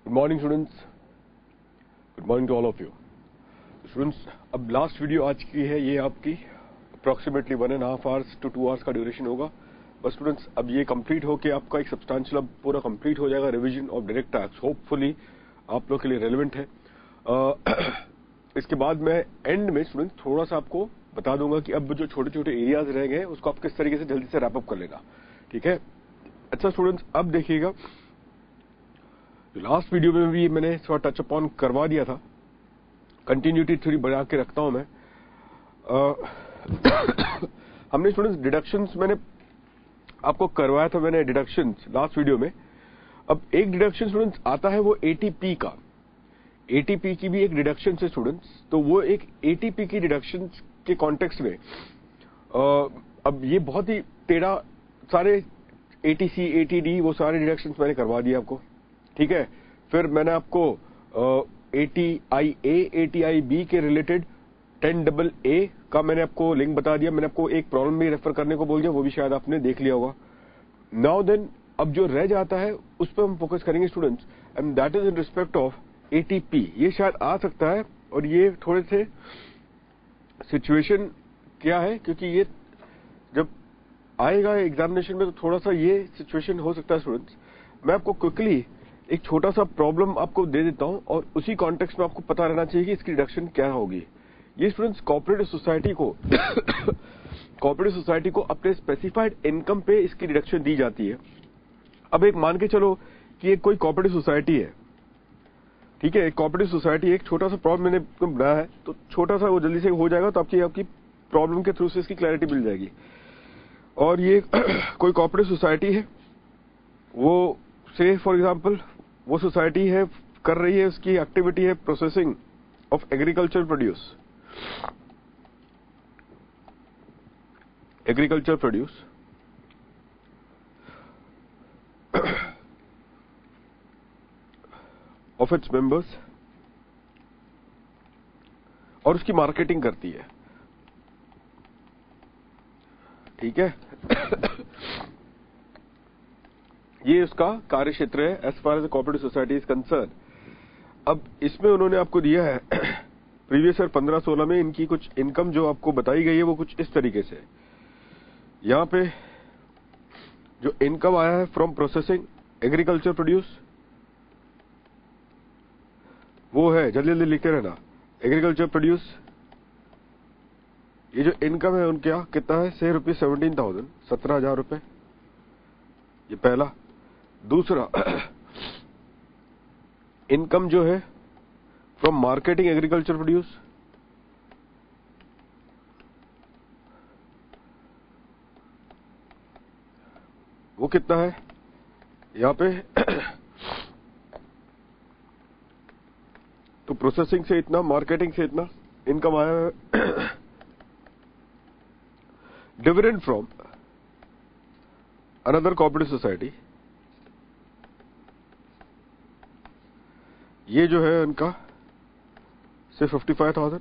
Good morning students, good morning to all of you students. अब last video आज की है, ये आपकी अप्रॉक्सीमेटली 1.5 आवर्स टू 2 आवर्स का ड्यूरेशन होगा। बस स्टूडेंट्स, अब ये कंप्लीट होके आपका एक सब्सटेंशियल अब पूरा कंप्लीट हो जाएगा। Revision of direct tax hopefully आप लोग के लिए रेलेवेंट है। इसके बाद मैं एंड में स्टूडेंट्स थोड़ा सा आपको बता दूंगा कि अब जो छोटे छोटे एरियाज रह गए उसको आप किस तरीके से जल्दी से रैपअप कर लेना, ठीक है। अच्छा स्टूडेंट्स, अब देखिएगा, लास्ट वीडियो में भी मैंने थोड़ा टच अपॉन करवा दिया था, कंटिन्यूटी थ्योरी बना के रखता हूं मैं। हमने स्टूडेंट्स डिडक्शंस मैंने आपको करवाया था, मैंने डिडक्शंस लास्ट वीडियो में। अब एक डिडक्शन स्टूडेंट्स आता है वो एटीपी का, एटीपी की भी एक डिडक्शन है स्टूडेंट्स। तो वो एक एटीपी की डिडक्शन के कॉन्टेक्स्ट में अब ये बहुत ही टेढ़ा, सारे एटीसी एटीडी वो सारे डिडक्शंस मैंने करवा दिए आपको, ठीक है। फिर मैंने आपको एटीआईए एटीआईबी के रिलेटेड 10AA का मैंने आपको लिंक बता दिया। मैंने आपको एक प्रॉब्लम भी रेफर करने को बोल दिया, वो भी शायद आपने देख लिया होगा। नाउ देन, अब जो रह जाता है उस पर हम फोकस करेंगे students, and that is in respect of ATP. ये शायद आ सकता है और ये थोड़े से सिचुएशन क्या है, क्योंकि ये जब आएगा एग्जामिनेशन में तो थोड़ा सा ये सिचुएशन हो सकता है स्टूडेंट्स। मैं आपको क्विकली एक छोटा सा प्रॉब्लम आपको दे देता हूं और उसी कॉन्टेक्स्ट में आपको पता रहना चाहिए कि इसकी डिडक्शन क्या होगी। ये स्टूडेंट्स कोऑपरेटिव सोसाइटी को कोऑपरेटिव सोसाइटी को अपने स्पेसिफाइड इनकम पे इसकी डिडक्शन दी जाती है। अब एक मान के चलो कि एक कोई कोऑपरेटिव सोसाइटी है, ठीक है। एक कोऑपरेटिव सोसाइटी, एक छोटा सा प्रॉब्लम मैंने बनाया है, तो छोटा सा वो जल्दी से हो जाएगा, तो आपकी प्रॉब्लम के थ्रू से इसकी क्लैरिटी मिल जाएगी। और ये कोई कोऑपरेटिव सोसाइटी है, वो से फॉर एग्जांपल वो सोसाइटी है कर रही है, उसकी एक्टिविटी है processing of agriculture produce, agriculture produce of its members, और उसकी मार्केटिंग करती है, ठीक है। ये उसका कार्य क्षेत्र है as far as cooperative society is concern. अब इसमें उन्होंने आपको दिया है प्रीवियस ईयर 15-16 में इनकी कुछ इनकम जो आपको बताई गई है वो कुछ इस तरीके से। यहां पे जो इनकम आया है फ्रॉम प्रोसेसिंग एग्रीकल्चर प्रोड्यूस, वो है, जल्दी जल्दी लिखते रहना, एग्रीकल्चर प्रोड्यूस। ये जो इनकम है उनका कितना है, से ₹17,000, 17,000 रुपए, ये पहला। दूसरा, इनकम जो है फ्रॉम मार्केटिंग एग्रीकल्चर प्रोड्यूस, वो कितना है यहां पे तो प्रोसेसिंग से इतना, मार्केटिंग से इतना इनकम आया है। Dividend from another cooperative society, ये जो है उनका से 55,000।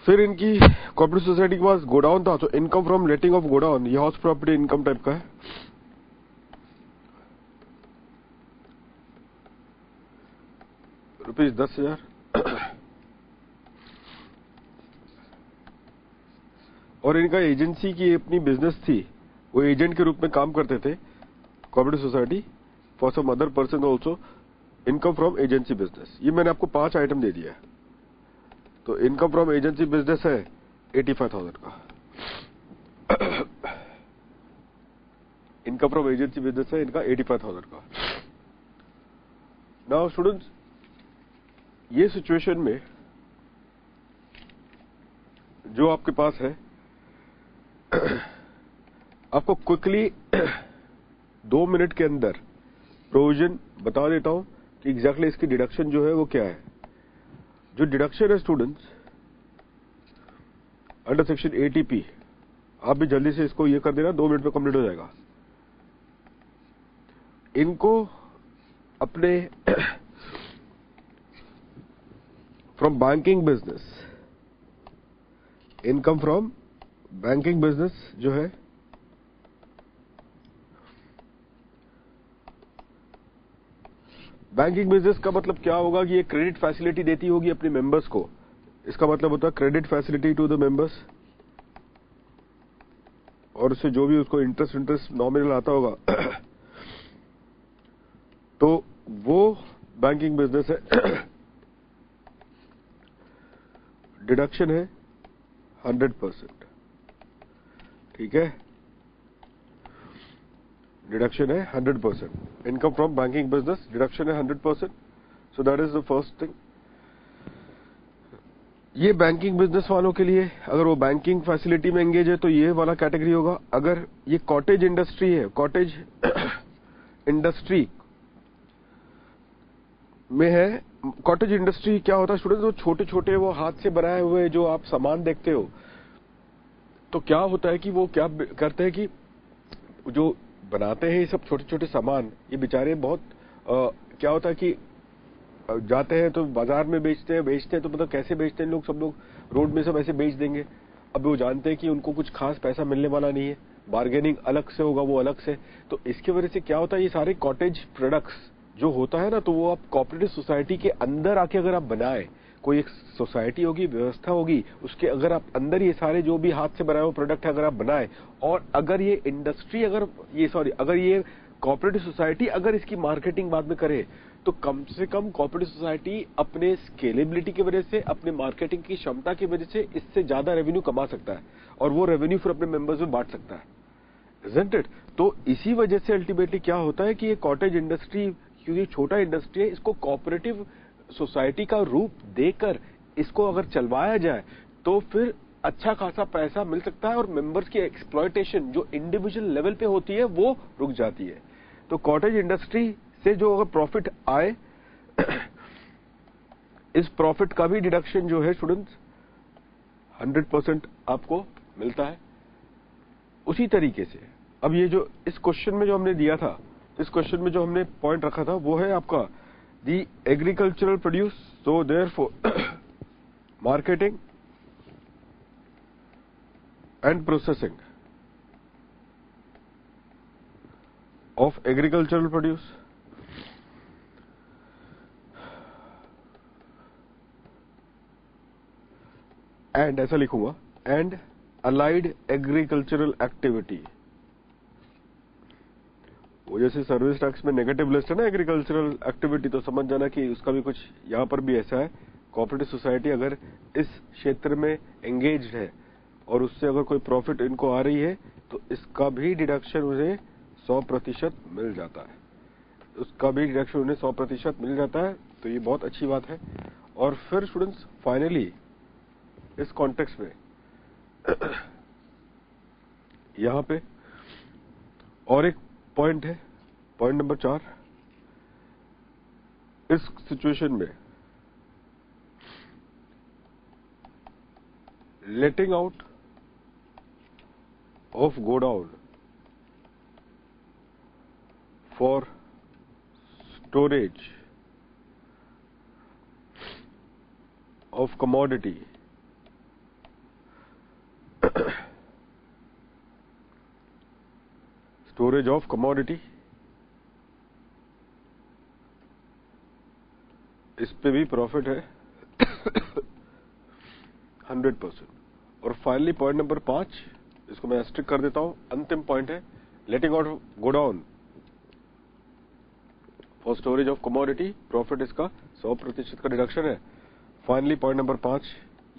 फिर इनकी कोऑपरेटिव सोसाइटी के पास गोडाउन था, तो income from letting of godown, ये हाउस प्रॉपर्टी इनकम टाइप का है, ₹10,000। और इनका एजेंसी की अपनी बिजनेस थी, वो एजेंट के रूप में काम करते थे cooperative society for some other person also, income from agency business. ये मैंने आपको 5 आइटम दे दिया है। तो इनकम फ्रॉम एजेंसी बिजनेस है 85,000 का, इनकम फ्रॉम एजेंसी बिजनेस है इनका 85,000 का। नाउ स्टूडेंट्स, ये सिचुएशन में जो आपके पास है, आपको क्विकली 2 मिनट के अंदर प्रोविजन बता देता हूं कि एग्जैक्टली इसकी डिडक्शन जो है वो क्या है। जो डिडक्शन है स्टूडेंट्स अंडर सेक्शन एटीपी, आप भी जल्दी से इसको ये कर देना, 2 मिनट में कंप्लीट हो जाएगा। इनको अपने from banking business, income from banking business जो है बैंकिंग बिजनेस का मतलब क्या होगा कि ये क्रेडिट फैसिलिटी देती होगी अपने मेंबर्स को। इसका मतलब होता है credit facility to the members, और उससे जो भी उसको इंटरेस्ट नॉमिनल आता होगा तो वो बैंकिंग बिजनेस है। डिडक्शन है 100%, ठीक है, डिडक्शन है 100%। Income from banking business deduction है 100%। सो that is the first thing. ये बैंकिंग बिजनेस वालों के लिए, अगर वो बैंकिंग फैसिलिटी में एंगेज है तो ये वाला कैटेगरी होगा। अगर ये कॉटेज इंडस्ट्री है, कॉटेज इंडस्ट्री में है, कॉटेज इंडस्ट्री क्या होता है स्टूडेंट्स, वो छोटे छोटे वो हाथ से बनाए हुए जो आप सामान देखते हो, तो क्या होता है कि वो क्या करते हैं कि जो बनाते हैं ये सब छोटे छोटे सामान, ये बेचारे बहुत क्या होता है कि जाते हैं तो बाजार में बेचते हैं तो मतलब कैसे बेचते हैं लोग, सब लोग रोड में सब ऐसे बेच देंगे। अब वो जानते हैं कि उनको कुछ खास पैसा मिलने वाला नहीं है, बार्गेनिंग अलग से होगा, वो अलग से। तो इसकी वजह से क्या होता है, ये सारे कॉटेज प्रोडक्ट्स जो होता है ना, तो वो आप कोऑपरेटिव सोसाइटी के अंदर आके अगर आप बनाए, कोई एक सोसाइटी होगी, व्यवस्था होगी, उसके अगर आप अंदर ये सारे जो भी हाथ से बनाए हुए प्रोडक्ट है अगर आप बनाए, और अगर ये इंडस्ट्री अगर ये कोऑपरेटिव सोसाइटी अगर इसकी मार्केटिंग बाद में करे, तो कम से कम कोऑपरेटिव सोसाइटी अपने स्केलेबिलिटी की वजह से, अपने मार्केटिंग की क्षमता की वजह से इससे ज्यादा रेवेन्यू कमा सकता है, और वो रेवेन्यू फिर अपने मेंबर्स में बांट सकता है, इजंट इट। तो इसी वजह से अल्टीमेटली क्या होता है कि ये कॉटेज इंडस्ट्री, क्योंकि छोटा इंडस्ट्री है, इसको कोऑपरेटिव सोसाइटी का रूप देकर इसको अगर चलवाया जाए तो फिर अच्छा खासा पैसा मिल सकता है, और मेंबर्स की एक्सप्लॉयटेशन जो इंडिविजुअल लेवल पे होती है वो रुक जाती है। तो कॉटेज इंडस्ट्री से जो अगर प्रॉफिट आए इस प्रॉफिट का भी डिडक्शन जो है स्टूडेंट्स 100% आपको मिलता है। उसी तरीके से अब ये जो इस क्वेश्चन में जो हमने दिया था, इस क्वेश्चन में जो हमने पॉइंट रखा था वो है आपका the agricultural produce, so therefore marketing and processing of agricultural produce and, ऐसा लिखूंगा, एंड अलाइड एग्रीकल्चरल एक्टिविटी। वो जैसे सर्विस टैक्स में नेगेटिव लिस्ट है ना एग्रीकल्चरल एक्टिविटी, तो समझ जाना कि उसका भी कुछ यहां पर भी ऐसा है। कोऑपरेटिव सोसाइटी अगर इस क्षेत्र में एंगेज्ड है और उससे अगर कोई प्रॉफिट इनको आ रही है तो इसका भी डिडक्शन उन्हें 100% मिल जाता है, उसका भी डिडक्शन उन्हें 100% मिल जाता है। तो ये बहुत अच्छी बात है। और फिर स्टूडेंट्स फाइनली इस कॉन्टेक्स्ट में यहां पे और एक पॉइंट है, पॉइंट नंबर 4। इस सिचुएशन में लेटिंग out of godown for storage of commodity storage of commodity, इस पे भी प्रॉफिट है 100%। और फाइनली पॉइंट नंबर 5, इसको मैं स्ट्रिक कर देता हूं, अंतिम पॉइंट है लेटिंग out godown for storage of commodity, profit इसका 100% का डिडक्शन है। फाइनली पॉइंट नंबर 5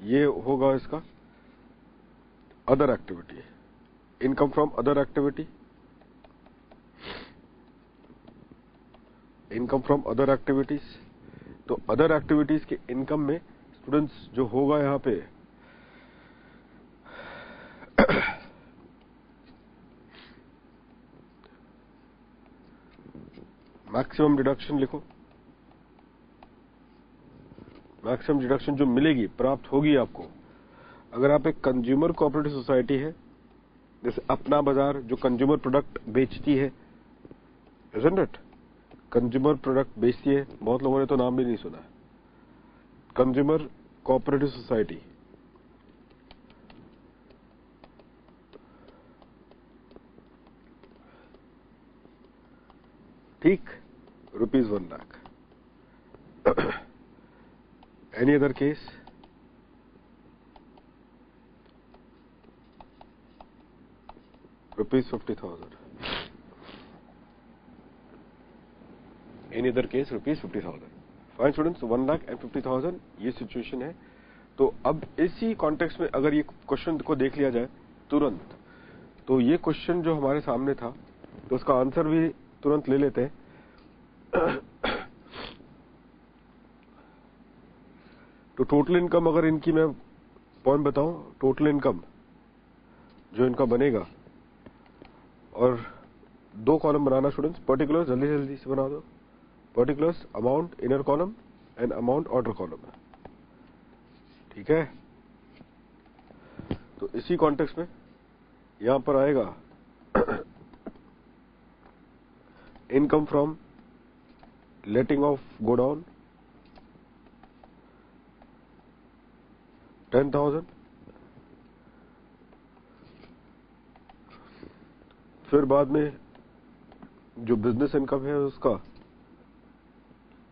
ये होगा इसका other activity, income from other activity, income from other activities. तो अदर एक्टिविटीज के इनकम में स्टूडेंट्स जो होगा यहां पे मैक्सिमम डिडक्शन लिखो, मैक्सिमम डिडक्शन जो मिलेगी, प्राप्त होगी आपको, अगर आप एक कंज्यूमर कोऑपरेटिव सोसाइटी है, जैसे अपना बाजार जो कंज्यूमर प्रोडक्ट बेचती है, इजंट इट, कंज्यूमर प्रोडक्ट बेचती है, बहुत लोगों ने तो नाम भी नहीं सुना, कंज्यूमर कोऑपरेटिव सोसाइटी, ठीक, ₹1 lakh. Any other case? Rupees 50,000. Any other case? Rupees 50,000. Fine students, 1,50,000 ये सिचुएशन है. तो अब इसी कॉन्टेक्स्ट में अगर ये क्वेश्चन को देख लिया जाए तुरंत, तो ये क्वेश्चन जो हमारे सामने था तो उसका आंसर भी तुरंत ले लेते हैं. तो टोटल इनकम, अगर इनकी मैं पॉइंट बताऊं, टोटल इनकम जो इनका बनेगा, और 2 कॉलम बनाना स्टूडेंट्स. पर्टिकुलर जल्दी जल्दी से बना दो. Particulars amount inner column and amount outer column है. ठीक है. तो इसी कॉन्टेक्स्ट में यहां पर आएगा income from letting of godown 10,000. फिर बाद में जो बिजनेस इनकम है उसका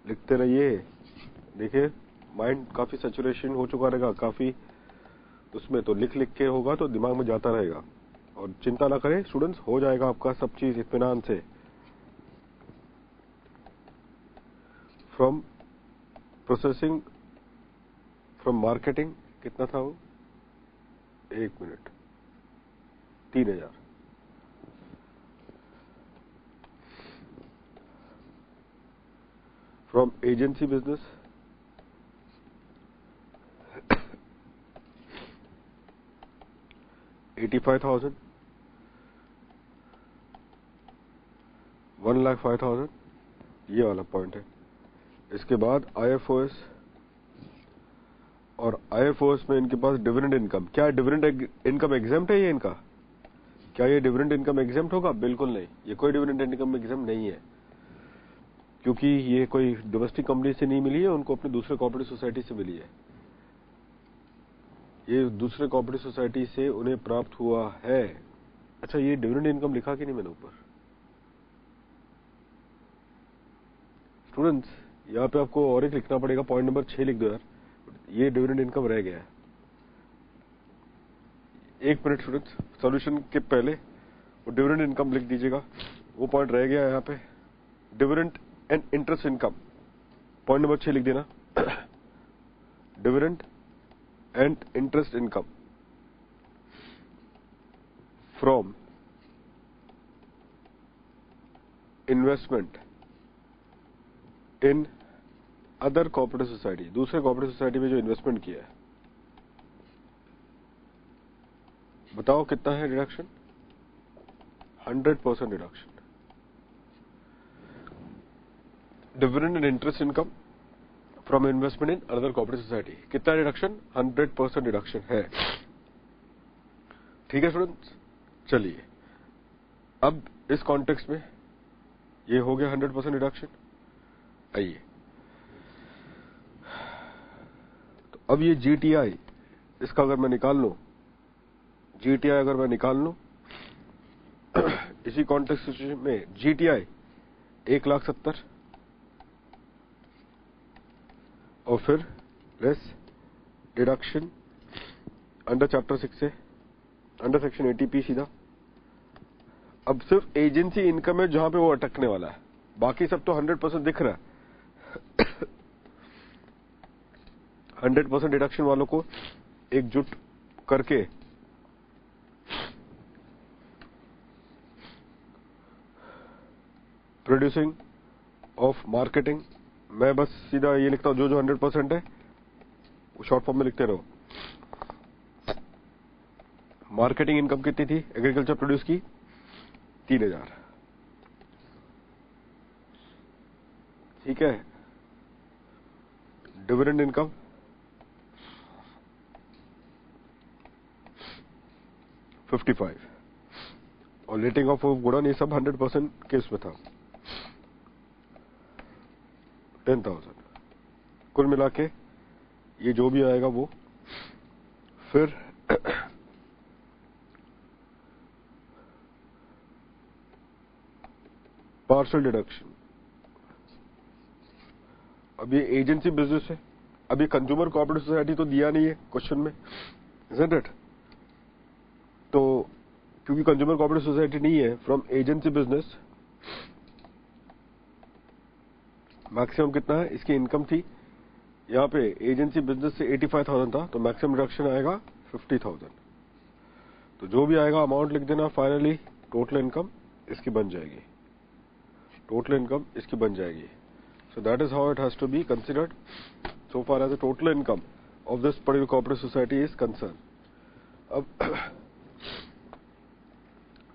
लिखते रहिए. देखिए माइंड काफी सैचुरेशन हो चुका रहेगा, काफी उसमें, तो लिख लिख के होगा तो दिमाग में जाता रहेगा. और चिंता ना करें स्टूडेंट्स, हो जाएगा आपका सब चीज इत्मीनान से. फ्रॉम प्रोसेसिंग, फ्रॉम मार्केटिंग कितना था वो, 1 मिनट, 3,000. From agency business 85,000. 1,05,000 ये वाला पॉइंट है. इसके बाद IFOS, और IFOS में इनके पास डिविडेंड इनकम. क्या डिविडेंड इनकम एग्जेम्प्ट है ये इनका? क्या ये डिविडेंड इनकम एग्जेम्प्ट होगा? बिल्कुल नहीं, ये कोई डिविडेंड इनकम एग्जेम्प्ट नहीं है, क्योंकि ये कोई डोमेस्टिक कंपनी से नहीं मिली है, उनको अपने दूसरे कोऑपरेटिव सोसाइटी से मिली है. ये दूसरे कोऑपरेटिव सोसाइटी से उन्हें प्राप्त हुआ है. अच्छा, ये डिविडेंड इनकम लिखा कि नहीं मैंने ऊपर? स्टूडेंट्स यहाँ पे आपको और एक लिखना पड़ेगा, पॉइंट नंबर 6 लिख दो यार. ये डिविडेंड इनकम रह गया है. 1 मिनट स्टूडेंट्स, सॉल्यूशन के पहले वो डिविडेंड इनकम लिख दीजिएगा. वो पॉइंट रह गया है यहाँ पे. Dividend and interest income, point number 6 लिख देना. Dividend and interest income from investment in other cooperative society. दूसरे कोऑपरेटिव सोसाइटी में जो इन्वेस्टमेंट किया है, बताओ कितना है deduction? 100% deduction. Dividend and interest income from investment in other cooperative society, कितना डिडक्शन? 100% डिडक्शन है. ठीक है स्टूडेंट्स, चलिए अब इस कॉन्टेक्स्ट में ये हो गया 100% डिडक्शन. आइए, तो अब ये GTI, इसका अगर मैं निकाल लूं, GTI अगर मैं निकाल लूं इसी कॉन्टेक्स्ट में, GTI 1,70,000 और फिर लेस डिडक्शन अंडर चैप्टर 6 से, अंडर सेक्शन 80P सीधा. अब सिर्फ एजेंसी इनकम है जहां पे वो अटकने वाला है, बाकी सब तो 100% दिख रहा है. 100% डिडक्शन वालों को एकजुट करके प्रोड्यूसिंग ऑफ मार्केटिंग, मैं बस सीधा ये लिखता हूं, जो जो 100% है वो शॉर्ट फॉर्म में लिखते रहो. मार्केटिंग इनकम कितनी थी एग्रीकल्चर प्रोड्यूस की? 3,000. ठीक है. डिविडेंड इनकम $55 और लेटिंग ऑफ गोडाउन, ये सब 100% केस में था. 10,000 कुल मिला के ये जो भी आएगा वो. फिर पार्शियल डिडक्शन अब ये एजेंसी बिजनेस है, अब ये कंज्यूमर कोऑपरेटिव सोसाइटी तो दिया नहीं है क्वेश्चन में, isn't it? तो क्योंकि कंज्यूमर कोऑपरेटिव सोसाइटी नहीं है, फ्रॉम एजेंसी बिजनेस मैक्सिमम कितना है, इसकी इनकम थी यहाँ पे एजेंसी बिजनेस से 85,000 था, तो मैक्सिमम रिडक्शन आएगा 50,000। तो जो भी आएगा अमाउंट लिख देना, फाइनली टोटल इनकम इसकी बन जाएगी, टोटल इनकम इसकी बन जाएगी। So that is how it has to be considered so far as the total income of this particular cooperative society is concerned. अब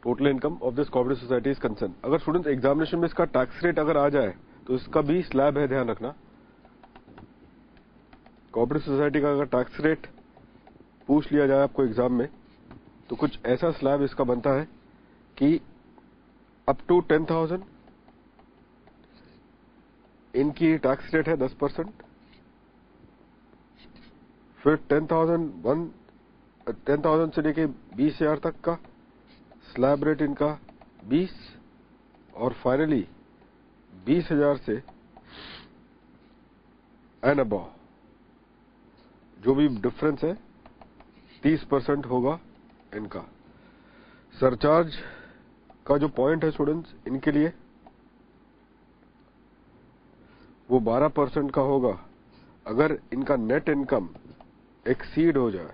total income of this cooperative society is concerned, अगर students examination में इसका tax rate अगर आ जाए तो इसका भी slab है, ध्यान रखना। कोऑपरेटिव सोसाइटी का अगर टैक्स रेट पूछ लिया जाए आपको एग्जाम में, तो कुछ ऐसा स्लैब इसका बनता है कि अप टू 10,000 इनकी टैक्स रेट है 10%, फिर 10,000 से लेके 20,000 तक का स्लैब रेट इनका 20, और फाइनली 20,000 से एंड अबव जो भी डिफरेंस है 30% होगा इनका। सरचार्ज का जो पॉइंट है स्टूडेंट्स इनके लिए वो 12% का होगा अगर इनका नेट इनकम एक्सीड हो जाए,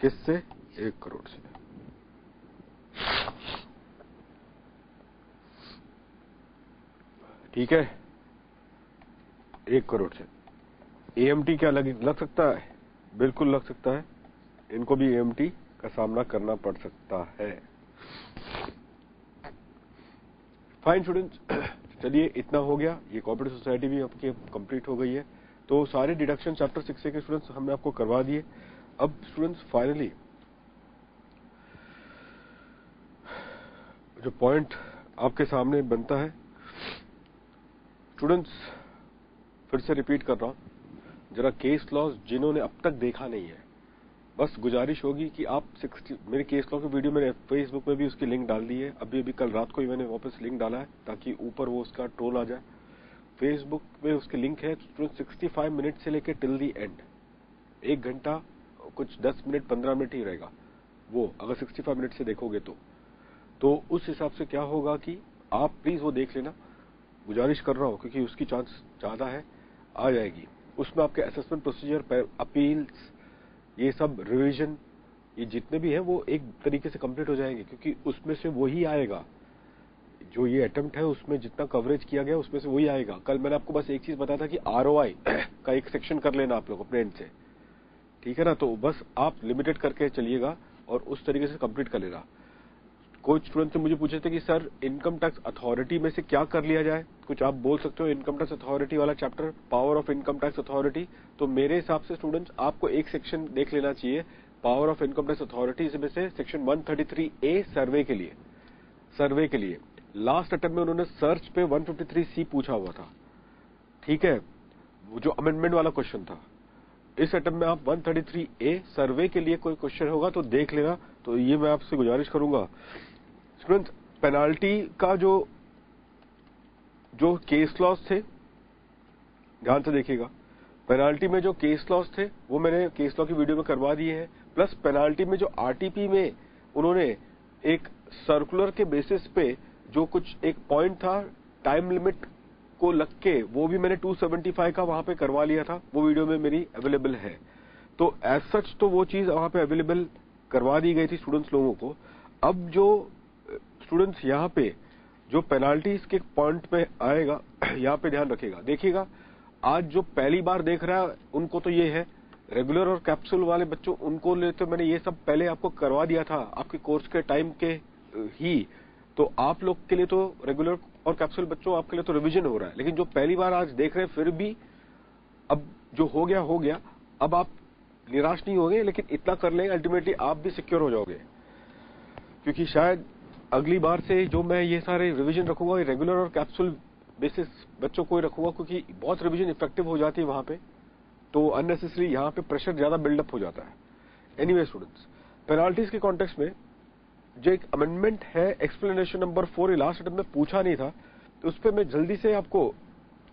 किससे? 1 करोड़ से। ठीक है, 1 करोड़ से। एएमटी क्या लग सकता है? बिल्कुल लग सकता है, इनको भी एएमटी का सामना करना पड़ सकता है। फाइन स्टूडेंट्स, चलिए इतना हो गया, ये कोऑपरेटिव सोसाइटी भी आपकी कंप्लीट हो गई है। तो सारे डिडक्शन चैप्टर 6 के स्टूडेंट्स हमने आपको करवा दिए। अब स्टूडेंट्स फाइनली जो पॉइंट आपके सामने बनता है, स्टूडेंट्स फिर से रिपीट कर रहा हूं, जरा केस लॉ जिन्होंने अब तक देखा नहीं है, बस गुजारिश होगी कि आप मेरे केस लॉ की वीडियो मैंने फेसबुक में भी उसकी लिंक डाल दी है, अभी कल रात को ही मैंने वापस लिंक डाला है ताकि ऊपर वो उसका ट्रोल आ जाए। फेसबुक में उसकी लिंक है, 65 मिनट से लेकर टिल दी एंड, 1 घंटा कुछ 10 मिनट 15 मिनट ही रहेगा वो, अगर 65 मिनट से देखोगे तो उस हिसाब से क्या होगा कि आप प्लीज वो देख लेना, गुजारिश कर रहा हूं, क्योंकि उसकी चांस ज्यादा है आ जाएगी। उसमें आपके असेसमेंट प्रोसीजर, अपील्स, ये सब रिवीजन, ये जितने भी हैं वो एक तरीके से कंप्लीट हो जाएंगे, क्योंकि उसमें से वही आएगा जो ये अटेम्प्ट है, उसमें जितना कवरेज किया गया उसमें से वही आएगा। कल मैंने आपको बस एक चीज बताया था कि ROI का एक सेक्शन कर लेना आप लोग अपने एंड से, ठीक है ना? तो बस आप लिमिटेड करके चलिएगा और उस तरीके से कंप्लीट कर लेना। कुछ स्टूडेंट ने मुझे पूछे थे कि सर इनकम टैक्स अथॉरिटी में से क्या कर लिया जाए, कुछ आप बोल सकते हो इनकम टैक्स अथॉरिटी वाला chapter, power of income tax authority. तो मेरे हिसाब से स्टूडेंट्स आपको एक सेक्शन देख लेना चाहिए power of income tax authority, इसमें से सेक्शन 133A सर्वे के लिए। लास्ट अटेम्प्ट में उन्होंने सर्च पे 153C पूछा हुआ था, ठीक है, वो जो अमेंडमेंट वाला क्वेश्चन था। इस अटेम्प्ट में आप 133A सर्वे के लिए कोई क्वेश्चन होगा तो देख लेना। तो ये मैं आपसे गुजारिश करूंगा स्टूडेंट्स, पेनाल्टी का जो केस लॉस थे ध्यान से देखिएगा। पेनाल्टी में जो केस लॉस थे वो मैंने केस लॉ की वीडियो में करवा दिए हैं, प्लस पेनाल्टी में जो आरटीपी में उन्होंने एक सर्कुलर के बेसिस पे जो कुछ एक पॉइंट था टाइम लिमिट को लग के, वो भी मैंने 275 का वहां पे करवा लिया था, वो वीडियो में मेरी अवेलेबल है। तो एज सच तो वो चीज वहां पे अवेलेबल करवा दी गई थी स्टूडेंट्स लोगों को। अब जो स्टूडेंट्स यहाँ पे जो पेनाल्टीज के पॉइंट पे आएगा, यहाँ पे ध्यान रखिएगा, देखिएगा आज जो पहली बार देख रहा है उनको तो ये है, रेगुलर और कैप्सूल वाले बच्चों उनको ले तो मैंने ये सब पहले आपको करवा दिया था आपके कोर्स के टाइम के ही। तो आप लोग के लिए तो रेगुलर और कैप्सूल बच्चों आपके लिए तो रिवीजन हो रहा है, लेकिन जो पहली बार आज देख रहे हैं फिर भी अब जो हो गया, अब आप निराश नहीं होंगे, लेकिन इतना कर लेंगे अल्टीमेटली आप भी सिक्योर हो जाओगे। क्योंकि शायद अगली बार से जो मैं ये सारे रिवीजन रखूंगा रेगुलर और कैप्सूल बेसिस बच्चों को ही रखूंगा, क्योंकि बहुत रिवीजन इफेक्टिव हो जाती है वहां पे, तो अननेसेसरी यहाँ पे प्रेशर ज्यादा बिल्डअप हो जाता है। एनीवे स्टूडेंट्स, पेनाल्टीज के कॉन्टेक्स्ट में जो एक अमेंडमेंट है एक्सप्लेनेशन नंबर 4, लास्ट अटेम्प्ट में पूछा नहीं था, तो उस पर मैं जल्दी से आपको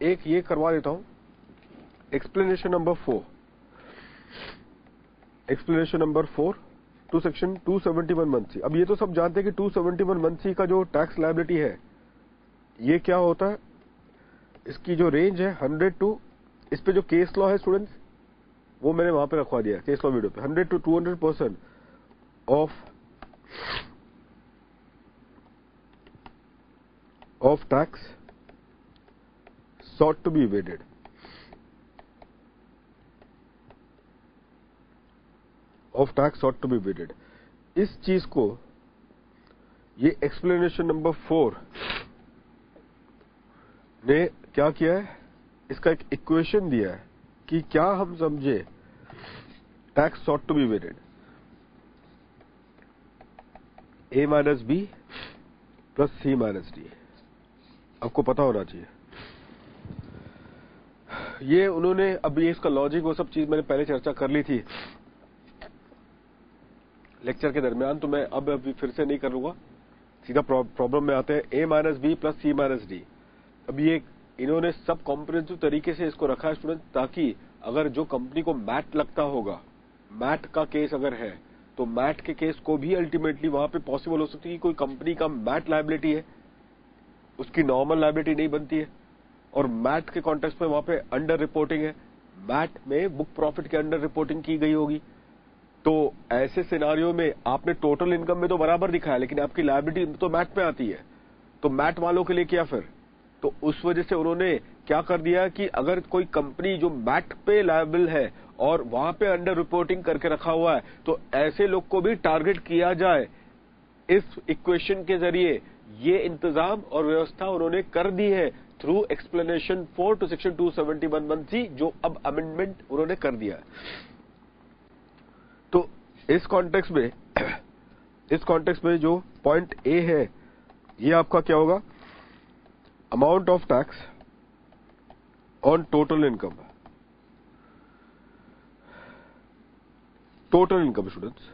एक ये करवा देता हूं explanation number 4 to section 271(1)(c). अब ये तो सब जानते हैं कि 271(1)(c) का जो टैक्स लायबिलिटी है ये क्या होता है, इसकी जो रेंज है 100 टू, इस पे जो केस लॉ है स्टूडेंट्स वो मैंने वहां पे रखवा दिया केस लॉ वीडियो पे, 100 to 200% of tax sought to be evaded. इस चीज को ये एक्सप्लेनेशन नंबर 4 ने क्या किया है, इसका एक इक्वेशन दिया है कि क्या हम समझे tax sought to be evaded, A minus B plus C minus D, आपको पता होना चाहिए। ये उन्होंने अभी इसका लॉजिक वो सब चीज मैंने पहले चर्चा कर ली थी लेक्चर के दरमियान, तो मैं अब अभी फिर से नहीं करूंगा, सीधा प्रॉब्लम में आते हैं। A minus B plus C minus D. अब ये इन्होंने सब कॉम्प्रिहेंसिव तरीके से इसको रखा है स्टूडेंट, ताकि अगर जो कंपनी को मैट लगता होगा, मैट का केस अगर है तो मैट के केस को भी अल्टीमेटली वहां पे पॉसिबल हो सकती है कि कोई कंपनी का मैट लायबिलिटी है, उसकी नॉर्मल लायबिलिटी नहीं बनती है, और मैट के कॉन्टेक्स्ट में वहां पे अंडर रिपोर्टिंग है, मैट में बुक प्रॉफिट के अंडर रिपोर्टिंग की गई होगी। तो ऐसे सिनारियो में आपने टोटल इनकम में तो बराबर दिखाया, लेकिन आपकी लायबिलिटी तो मैट में आती है, तो मैट वालों के लिए क्या फिर, तो उस वजह से उन्होंने क्या कर दिया कि अगर कोई कंपनी जो मैट पे लायबल है और वहां पे अंडर रिपोर्टिंग करके रखा हुआ है, तो ऐसे लोग को भी टारगेट किया जाए। इस इक्वेशन के जरिए ये इंतजाम और व्यवस्था उन्होंने कर दी है through explanation 4 to section 271(1)(c), जो अब अमेंडमेंट उन्होंने कर दिया है। तो इस कॉन्टेक्स्ट में जो पॉइंट ए है ये आपका क्या होगा, amount of tax on total income. Total income students,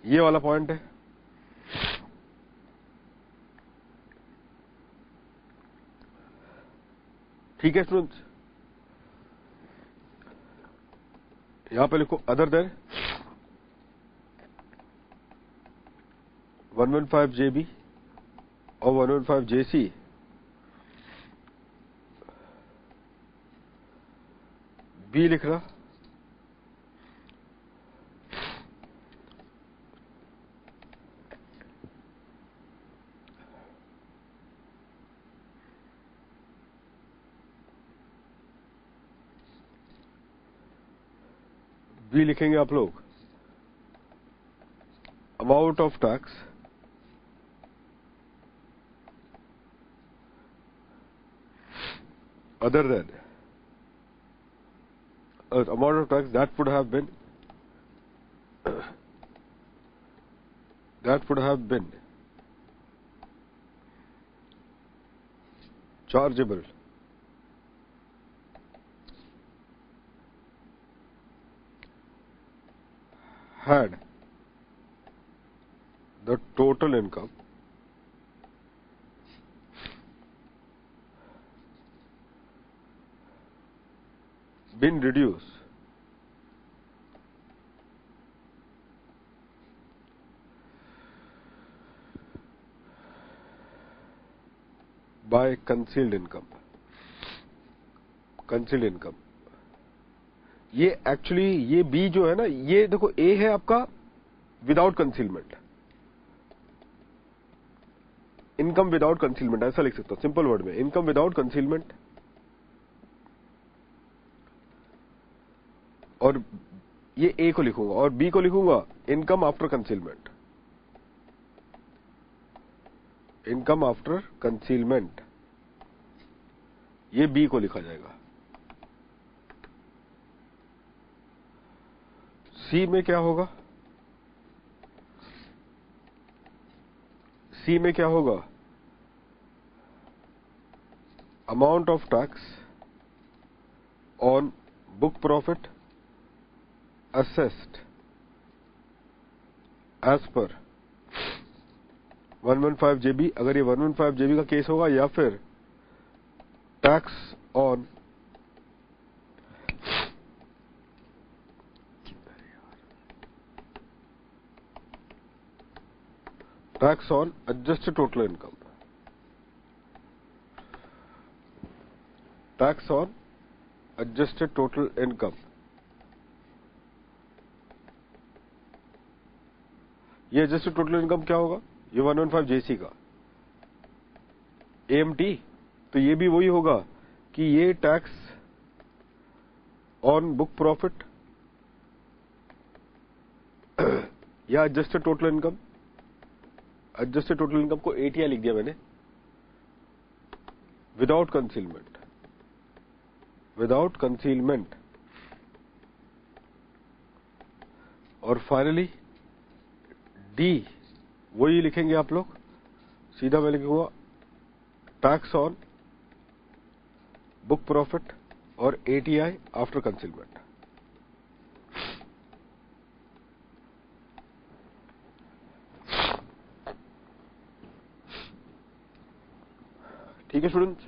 ये वाला पॉइंट है। ठीक है स्टूडेंट्स, यहां पे लिखो अदर देन 115JB और 115JC बी लिख रहा, बी लिखेंगे आप लोग amount of tax other than amount of tax that would have been chargeable had the total income been reduced by concealed income। ये एक्चुअली ये बी जो है ना, ये देखो ए है आपका without concealment, income without concealment ऐसा लिख सकता हूं सिंपल वर्ड में, इनकम विदाउट कंसीलमेंट। और ये ए को लिखूंगा और बी को लिखूंगा income after concealment. Income after concealment ये बी को लिखा जाएगा। सी में क्या होगा, सी में क्या होगा, amount of tax on book profit assessed as per 115JB, अगर ये 115JB का केस होगा, या फिर tax on tax on adjusted total income, tax on adjusted total income. ये एडजस्टेड टोटल इनकम क्या होगा? ये 115 जेसी का एएमटी, तो ये भी वही होगा कि ये टैक्स ऑन बुक प्रॉफिट या adjusted total income. Adjusted total income को एटीआई लिख दिया मैंने, विदाउट कंसीलमेंट, विदाउट कंसीलमेंट। और फाइनली डी वही लिखेंगे आप लोग, सीधा मैं लिखूंगा टैक्स ऑन बुक प्रॉफिट और एटीआई आफ्टर कंसीलमेंट। ठीक है स्टूडेंट्स,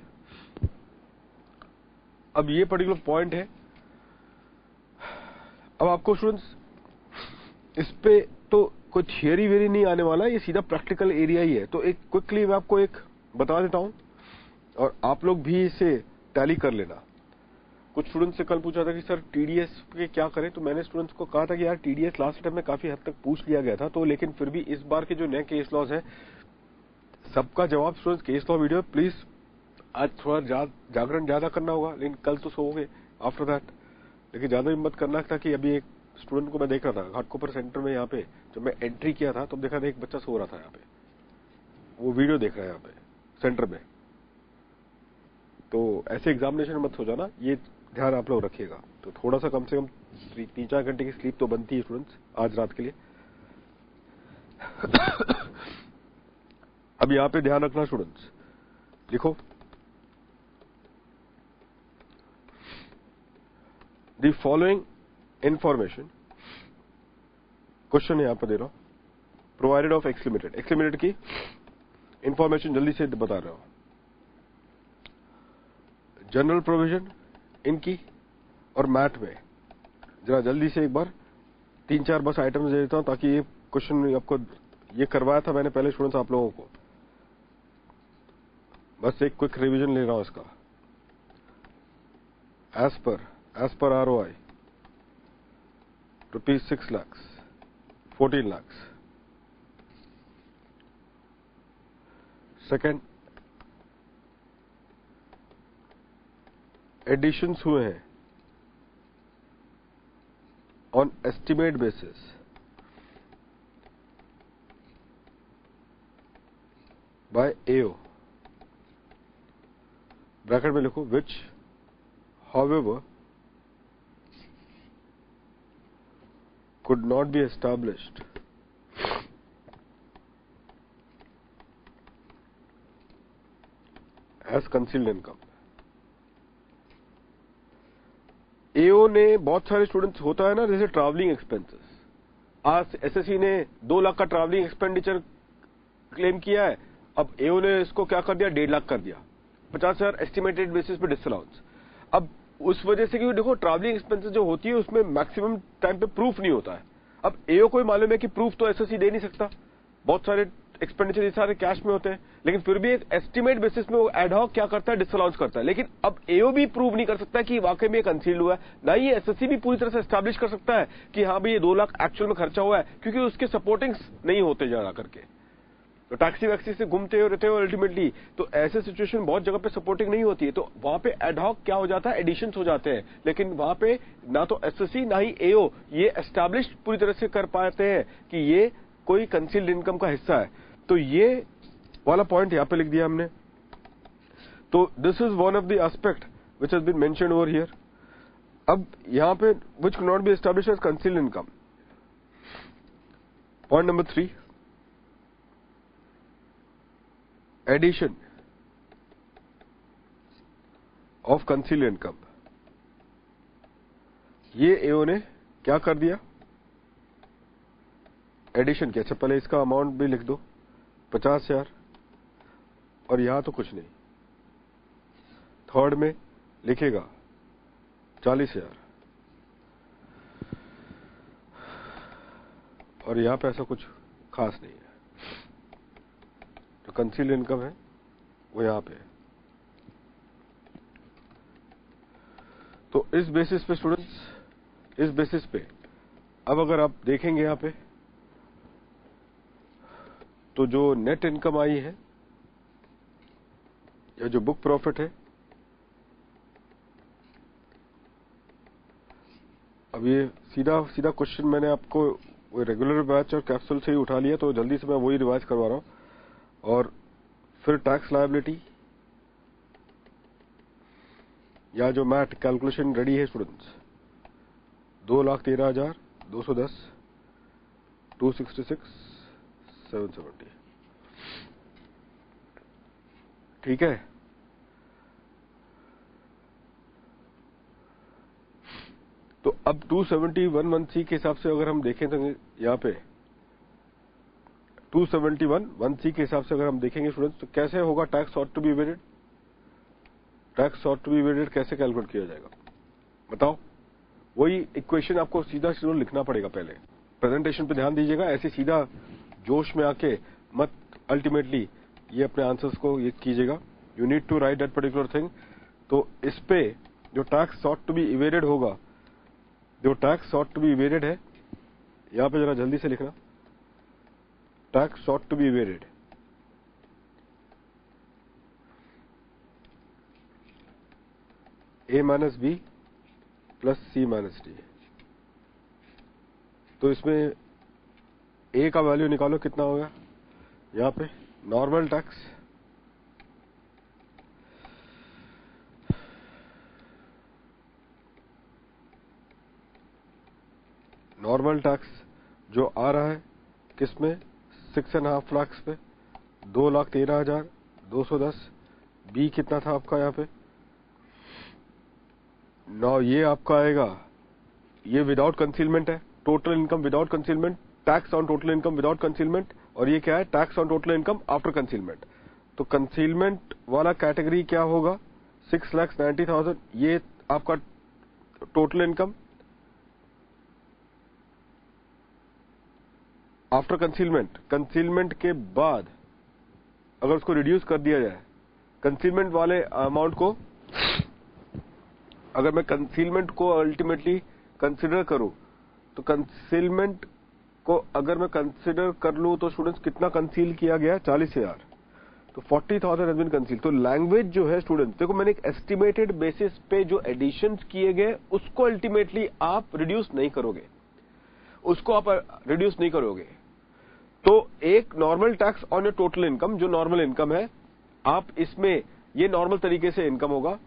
अब ये पर्टिकुलर पॉइंट है। अब आपको स्टूडेंट्स इस पे तो कोई थियरी वेरी नहीं आने वाला, ये सीधा प्रैक्टिकल एरिया ही है। तो एक क्विकली मैं आपको एक बता देता हूं और आप लोग भी इसे टैली कर लेना। कुछ स्टूडेंट्स से कल पूछा था कि सर टीडीएस के क्या करें, तो मैंने स्टूडेंट्स को कहा था कि यार टीडीएस लास्ट टाइम में काफी हद तक पूछ लिया गया था, तो लेकिन फिर भी इस बार के जो नए केस लॉज है सबका जवाब students case law video. Please आज थोड़ा जागरण ज्यादा करना होगा, लेकिन कल तो सोओगे आफ्टर दैट, लेकिन ज्यादा हिम्मत करना था। कि अभी एक स्टूडेंट को मैं देख रहा था घाटकोपर सेंटर में, यहाँ पे जब मैं एंट्री किया था तो देखा था एक बच्चा सो रहा था यहाँ पे, वो वीडियो देख रहा है यहाँ पे सेंटर में। तो ऐसे एग्जामिनेशन मत हो जाना, ये ध्यान आप लोग रखिएगा। तो थोड़ा सा कम से कम 3-4 घंटे की स्लीप तो बनती है स्टूडेंट्स आज रात के लिए। अब यहाँ पे ध्यान रखना स्टूडेंट्स, लिखो द फॉलोइंग इंफॉर्मेशन, क्वेश्चन यहां पर दे रहा हूं, provided of x limited. X limited की इंफॉर्मेशन जल्दी से बता रहा हूं। जनरल प्रोविजन इनकी और मैट में जरा जल्दी से एक बार 3-4 बस आइटम्स दे देता हूं, ताकि ये क्वेश्चन आपको ये करवाया था मैंने पहले स्टूडेंट्स आप लोगों को, बस एक क्विक रिवीजन ले रहा हूं इसका। एज पर ROI ₹6 lakhs, 14 lakhs। Second, additions हुए हैं on estimate basis by AO, bracket में लिखो which however could not be established as concealed income। AO ने बहुत सारे स्टूडेंट्स होता है ना, जैसे ट्रैवलिंग एक्सपेंसेस, आज एसएससी ने 2 लाख का ट्रैवलिंग एक्सपेंडिचर क्लेम किया है, अब एओ ने इसको क्या कर दिया, 1.5 लाख कर दिया, 50,000 एस्टिमेटेड बेसिस पे डिसअलाउंस। अब उस वजह से कि देखो ट्रैवलिंग एक्सपेंसेस जो होती है उसमें मैक्सिमम टाइम पे प्रूफ नहीं होता है। अब एओ को मालूम है कि प्रूफ तो एसएससी दे नहीं सकता, बहुत सारे एक्सपेंडिचर ये सारे कैश में होते हैं, लेकिन फिर भी एक एस्टिमेट बेसिस में वो एडहॉक क्या करता है, डिसअलाउंस करता है। लेकिन अब एओ भी प्रूव नहीं कर सकता कि वाकई में कंसील्ड हुआ है, ना ही एसएससी भी पूरी तरह से एस्टैब्लिश कर सकता है कि हाँ भाई ये 2 लाख एक्चुअल में खर्चा हुआ है, क्योंकि उसके सपोर्टिंग्स नहीं होते ज्यादा करके, तो टैक्सी वैक्सी से घूमते रहते हो अल्टीमेटली। तो ऐसे सिचुएशन बहुत जगह पे सपोर्टिंग नहीं होती है, तो वहां पे एडहॉक क्या हो जाता है, एडिशंस हो जाते हैं। लेकिन वहां पे ना तो एसएससी ना ही एओ ये एस्टैब्लिश पूरी तरह से कर पाते हैं कि ये कोई कंसील्ड इनकम का हिस्सा है। तो ये वाला पॉइंट यहां पे लिख दिया हमने। तो this is one of the aspect which has been mentioned over here. अब यहां पे which can not be established as concealed income, point number 3, addition of concealed income. ये एओ ने क्या कर दिया, एडिशन किया। अच्छा पहले इसका अमाउंट भी लिख दो, 50,000, और यहां तो कुछ नहीं। थर्ड में लिखेगा 40,000, और यहां पे ऐसा कुछ खास नहीं है। कंसील्ड इनकम है वो यहां पे है। तो इस बेसिस पे स्टूडेंट्स, इस बेसिस पे अब अगर आप देखेंगे यहां पे तो जो नेट इनकम आई है या जो बुक प्रॉफिट है, अब ये सीधा सीधा क्वेश्चन मैंने आपको वो रेगुलर बैच और कैप्सूल से ही उठा लिया, तो जल्दी से मैं वही रिवाइज करवा रहा हूं। और फिर टैक्स लायबिलिटी या जो मैट कैलकुलेशन रेडी है स्टूडेंट्स, 2,13,210, 266, 770, ठीक है। तो अब 271(1)(c) के हिसाब से अगर हम देखें तो यहां पे 271(1)(c) के हिसाब से अगर हम देखेंगे स्टूडेंट्स, तो कैसे होगा tax ought to be evaded? Tax ought to be evaded कैसे कैलकुलेट किया जाएगा बताओ? वही इक्वेशन आपको सीधा सीधा लिखना पड़ेगा। पहले प्रेजेंटेशन पे ध्यान दीजिएगा, ऐसे सीधा जोश में आके मत अल्टीमेटली ये अपने आंसर्स को ये कीजिएगा। You need to write that particular thing. तो इस पे जो tax ought to be evaded होगा, जो tax ought to be evaded है, यहां पे जरा जल्दी से लिखना, tax ought to be evaded A minus B plus C minus D. तो इसमें A का वैल्यू निकालो, कितना होगा यहां पे? नॉर्मल टैक्स, नॉर्मल टैक्स जो आ रहा है किसमें? 6.5 लाख पे, 2,13,210। बी कितना था आपका यहाँ पे? 9। ये आपका आएगा, ये विदाउट कंसीलमेंट है, total income without concealment, tax on total income without concealment. और ये क्या है? Tax on total income after concealment. तो कंसीलमेंट वाला कैटेगरी क्या होगा? 6,90,000। ये आपका total income after concealment. Concealment के बाद अगर उसको रिड्यूस कर दिया जाए, कंसीलमेंट वाले अमाउंट को अगर मैं कंसीलमेंट को अल्टीमेटली कंसिडर करूं, तो कंसीलमेंट को अगर मैं कंसिडर कर लूं तो स्टूडेंट्स कितना कंसील किया गया? 40,000। तो 40,000 हैज बीन कंसील। तो लैंग्वेज जो है स्टूडेंट्स, देखो मैंने एक एस्टिमेटेड बेसिस पे जो एडिशंस किए गए उसको अल्टीमेटली आप रिड्यूस नहीं करोगे, उसको आप रिड्यूस नहीं करोगे। तो एक normal tax on your total income, जो नॉर्मल इनकम है, आप इसमें ये नॉर्मल तरीके से इनकम होगा।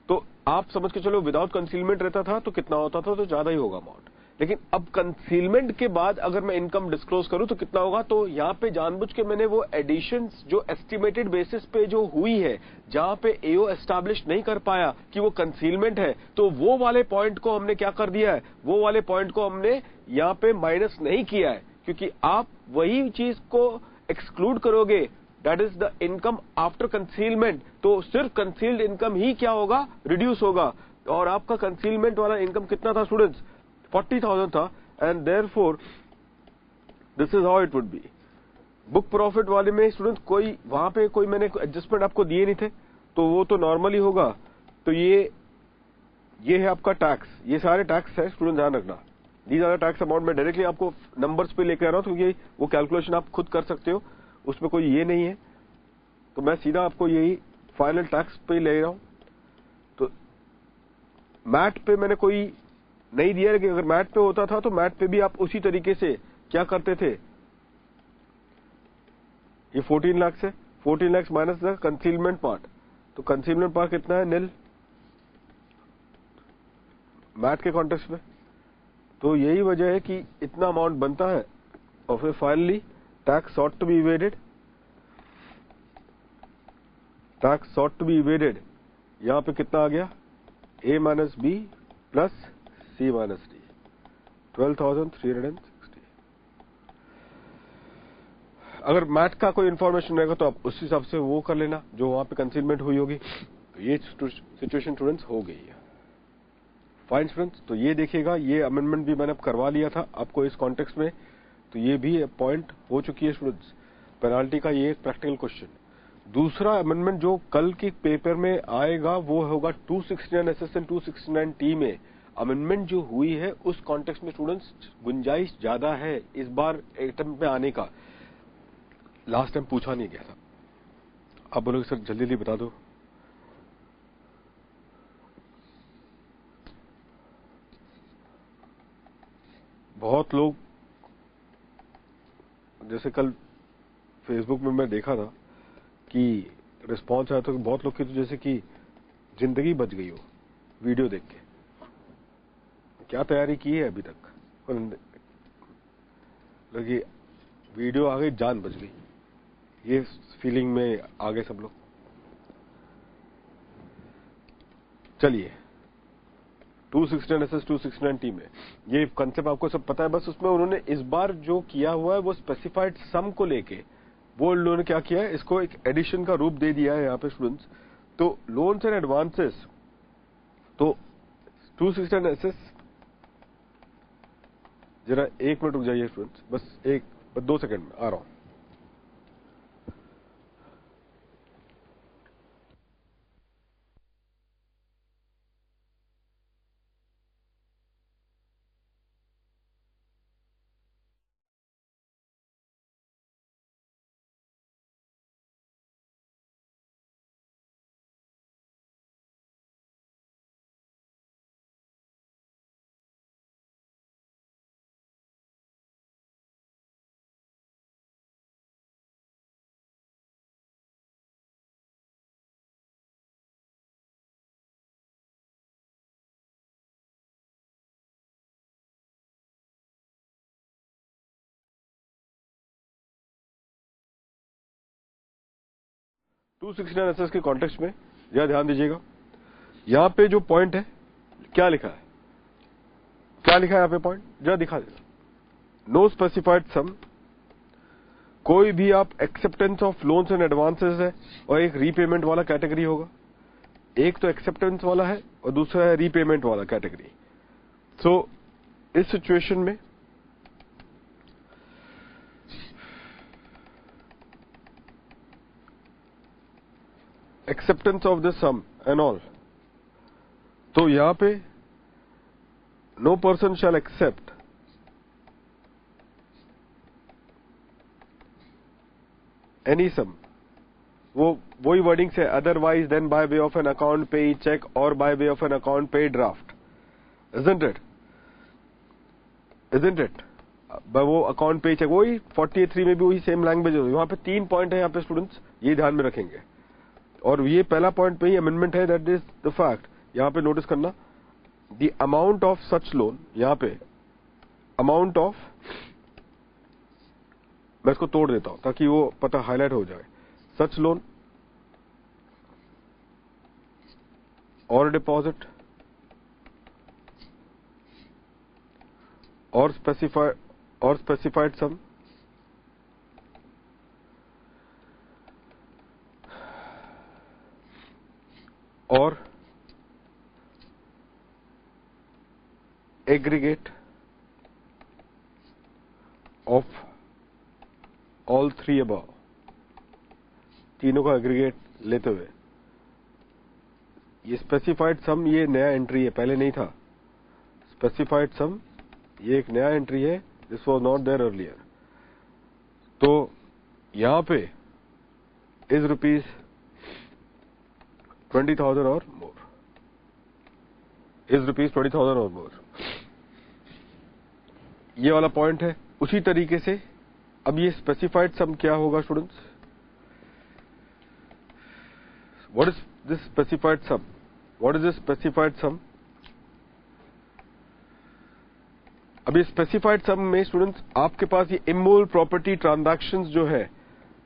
तो आप समझ के चलो विदाउट कंसीलमेंट रहता था तो कितना होता था? तो ज्यादा ही होगा अमाउंट। लेकिन अब कंसीलमेंट के बाद अगर मैं इनकम डिस्क्लोज करूं तो कितना होगा? तो यहां पे जानबूझ के मैंने वो एडिशंस जो एस्टिमेटेड बेसिस पे जो हुई है, जहां पे एओ एस्टैब्लिश नहीं कर पाया कि वो कंसीलमेंट है, तो वो वाले पॉइंट को हमने क्या कर दिया है? वो वाले पॉइंट को हमने यहां पे माइनस नहीं किया है, क्योंकि आप वही चीज को एक्सक्लूड करोगे, that is the income after concealment. तो सिर्फ कंसील्ड इनकम ही क्या होगा? रिड्यूस होगा। और आपका कंसीलमेंट वाला इनकम कितना था स्टूडेंट्स? 40,000 था। And therefore this is how it would B. Book profit वाले में स्टूडेंट्स कोई वहां पे कोई मैंने एडजस्टमेंट आपको दिए नहीं थे, तो वो तो नॉर्मली होगा। तो ये है आपका टैक्स, ये सारे टैक्स है स्टूडेंट, ध्यान रखना। These are the tax amount. मैं डायरेक्टली आपको नंबर्स पे लेकर आ रहा हूं, क्योंकि वो कैलकुलेशन आप खुद कर सकते हो, उसमें कोई ये नहीं है। तो मैं सीधा आपको यही फाइनल टैक्स पे ले रहा हूं। तो मैट पे मैंने कोई नहीं दिया, लेकिन अगर मैट पे होता था तो मैट पे भी आप उसी तरीके से क्या करते थे? ये 14 लाख से 14 lakh minus the concealment part. तो कंसीलमेंट पार्ट कितना है? निल मैट के कॉन्टेक्स्ट में। तो यही वजह है कि इतना अमाउंट बनता है। और फिर finally tax sought to be evaded, tax sought to be evaded यहां पे कितना आ गया? A minus B plus C minus D, 12,360। अगर मैट का कोई इंफॉर्मेशन रहेगा तो आप उस हिसाब से वो कर लेना जो वहां पे कंसीलमेंट हुई होगी। तो ये सिचुएशन स्टूडेंट्स हो गई है। फाइन स्टूडेंट्स, तो ये देखिएगा, ये अमेंडमेंट भी मैंने अब करवा लिया था आपको इस कॉन्टेक्स्ट में। तो ये भी पॉइंट हो चुकी है स्टूडेंट्स। पेनाल्टी का ये एक प्रैक्टिकल क्वेश्चन। दूसरा अमेंडमेंट जो कल के पेपर में आएगा वो होगा 269 एसएस एंड 269 टी में अमेंडमेंट जो हुई है उस कॉन्टेक्स्ट में स्टूडेंट्स गुंजाइश ज्यादा है इस बार अटेम्प्ट में आने का। लास्ट टाइम पूछा नहीं गया था। आप बोलोगे सर जल्दी जल्दी बता दो। बहुत लोग, जैसे कल फेसबुक में मैं देखा था कि रिस्पॉन्स आया था कि बहुत लोग की तो जैसे कि जिंदगी बच गई हो वीडियो देख के। क्या तैयारी की है अभी तक, लगी वीडियो आ गई जान बच गई, ये फीलिंग में आ गए सब लोग। चलिए 269 एसएस 269 टी में ये कंसेप्ट आपको सब पता है। बस उसमें उन्होंने इस बार जो किया हुआ है वो स्पेसिफाइड सम को लेके वो उन्होंने क्या किया है, इसको एक एडिशन का रूप दे दिया है यहाँ पे स्टूडेंट्स। तो लोन्स एंड एडवांसेस, तो 269 एसएस, जरा 1 मिनट रुक जाइए स्टूडेंट्स, बस 2 सेकंड में आ रहा हूं। टू 269 एसएस के कॉन्टेक्स्ट में जरा ध्यान दीजिएगा। यहां पे जो पॉइंट है क्या लिखा है, क्या लिखा है यहाँ पे पॉइंट जरा दिखा देना। नो स्पेसिफाइड सम, कोई भी आप acceptance of loans and advances है और एक रीपेमेंट वाला कैटेगरी होगा। एक तो एक्सेप्टेंस वाला है और दूसरा है रीपेमेंट वाला कैटेगरी। सो इस सिचुएशन में acceptance of the sum and all, तो यहां पे no person shall accept any sum, वही वर्डिंग से otherwise than by way of an account payee cheque और by way of an account payee draft, isn't it? वो account payee cheque, वही 43 में भी वही सेम लैंग्वेज होगी। वहां पे 3 पॉइंट है यहाँ पे स्टूडेंट्स, ये ध्यान में रखेंगे। और ये पहला पॉइंट पे ही अमेंडमेंट है, दैट इज द फैक्ट। यहां पे नोटिस करना the amount of such loan, यहां पे अमाउंट ऑफ, मैं इसको तोड़ देता हूं ताकि वो पता हाईलाइट हो जाए। सच लोन और डिपॉजिट और स्पेसिफाइड सम और एग्रीगेट ऑफ ऑल 3 अबव, तीनों का एग्रीगेट लेते हुए। ये स्पेसिफाइड सम ये नया एंट्री है, पहले नहीं था। स्पेसिफाइड सम ये एक नया एंट्री है, this was not there earlier. तो यहां पे इज रुपीज 20,000 और मोर, इज रुपीज 20,000 और मोर, ये वाला पॉइंट है। उसी तरीके से अब ये स्पेसिफाइड सम क्या होगा students, what is this specified sum, what is this specified sum. अब ये स्पेसिफाइड सम में स्टूडेंट्स आपके पास ये इमूवेबल प्रॉपर्टी ट्रांजैक्शंस जो है,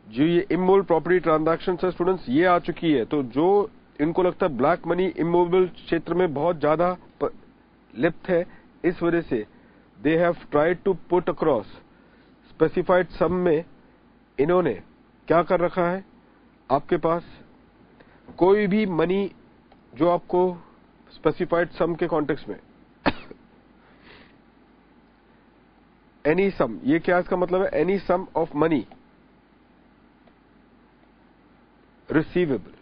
जो ये इमूवेबल प्रॉपर्टी ट्रांजैक्शंस है स्टूडेंट्स, ये आ चुकी है। तो जो इनको लगता है ब्लैक मनी इमूवेबल क्षेत्र में बहुत ज्यादा लिप्त है, इस वजह से they have tried to put across specified sum में इन्होंने क्या कर रखा है, आपके पास कोई भी मनी जो आपको स्पेसिफाइड सम के कॉन्टेक्स्ट में एनी सम, ये क्या इसका मतलब है, any sum of money, receivable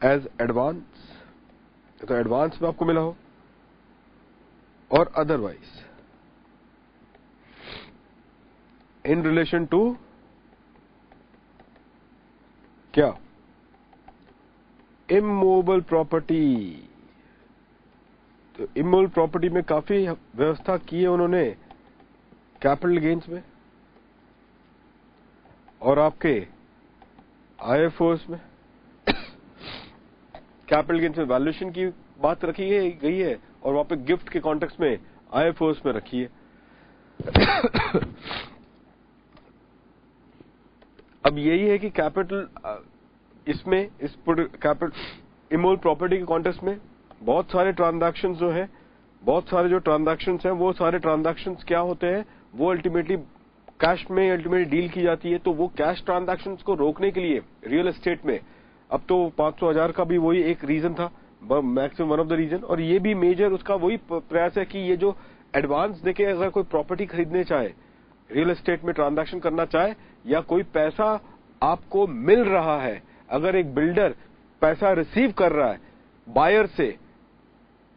as advance, तो एडवांस में आपको मिला हो, और अदरवाइज इन रिलेशन टू क्या, इमूवेबल प्रॉपर्टी। तो इमूवेबल प्रॉपर्टी में काफी व्यवस्था की है उन्होंने कैपिटल गेन्स में और आपके आईएफओएस में। कैपिटल गेन्स में वैल्यूएशन की बात रखी गई है और वहां पे गिफ्ट के कॉन्टेक्स्ट में आईएफओएस में रखी है। अब यही है कि कैपिटल इसमें इस कैपिटल इमूवेबल प्रॉपर्टी के कॉन्टेक्स्ट में बहुत सारे ट्रांजैक्शंस जो है, बहुत सारे जो ट्रांजैक्शंस हैं वो सारे ट्रांजैक्शंस क्या होते हैं, वो अल्टीमेटली कैश में अल्टीमेटली डील की जाती है। तो वो कैश ट्रांजैक्शंस को रोकने के लिए रियल एस्टेट में अब तो 500,000 का भी वही एक रीजन था, maximum one of the reason, और ये भी मेजर उसका वही प्रयास है कि ये जो एडवांस देके अगर कोई प्रॉपर्टी खरीदने चाहे, रियल एस्टेट में ट्रांजैक्शन करना चाहे, या कोई पैसा आपको मिल रहा है, अगर एक बिल्डर पैसा रिसीव कर रहा है बायर से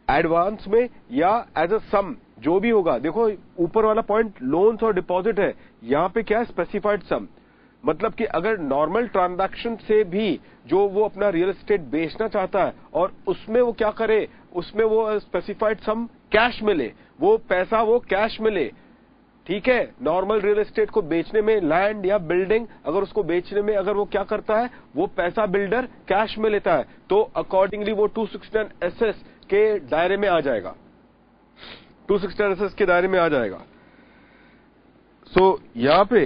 एडवांस में या एज अ सम, जो भी होगा। देखो ऊपर वाला पॉइंट लोन्स और डिपॉजिट है, यहां पे क्या है, स्पेसिफाइड सम। मतलब कि अगर नॉर्मल ट्रांजैक्शन से भी जो वो अपना रियल एस्टेट बेचना चाहता है और उसमें वो क्या करे, उसमें वो स्पेसिफाइड सम कैश मिले, वो पैसा वो कैश मिले, ठीक है। नॉर्मल रियल एस्टेट को बेचने में, लैंड या बिल्डिंग अगर उसको बेचने में अगर वो क्या करता है, वो पैसा बिल्डर कैश में लेता है, तो अकॉर्डिंगली वो 269 एसएस के दायरे में आ जाएगा, 269 एसएस के दायरे में आ जाएगा। सो यहां पे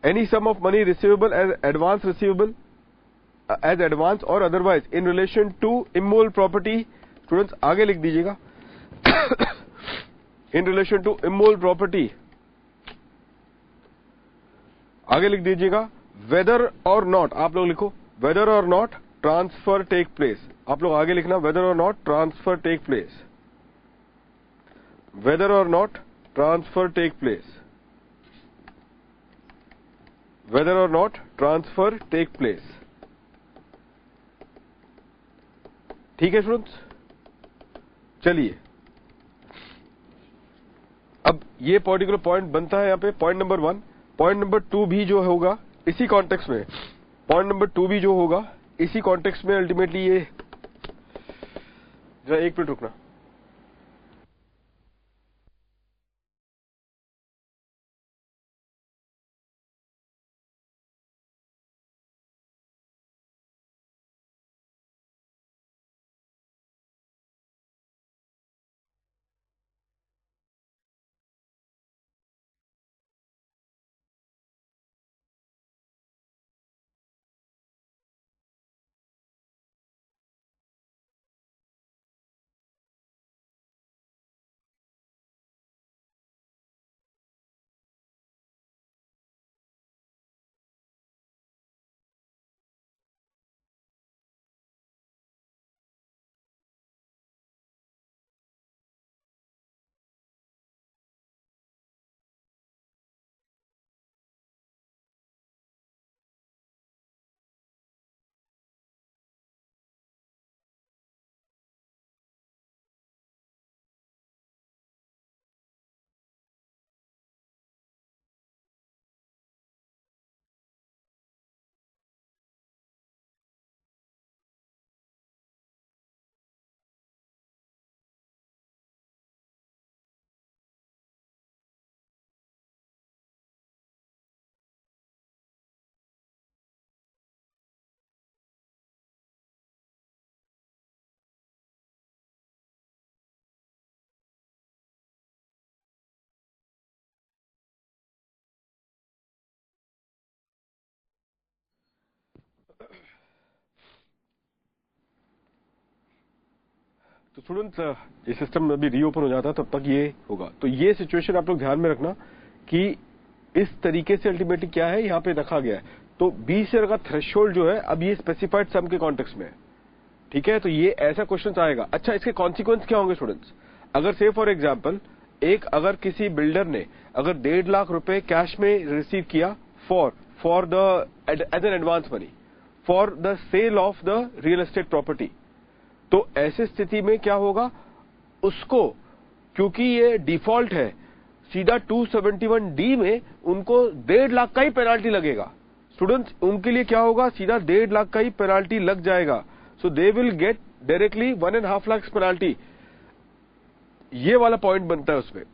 any sum of money receivable as advance receivable as advance और otherwise in relation to immovable property. Students आगे लिख दीजिएगा, in relation to immovable property आगे लिख दीजिएगा, वेदर और नॉट, आप लोग लिखो weather or not transfer take place. आप लोग आगे लिखना whether or not transfer take place, whether or not transfer take place, whether or not transfer take place. ठीक है स्टूडेंट्स, चलिए अब ये पर्टिकुलर पॉइंट बनता है यहां पे पॉइंट नंबर 1। पॉइंट नंबर 2 भी जो होगा इसी कॉन्टेक्स्ट में, पॉइंट नंबर 2 भी जो होगा इसी कॉन्टेक्स्ट में अल्टीमेटली ये, जरा एक मिनट रुकना। तो स्टूडेंट्स ये सिस्टम अभी रीओपन हो जाता है तब तक ये होगा। तो ये सिचुएशन आप लोग ध्यान में रखना कि इस तरीके से अल्टीमेटली क्या है यहां पे रखा गया है। तो 20 शेयर का थ्रेशोल्ड जो है अब ये स्पेसिफाइड सम के कॉन्टेक्स्ट में है, ठीक है। तो ये ऐसा क्वेश्चन आएगा। अच्छा, इसके कॉन्सिक्वेंस क्या होंगे स्टूडेंट्स? अगर से फॉर एग्जाम्पल एक अगर किसी बिल्डर ने अगर 1.5 लाख रुपए कैश में रिसीव किया for the as an advance money for the sale of the real estate property, तो ऐसी स्थिति में क्या होगा, उसको क्योंकि ये डिफॉल्ट है सीधा 271D में उनको 1.5 लाख का ही पेनाल्टी लगेगा। स्टूडेंट्स, उनके लिए क्या होगा, सीधा 1.5 लाख का ही पेनाल्टी लग जाएगा। So they will get directly 1.5 lakh penalty. ये वाला पॉइंट बनता है उसमें।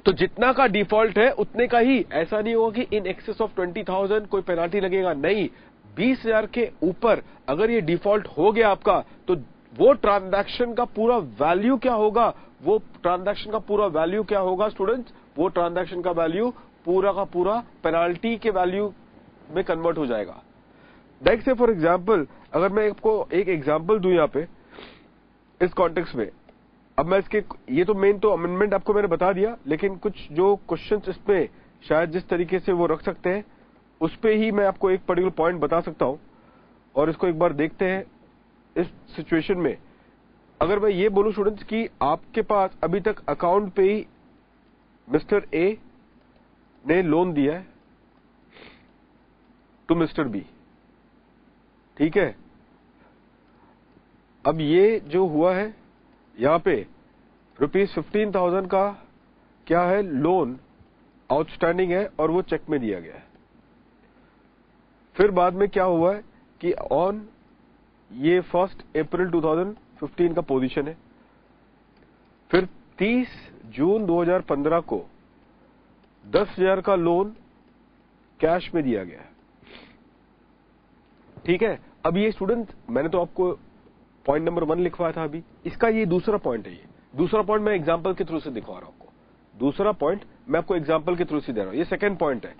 तो जितना का डिफॉल्ट है उतने का ही, ऐसा नहीं होगा कि इन एक्सेस ऑफ 20,000 कोई पेनाल्टी लगेगा, नहीं, 20,000 के ऊपर अगर ये डिफॉल्ट हो गया आपका, तो वो ट्रांजैक्शन का पूरा वैल्यू क्या होगा, वो ट्रांजैक्शन का पूरा वैल्यू क्या होगा स्टूडेंट्स, वो ट्रांजैक्शन का वैल्यू पूरा का पूरा पेनाल्टी के वैल्यू में कन्वर्ट हो जाएगा। लाइक से फॉर एग्जांपल, अगर मैं आपको एक एग्जांपल दूं यहां पे इस कॉन्टेक्स्ट में, अब मैं इसके, ये तो मेन तो अमेंडमेंट आपको मैंने बता दिया, लेकिन कुछ जो क्वेश्चंस इसमें शायद जिस तरीके से वो रख सकते हैं उस पे ही मैं आपको एक पर्टिकुलर पॉइंट बता सकता हूं, और इसको एक बार देखते हैं। इस सिचुएशन में अगर मैं ये बोलूं स्टूडेंट्स कि आपके पास अभी तक अकाउंट पे ही मिस्टर ए ने लोन दिया है टू मिस्टर बी, ठीक है। अब ये जो हुआ है यहां पे ₹15,000 का क्या है, लोन आउटस्टैंडिंग है और वो चेक में दिया गया है। फिर बाद में क्या हुआ है कि ऑन ये 1 अप्रैल 2015 का पोजीशन है, फिर 30 जून 2015 को 10,000 का लोन कैश में दिया गया है, ठीक है। अब ये स्टूडेंट, मैंने तो आपको पॉइंट नंबर 1 लिखवाया था अभी, इसका ये दूसरा पॉइंट है। ये दूसरा पॉइंट मैं एग्जांपल के थ्रू से दिखा रहा हूं आपको, दूसरा पॉइंट मैं आपको एग्जांपल के थ्रू से दे रहा हूं, ये सेकंड पॉइंट है।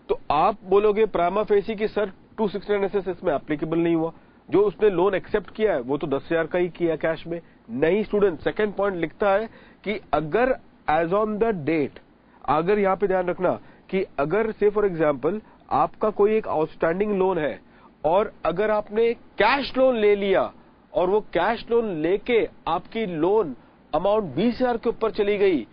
तो आप बोलोगे प्राइमा फेसी कि सर 269 इसमें एप्लीकेबल नहीं हुआ, जो उसने लोन एक्सेप्ट किया है वो तो 10,000 का ही किया कैश में। नहीं स्टूडेंट, सेकंड पॉइंट लिखता है कि अगर एज ऑन द डेट, अगर यहां पे ध्यान रखना कि अगर से फॉर एग्जांपल आपका कोई एक आउटस्टैंडिंग लोन है और अगर आपने कैश लोन ले लिया और वो कैश लोन लेके आपकी लोन अमाउंट 20,000 के ऊपर चली गई,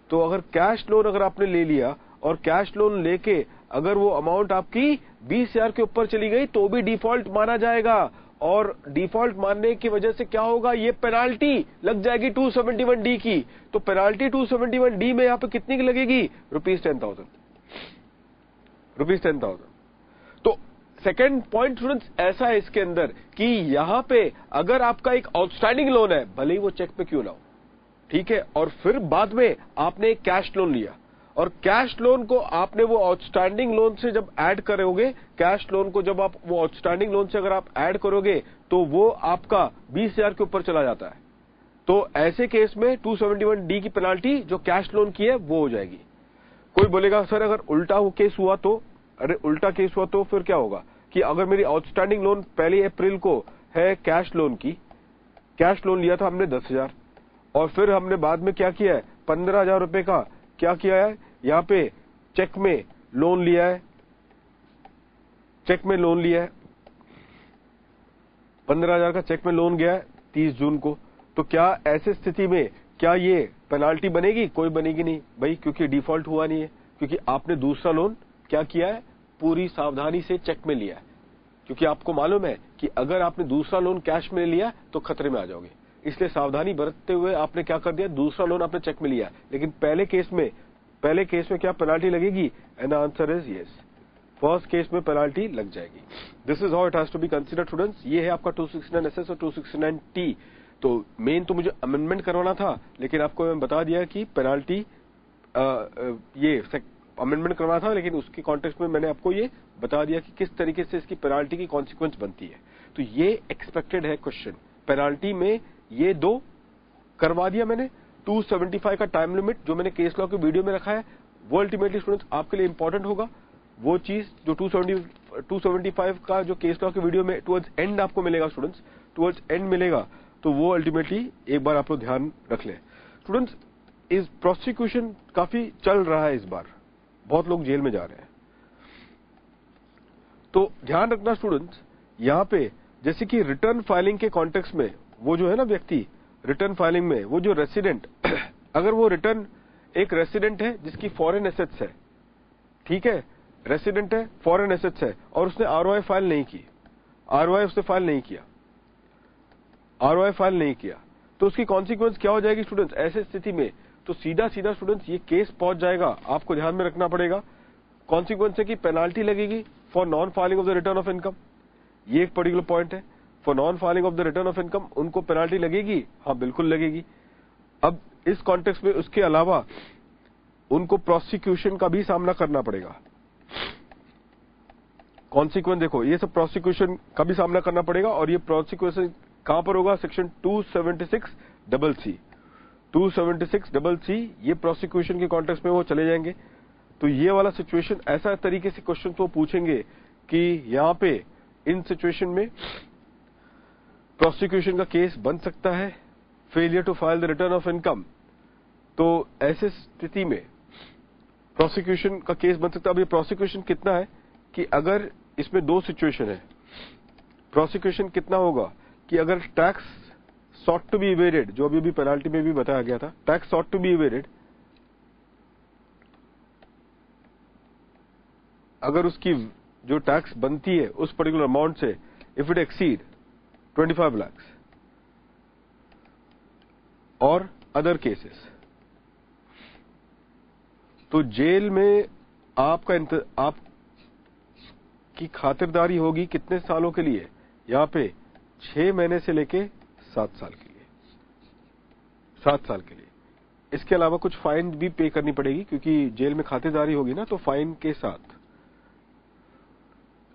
तो अगर कैश लोन अगर आपने ले लिया और कैश लोन लेके अगर वो अमाउंट आपकी 20,000 के ऊपर चली गई तो भी डिफॉल्ट माना जाएगा, और डिफॉल्ट मानने की वजह से क्या होगा, ये पेनाल्टी लग जाएगी 271D की। तो पेनाल्टी 271D में यहां पे कितनी की लगेगी, ₹10,000। तो सेकेंड पॉइंट स्टूडेंट्स ऐसा है इसके अंदर कि यहां पे अगर आपका एक आउटस्टैंडिंग लोन है, भले ही वो चेक पे क्यों ना हो, ठीक है, और फिर बाद में आपने एक कैश लोन लिया और कैश लोन को आपने वो आउटस्टैंडिंग लोन से जब ऐड करोगे, कैश लोन को जब आप वो आउटस्टैंडिंग लोन से अगर आप ऐड करोगे तो वो आपका 20,000 के ऊपर चला जाता है। तो ऐसे केस में 271D की पेनाल्टी जो कैश लोन की है वो हो जाएगी। कोई बोलेगा सर अगर उल्टा वो केस हुआ तो, अरे उल्टा केस हुआ तो फिर क्या होगा कि अगर मेरी आउटस्टैंडिंग लोन 1 अप्रैल को है कैश लोन की, कैश लोन लिया था हमने 10,000 और फिर हमने बाद में क्या किया है, 15,000 रुपए का क्या किया है, यहां पे चेक में लोन लिया है, चेक में लोन लिया है, 15,000 का चेक में लोन गया है 30 जून को। तो क्या ऐसी स्थिति में क्या ये पेनाल्टी बनेगी, कोई बनेगी नहीं भाई, क्योंकि डिफॉल्ट हुआ नहीं है, क्योंकि आपने दूसरा लोन क्या किया है, पूरी सावधानी से चेक में लिया है। क्योंकि आपको मालूम है कि अगर आपने दूसरा लोन कैश में लिया तो खतरे में आ जाओगे, इसलिए सावधानी बरतते हुए आपने क्या कर दिया, दूसरा लोन आपने चेक में लिया। लेकिन पहले केस में क्या पेनाल्टी लगेगी, and answer is yes, first case में पेनाल्टी लग जाएगी। This is how it has to be considered students. ये है आपका 269SS और 269T। तो मेन तो मुझे अमेंडमेंट करवाना था, लेकिन आपको मैं बता दिया कि पेनाल्टी ये अमेंडमेंट करवाना था, लेकिन उसके कॉन्टेक्स्ट में मैंने आपको ये बता दिया कि किस तरीके से इसकी पेनाल्टी की कॉन्सिक्वेंस बनती है। तो ये एक्सपेक्टेड है क्वेश्चन, पेनाल्टी में ये 2 करवा दिया मैंने। 275 का टाइम लिमिट जो मैंने केस लॉ के वीडियो में रखा है वो अल्टीमेटली स्टूडेंट्स आपके लिए इंपॉर्टेंट होगा। वो चीज जो 275 का जो केस लॉ के वीडियो में टुवर्ड्स एंड आपको मिलेगा स्टूडेंट्स, टुवर्ड्स एंड मिलेगा, तो वो अल्टीमेटली एक बार आप लोग ध्यान रख लें स्टूडेंट्स। इस प्रोसिक्यूशन काफी चल रहा है इस बार, बहुत लोग जेल में जा रहे हैं। तो ध्यान रखना स्टूडेंट्स, यहां पे जैसे कि रिटर्न फाइलिंग के कॉन्टेक्स्ट में वो जो है ना व्यक्ति, रिटर्न फाइलिंग में वो जो रेसिडेंट अगर वो रिटर्न एक रेसिडेंट है जिसकी फॉरेन एसेट्स है, ठीक है, रेसिडेंट है, फॉरेन एसेट्स है, और उसने आरओआई फाइल नहीं की, आरओआई उसने फाइल नहीं किया, आरओआई फाइल नहीं किया, तो उसकी कॉन्सिक्वेंस क्या हो जाएगी स्टूडेंट्स? ऐसे स्थिति में तो सीधा सीधा स्टूडेंट्स ये केस पहुंच जाएगा, आपको ध्यान में रखना पड़ेगा। कॉन्सिक्वेंस है कि पेनाल्टी लगेगी for non filing of the return of income, ये एक पर्टिकुलर पॉइंट है। For non filing of the return of income उनको पेनाल्टी लगेगी, हाँ बिल्कुल लगेगी। अब इस कॉन्टेक्स्ट में उसके अलावा उनको प्रोसिक्यूशन का भी सामना करना पड़ेगा। कॉन्सिक्वेंस देखो, ये सब प्रोसिक्यूशन का भी सामना करना पड़ेगा, और ये प्रोसिक्यूशन कहां पर होगा? सेक्शन 276CC, 276CC, ये प्रोसिक्यूशन के कॉन्टेक्स्ट में वो चले जाएंगे। तो ये वाला सिचुएशन, ऐसा तरीके से क्वेश्चन तो पूछेंगे कि यहां पे इन सिचुएशन में प्रोसिक्यूशन का केस बन सकता है, failure to file the return of income. तो ऐसे स्थिति में प्रोसिक्यूशन का केस बन सकता है। अब ये प्रोसिक्यूशन कितना है कि अगर इसमें दो सिचुएशन है, प्रोसिक्यूशन कितना होगा कि अगर tax sought to be evaded, जो अभी पेनाल्टी में भी बताया गया था, tax sought to be evaded, अगर उसकी जो टैक्स बनती है उस पर्टिकुलर अमाउंट से, इफ इट एक्सीड 25 लाख, और अदर केसेस, तो जेल में आपकी खातिरदारी होगी कितने सालों के लिए? यहां पे 6 महीने से लेके 7 साल के लिए, 7 साल के लिए। इसके अलावा कुछ फाइन भी पे करनी पड़ेगी, क्योंकि जेल में खातिरदारी होगी ना, तो फाइन के साथ।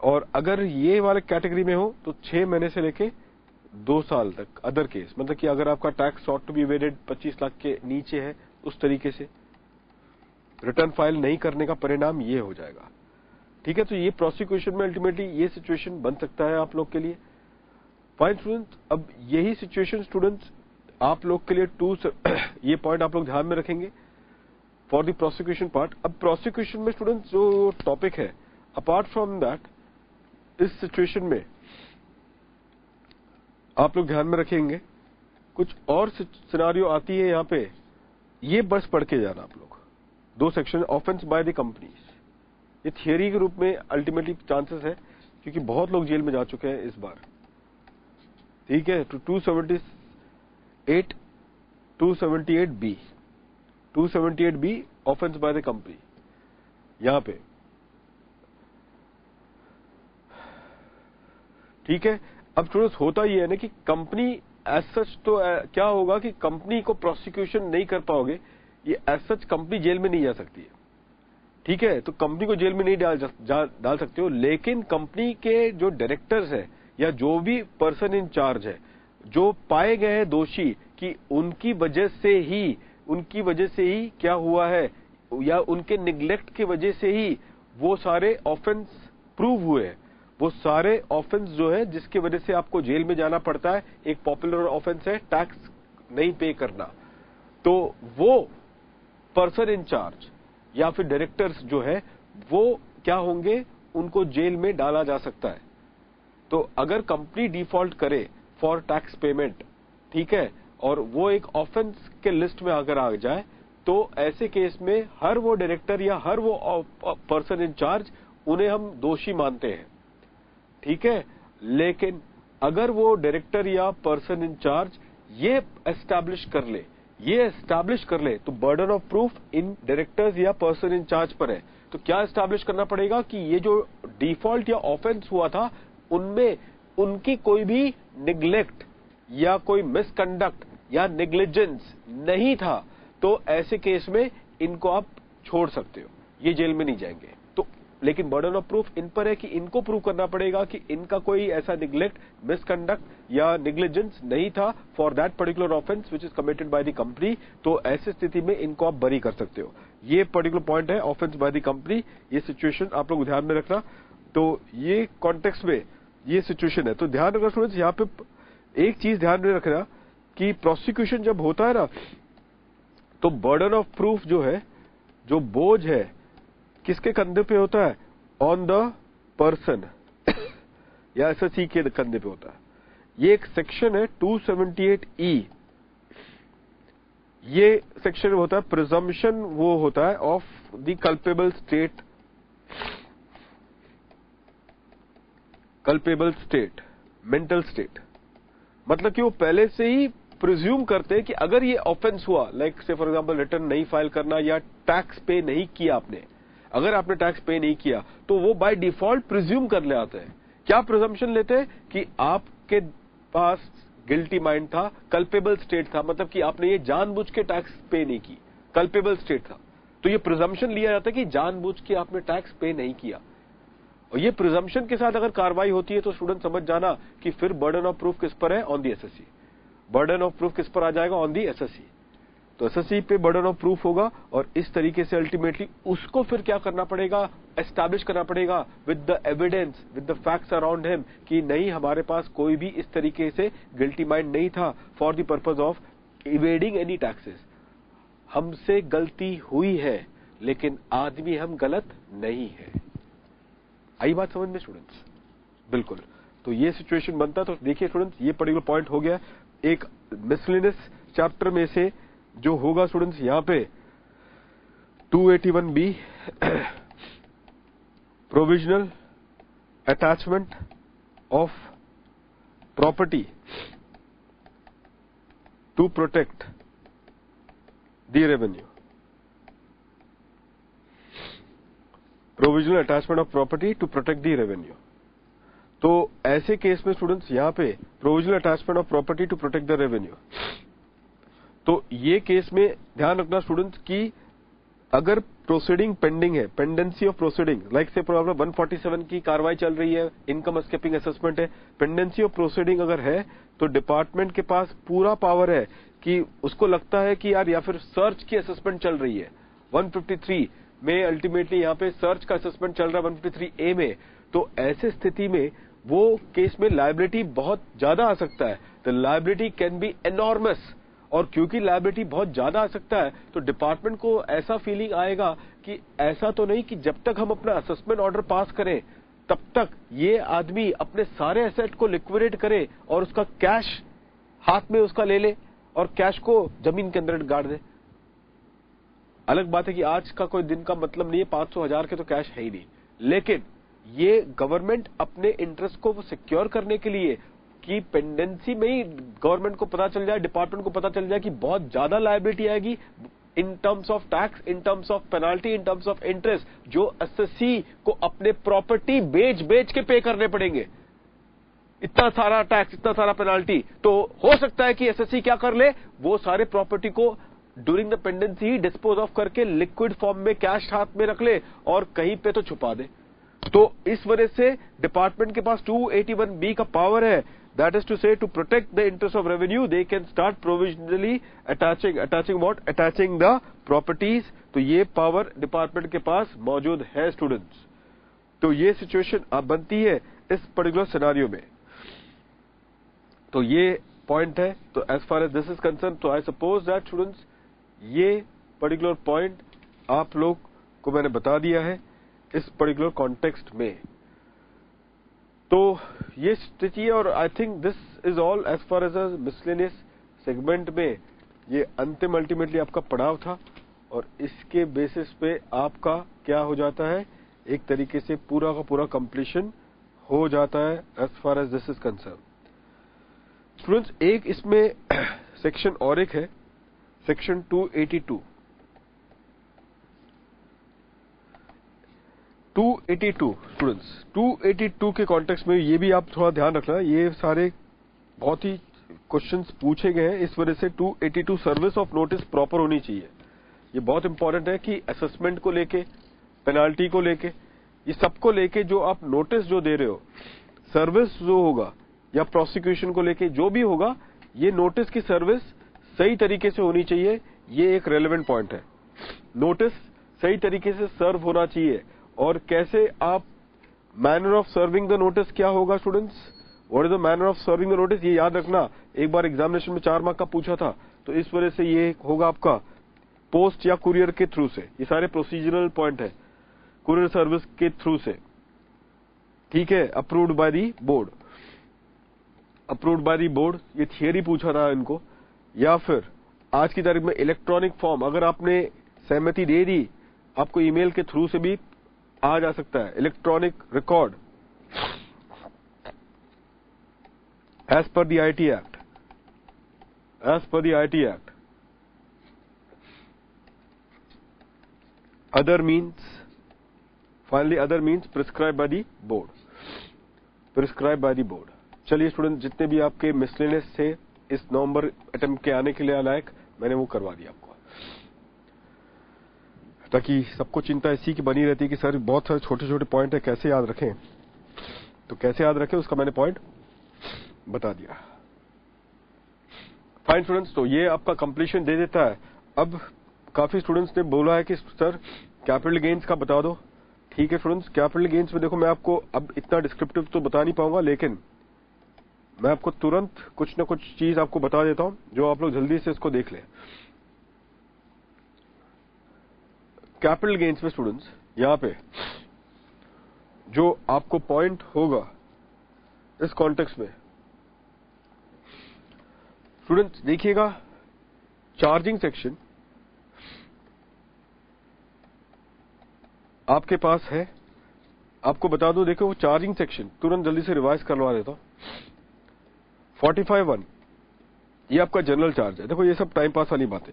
और अगर ये वाले कैटेगरी में हो तो 6 महीने से लेके 2 साल तक। अदर केस मतलब कि अगर आपका tax sought to be evaded 25 lakh के नीचे है, उस तरीके से रिटर्न फाइल नहीं करने का परिणाम ये हो जाएगा। ठीक है, तो ये प्रोसिक्यूशन में अल्टीमेटली ये सिचुएशन बन सकता है आप लोग के लिए। फाइन स्टूडेंट्स, अब यही सिचुएशन स्टूडेंट्स आप लोग के लिए ये पॉइंट आप लोग ध्यान में रखेंगे फॉर द प्रोसिक्यूशन पार्ट। अब प्रोसिक्यूशन में स्टूडेंट्स जो टॉपिक है, अपार्ट फ्रॉम दैट, इस सिचुएशन में आप लोग ध्यान में रखेंगे कुछ और सिनारियो आती है यहां पे, ये बस पढ़ के जाना आप लोग। 2 section, offence by the companies, ये थियरी के रूप में अल्टीमेटली चांसेस है, क्योंकि बहुत लोग जेल में जा चुके हैं इस बार। ठीक है, तो 278B, 278B offence by the company, यहां पे। ठीक है, अब स्टूडेंट्स होता ये है ना कि कंपनी एज सच, तो क्या होगा कि कंपनी को प्रोसिक्यूशन नहीं कर पाओगे, ये एज सच कंपनी जेल में नहीं जा सकती है। ठीक है, तो कंपनी को जेल में नहीं डाल सकते हो, लेकिन कंपनी के जो डायरेक्टर्स है या जो भी पर्सन इन चार्ज है, जो पाए गए हैं दोषी कि उनकी वजह से ही क्या हुआ है, या उनके निग्लेक्ट की वजह से ही वो सारे ऑफेंस प्रूव हुए हैं, वो सारे ऑफेंस जो है जिसकी वजह से आपको जेल में जाना पड़ता है। एक पॉपुलर ऑफेंस है टैक्स नहीं पे करना, तो वो पर्सन इन चार्ज या फिर डायरेक्टर्स जो है वो क्या होंगे, उनको जेल में डाला जा सकता है। तो अगर कंपनी डिफॉल्ट करे फॉर टैक्स पेमेंट, ठीक है, और वो एक ऑफेंस के लिस्ट में अगर आ जाए, तो ऐसे केस में हर वो डायरेक्टर या हर वो पर्सन इन चार्ज, उन्हें हम दोषी मानते हैं। ठीक है, लेकिन अगर वो डायरेक्टर या पर्सन इन चार्ज ये एस्टैब्लिश कर ले, तो burden of proof in directors या पर्सन इन चार्ज पर है। तो क्या एस्टैब्लिश करना पड़ेगा कि ये जो डिफॉल्ट या ऑफेंस हुआ था, उनमें उनकी कोई भी निग्लेक्ट या कोई मिसकंडक्ट या नेग्लिजेंस नहीं था, तो ऐसे केस में इनको आप छोड़ सकते हो, ये जेल में नहीं जाएंगे। तो लेकिन बर्डन ऑफ प्रूफ इन पर है कि इनको प्रूव करना पड़ेगा कि इनका कोई ऐसा निग्लेक्ट, मिसकंडक्ट या नेग्लिजेंस नहीं था for that particular offence which is committed by the company. तो ऐसी स्थिति में इनको आप बरी कर सकते हो। ये पर्टिकुलर पॉइंट है ऑफेंस बाय द कंपनी, ये सिचुएशन आप लोग ध्यान में रखना। तो ये कॉन्टेक्स्ट में ये सिचुएशन है, तो ध्यान रखना स्टूडेंट्स, यहाँ पे एक चीज ध्यान में रखना कि प्रोसिक्यूशन जब होता है ना, तो बर्डन ऑफ प्रूफ जो है, जो बोझ है, किसके कंधे पे होता है? ऑन द पर्सन या एसएससी के कंधे पे होता है। ये एक सेक्शन है 278E, ये सेक्शन होता है प्रिजम्पशन, वो होता है of the culpable state, culpable state, mental state. मतलब कि वो पहले से ही प्रिज्यूम करते हैं कि अगर ये ऑफेंस हुआ, लाइक से फॉर एग्जांपल रिटर्न नहीं फाइल करना या टैक्स पे नहीं किया आपने, अगर आपने टैक्स पे नहीं किया तो वो बाय डिफॉल्ट प्रिज्यूम कर ले आते हैं। क्या प्रिजम्पशन लेते हैं कि आपके पास गिल्टी माइंड था, कल्पेबल स्टेट था, मतलब कि आपने ये जानबूझ के टैक्स पे नहीं की, कल्पेबल स्टेट था, तो ये प्रिजम्पशन लिया जाता है कि जानबूझ के आपने टैक्स पे नहीं किया। और ये प्रिजम्पशन के साथ अगर कार्रवाई होती है तो स्टूडेंट समझ जाना कि फिर बर्डन ऑफ प्रूफ किस पर है, on the SSC. Burden of proof किस पर आ जाएगा, ऑन दी एसएससी। तो एसएससी पे बर्डन ऑफ प्रूफ होगा और इस तरीके से अल्टीमेटली उसको फिर क्या करना पड़ेगा, एस्टैब्लिश करना पड़ेगा with the evidence, with the facts around him कि नहीं हमारे पास कोई भी इस तरीके से गिल्टी माइंड नहीं था for the purpose of evading any taxes. हमसे गलती हुई है लेकिन आदमी हम गलत नहीं है। आई बात समझ में स्टूडेंट्स? बिल्कुल। तो ये सिचुएशन बनता है। तो देखिए स्टूडेंट्स, ये पर्टिकुलर पॉइंट हो गया एक मिसलेनियस चैप्टर में से जो होगा स्टूडेंट्स यहां पे 281B provisional attachment of property to protect the revenue, provisional attachment of property to protect the revenue. तो ऐसे केस में स्टूडेंट्स यहां पे provisional attachment of property to protect the revenue, तो ये केस में ध्यान रखना स्टूडेंट्स कि अगर प्रोसीडिंग पेंडिंग है, पेंडेंसी ऑफ प्रोसीडिंग, लाइक से प्रॉब्लम 147 की कार्रवाई चल रही है, इनकम एस्केपिंग असेसमेंट है, पेंडेंसी ऑफ प्रोसीडिंग अगर है तो डिपार्टमेंट के पास पूरा पावर है कि उसको लगता है कि यार या फिर सर्च की असेसमेंट चल रही है 153 में, अल्टीमेटली यहां पे सर्च का असेसमेंट चल रहा है 153A में, तो ऐसे स्थिति में वो केस में लायबिलिटी बहुत ज्यादा आ सकता है। The liability can be enormous, और क्योंकि लायबिलिटी बहुत ज्यादा आ सकता है तो डिपार्टमेंट को ऐसा फीलिंग आएगा कि ऐसा तो नहीं कि जब तक हम अपना असेसमेंट ऑर्डर पास करें तब तक ये आदमी अपने सारे एसेट को लिक्विडेट करे और उसका कैश हाथ में उसका ले ले और कैश को जमीन के अंदर गाड़ दे। अलग बात है कि आज का कोई दिन का मतलब नहीं है, 500,000 के तो कैश है ही नहीं, लेकिन ये गवर्नमेंट अपने इंटरेस्ट को सिक्योर करने के लिए कि पेंडेंसी में ही गवर्नमेंट को पता चल जाए, डिपार्टमेंट को पता चल जाए कि बहुत ज्यादा लायबिलिटी आएगी in terms of tax, in terms of penalty, in terms of interest, जो एसएससी को अपने प्रॉपर्टी बेच के पे करने पड़ेंगे। इतना सारा टैक्स, इतना सारा पेनाल्टी, तो हो सकता है कि एसएससी क्या कर ले, वो सारे प्रॉपर्टी को during the pendency he dispose of करके लिक्विड फॉर्म में कैश हाथ में रख ले और कहीं पे तो छुपा दे। तो इस वजह से डिपार्टमेंट के पास 281B का पावर है, that is to say to protect the interest of revenue they can start provisionally attaching what, attaching the properties। तो ये पावर डिपार्टमेंट के पास मौजूद है स्टूडेंट्स। तो ये सिचुएशन अब बनती है इस पर्टिकुलर सिनेरियो में। तो ये पॉइंट है। तो as far as this is concern, तो आई सपोज दैट स्टूडेंट्स ये पर्टिकुलर पॉइंट आप लोग को मैंने बता दिया है इस पर्टिकुलर कॉन्टेक्स्ट में। तो ये स्थिति है और I think this is all as far as miscellaneous segment में। ये अंतिम अल्टीमेटली आपका पड़ाव था और इसके बेसिस पे आपका क्या हो जाता है, एक तरीके से पूरा का पूरा कंप्लीशन हो जाता है as far as this is concern. Students एक इसमें सेक्शन और एक है, सेक्शन 282। 282 स्टूडेंट्स, 282 के कॉन्टेक्स्ट में ये भी आप थोड़ा ध्यान रखना, ये सारे बहुत ही क्वेश्चंस पूछे गए हैं, इस वजह से 282 सर्विस ऑफ नोटिस प्रॉपर होनी चाहिए। ये बहुत इंपॉर्टेंट है कि असेसमेंट को लेके, पेनाल्टी को लेके, ये सबको लेके जो आप नोटिस जो दे रहे हो, सर्विस जो होगा या प्रोसिक्यूशन को लेके जो भी होगा, ये नोटिस की सर्विस सही तरीके से होनी चाहिए। ये एक रेलेवेंट पॉइंट है। नोटिस सही तरीके से सर्व होना चाहिए। और कैसे आप, manner of serving the notice क्या होगा students, what is the manner of serving the notice, ये याद रखना। एक बार एग्जामिनेशन में 4 मार्क का पूछा था, तो इस वजह से ये होगा आपका पोस्ट या कुरियर के थ्रू से। ये सारे प्रोसीजरल पॉइंट है, कुरियर सर्विस के थ्रू से, ठीक है, approved by the board, approved by the board, ये थियरी पूछा था इनको, या फिर आज की तारीख में इलेक्ट्रॉनिक फॉर्म, अगर आपने सहमति दे दी, आपको ईमेल के थ्रू से भी आ जा सकता है electronic record as per the IT act, as per the IT act. Other means, finally other means prescribe by the board, prescribe by the board. चलिए स्टूडेंट, जितने भी आपके मिसलेनियस थे इस नवंबर अटेम्प्ट के आने के लिए लायक, मैंने वो करवा दिया आपको, ताकि सबको चिंता इसी की बनी रहती है कि सर बहुत सारे छोटे छोटे पॉइंट है, कैसे याद रखें। तो कैसे याद रखें उसका मैंने पॉइंट बता दिया। फाइन स्टूडेंट्स, तो ये आपका कंप्लीशन दे देता है। अब काफी स्टूडेंट्स ने बोला है कि सर कैपिटल गेन्स का बता दो। ठीक है स्टूडेंट्स, कैपिटल गेन्स में देखो मैं आपको अब इतना डिस्क्रिप्टिव तो बता नहीं पाऊंगा, लेकिन मैं आपको तुरंत कुछ ना कुछ चीज आपको बता देता हूं जो आप लोग जल्दी से इसको देख लें। कैपिटल गेन्स में स्टूडेंट्स यहां पे जो आपको पॉइंट होगा इस कॉन्टेक्स्ट में, स्टूडेंट्स देखिएगा, चार्जिंग सेक्शन आपके पास है। आपको बता दूं, देखो वो चार्जिंग सेक्शन तुरंत जल्दी से रिवाइज करवा देता हूं। 45(1) ये आपका जनरल चार्ज है। देखो ये सब टाइम पास वाली बातें,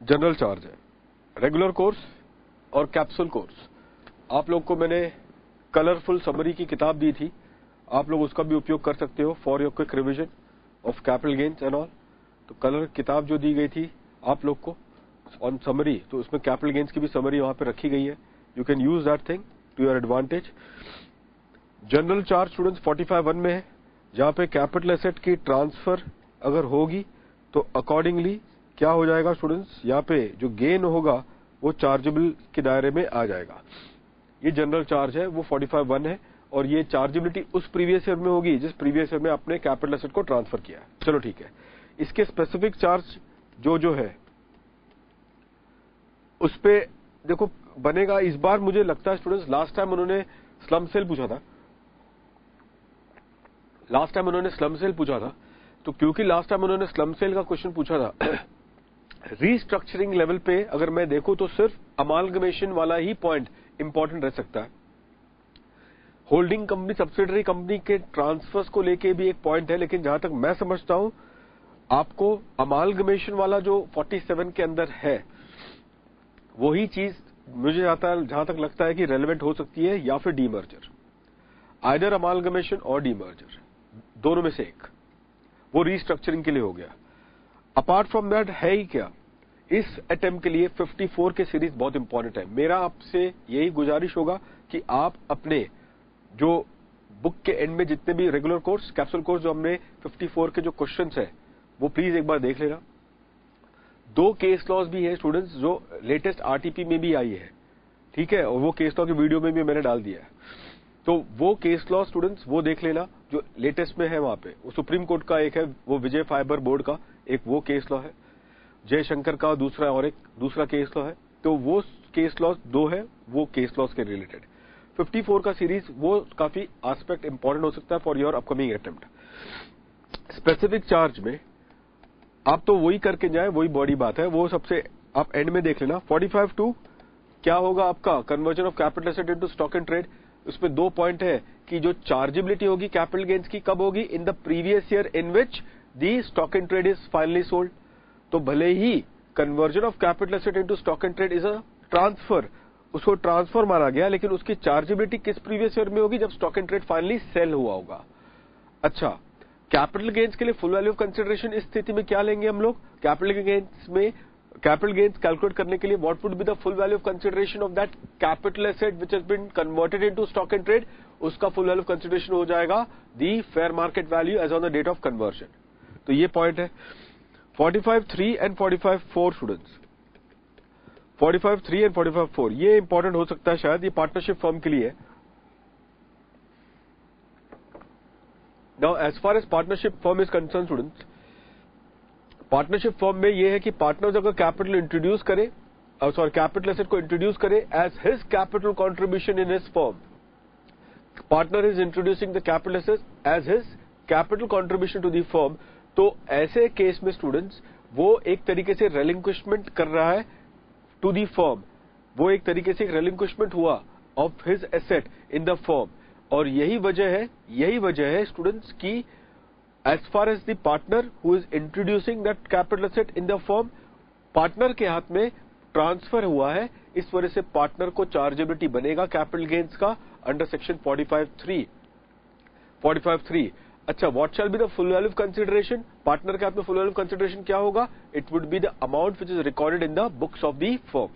जनरल चार्ज है, रेगुलर कोर्स और कैप्सूल कोर्स। आप लोग को मैंने कलरफुल समरी की किताब दी थी, आप लोग उसका भी उपयोग कर सकते हो for your quick revision of capital gains and all. तो कलर किताब जो दी गई थी आप लोग को ऑन समरी, तो उसमें कैपिटल गेन्स की भी समरी वहां पे रखी गई है। You can use that thing to your advantage. General charge students 45(1) में है, जहां पे कैपिटल एसेट की ट्रांसफर अगर होगी तो अकॉर्डिंगली क्या हो जाएगा स्टूडेंट्स, यहाँ पे जो गेन होगा वो चार्जेबल के दायरे में आ जाएगा। ये जनरल चार्ज है, वो 45(1) है, और ये चार्जेबिलिटी उस प्रीवियस ईयर में होगी जिस प्रीवियस ईयर में आपने कैपिटल एसेट को ट्रांसफर किया है। चलो ठीक है, इसके स्पेसिफिक चार्ज जो है उस पे देखो बनेगा। इस बार मुझे लगता है स्टूडेंट्स, लास्ट टाइम उन्होंने स्लम सेल पूछा था, लास्ट टाइम उन्होंने स्लम सेल पूछा था, तो क्योंकि लास्ट टाइम उन्होंने स्लम सेल का क्वेश्चन पूछा था, रीस्ट्रक्चरिंग लेवल पे अगर मैं देखूं तो सिर्फ अमालगमेशन वाला ही पॉइंट इंपॉर्टेंट रह सकता है। होल्डिंग कंपनी सब्सिडरी कंपनी के ट्रांसफर्स को लेके भी एक पॉइंट है, लेकिन जहां तक मैं समझता हूं आपको अमालगमेशन वाला जो 47 के अंदर है वही चीज मुझे जहां तक लगता है कि रेलेवेंट हो सकती है, या फिर डीमर्जर, आइदर अमालगमेशन और डीमर्जर, दोनों में से एक, वो रीस्ट्रक्चरिंग के लिए हो गया। अपार्ट फ्रॉम दैट है ही क्या, इस अटेम्प्ट के लिए 54 के सीरीज बहुत इंपॉर्टेंट है। मेरा आपसे यही गुजारिश होगा कि आप अपने जो बुक के एंड में जितने भी रेगुलर कोर्स, कैप्सूल कोर्स जो हमने 54 के जो क्वेश्चंस है वो प्लीज एक बार देख लेना। 2 केस लॉज भी है स्टूडेंट्स जो लेटेस्ट आरटीपी में भी आई है, ठीक है, और वो केस लॉ की वीडियो में भी मैंने डाल दिया है। तो वो केस लॉ स्टूडेंट्स वो देख लेना जो लेटेस्ट में है वहां पे। वो सुप्रीम कोर्ट का एक है, वो विजय फाइबर बोर्ड का एक वो केस लॉ है, जयशंकर का दूसरा और एक दूसरा केस लॉ है। तो वो केस लॉ 2 है, वो केस लॉज के रिलेटेड। 54 का सीरीज वो काफी एस्पेक्ट इंपॉर्टेंट हो सकता है for your upcoming attempt. Specific charge में आप तो वही करके जाए, वही बॉडी बात है, वो सबसे आप एंड में देख लेना। 45(2) क्या होगा आपका, conversion of capital asset into stock and trade. उसमें 2 पॉइंट है कि जो चार्जेबिलिटी होगी कैपिटल गेन्स की कब होगी, in the previous year in which the stock and trade is finally sold. तो भले ही conversion of capital asset into stock and trade is a transfer, उसको ट्रांसफर माना गया, लेकिन उसकी चार्जेबिलिटी किस प्रीवियस ईयर में होगी, जब stock and trade finally sale हुआ होगा। अच्छा, कैपिटल गेन्स के लिए फुल वैल्यू ऑफ कंसिडरेशन इस स्थिति में क्या लेंगे हम लोग, कैपिटल गेन्स में कैपिटल गेन्स कैलकुलेट करने के लिए what would be the full value of consideration of that capital asset which has been converted into stock and trade. उसका फुल वैल्यू ऑफ कंसिडरेशन हो जाएगा the fair market value as on the date of conversion. तो ये point है 45(3) and 45(4) students. 45(3) and 45(4) ये important हो सकता है शायद, ये पार्टनरशिप फर्म के लिए। Now as far as partnership firm is concern students, partnership firm में ये है कि पार्टनर्स अगर कैपिटल इंट्रोड्यूस करे, कैपिटल एसेट को इंट्रोड्यूस करे as his capital contribution in his firm, partner is introducing the capital asset as his capital contribution to the firm, तो ऐसे केस में स्टूडेंट्स वो एक तरीके से रेलिंक्विशमेंट कर रहा है टू दी फर्म, वो एक तरीके से रेलिंक्विशमेंट हुआ of his asset in the firm. और यही वजह है स्टूडेंट्स की as far as the partner who is introducing that capital asset in the firm, partner के हाथ में ट्रांसफर हुआ है, इस वजह से पार्टनर को चार्जेबिलिटी बनेगा कैपिटल गेन्स का अंडर सेक्शन 45(3). अच्छा, what shell be the full value of consideration? Partner के हाथ में फुल वैल्यू ऑफ कंसिडरेशन क्या होगा? It would be the amount which is recorded in the books of the firm,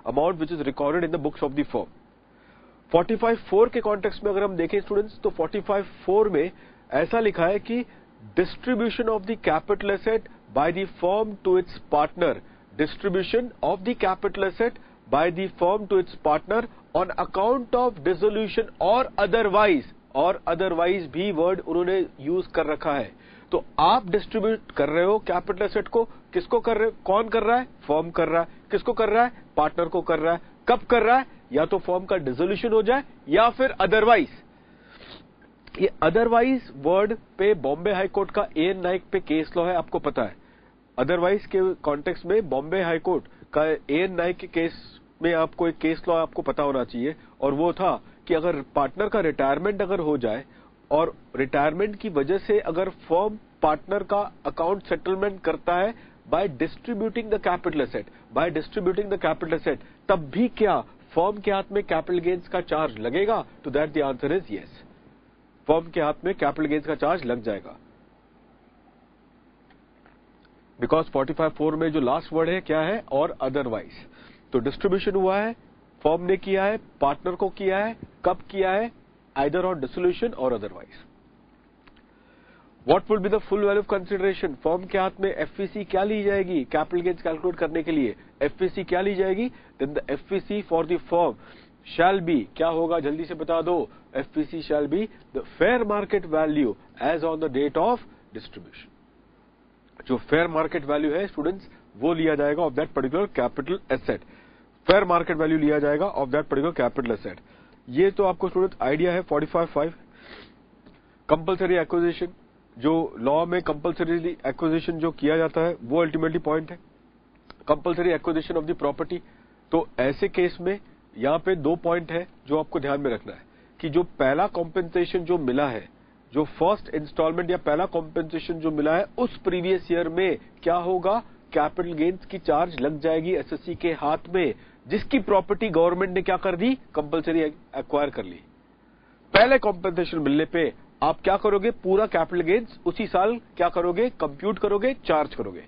amount which is recorded in the books of the firm. 45(4) के context में अगर हम देखें स्टूडेंट्स, तो 45(4) में ऐसा लिखा है कि distribution of the capital asset by the firm to its partner, distribution of the capital asset by the firm to its partner on account of dissolution और अदरवाइज भी वर्ड उन्होंने यूज कर रखा है। तो आप डिस्ट्रीब्यूट कर रहे हो कैपिटल एसेट को, किसको कर रहे हो? कौन कर रहा है? फर्म कर रहा है। किसको कर रहा है? पार्टनर को कर रहा है। कब कर रहा है? या तो फर्म का डिसोल्यूशन हो जाए या फिर अदरवाइज। ये अदरवाइज वर्ड पे बॉम्बे हाई कोर्ट का A.N. नाइक पे केस लॉ है, आपको पता है। अदरवाइज के कॉन्टेक्स्ट में बॉम्बे हाई कोर्ट का A.N. नाइक के केस में आपको एक केस लॉ आपको पता होना चाहिए, और वो था कि अगर पार्टनर का रिटायरमेंट अगर हो जाए और रिटायरमेंट की वजह से अगर फर्म पार्टनर का अकाउंट सेटलमेंट करता है by distributing the capital asset, तब भी क्या फर्म के हाथ में कैपिटल गेन्स का चार्ज लगेगा? To that the answer is yes, firm के हाथ में कैपिटल गेन्स का चार्ज लग जाएगा, बिकॉज 45(4) में जो लास्ट वर्ड है क्या है? और अदरवाइज। तो डिस्ट्रीब्यूशन हुआ है, फर्म ने किया है, पार्टनर को किया है, कब किया है? आइदर ऑन डिसोल्यूशन और otherwise. What will be the full value of consideration? Firm के हाथ में एफवीसी क्या ली जाएगी कैपिटल गेन्स कैलकुलेट करने के लिए? एफवीसी क्या ली जाएगी? Then the FVC for the firm shall be, क्या होगा? जल्दी से बता दो। FVC shall be the fair market value as on the date of distribution. जो फेयर मार्केट वैल्यू है स्टूडेंट्स, वो लिया जाएगा of that particular capital asset. Fair market value लिया जाएगा of that particular capital asset. ये तो आपको स्टूडेंट आइडिया है 45(5). कंपल्सरी एक्विजिशन, जो लॉ में कंपल्सरी एक्विजिशन जो किया जाता है वो अल्टीमेटली पॉइंट है, compulsory acquisition of the property. तो ऐसे केस में यहां पे 2 पॉइंट है जो आपको ध्यान में रखना है कि जो पहला कॉम्पेंसेशन जो मिला है, जो फर्स्ट इंस्टॉलमेंट या पहला कॉम्पेंसेशन जो मिला है, उस प्रीवियस ईयर में क्या होगा? कैपिटल गेन्स की चार्ज लग जाएगी एसएससी के हाथ में, जिसकी प्रॉपर्टी गवर्नमेंट ने क्या कर दी? कंपल्सरी एक्वायर कर ली। पहले कॉम्पेंसेशन मिलने पे आप क्या करोगे? पूरा कैपिटल गेन्स उसी साल क्या करोगे? कंप्यूट करोगे, चार्ज करोगे।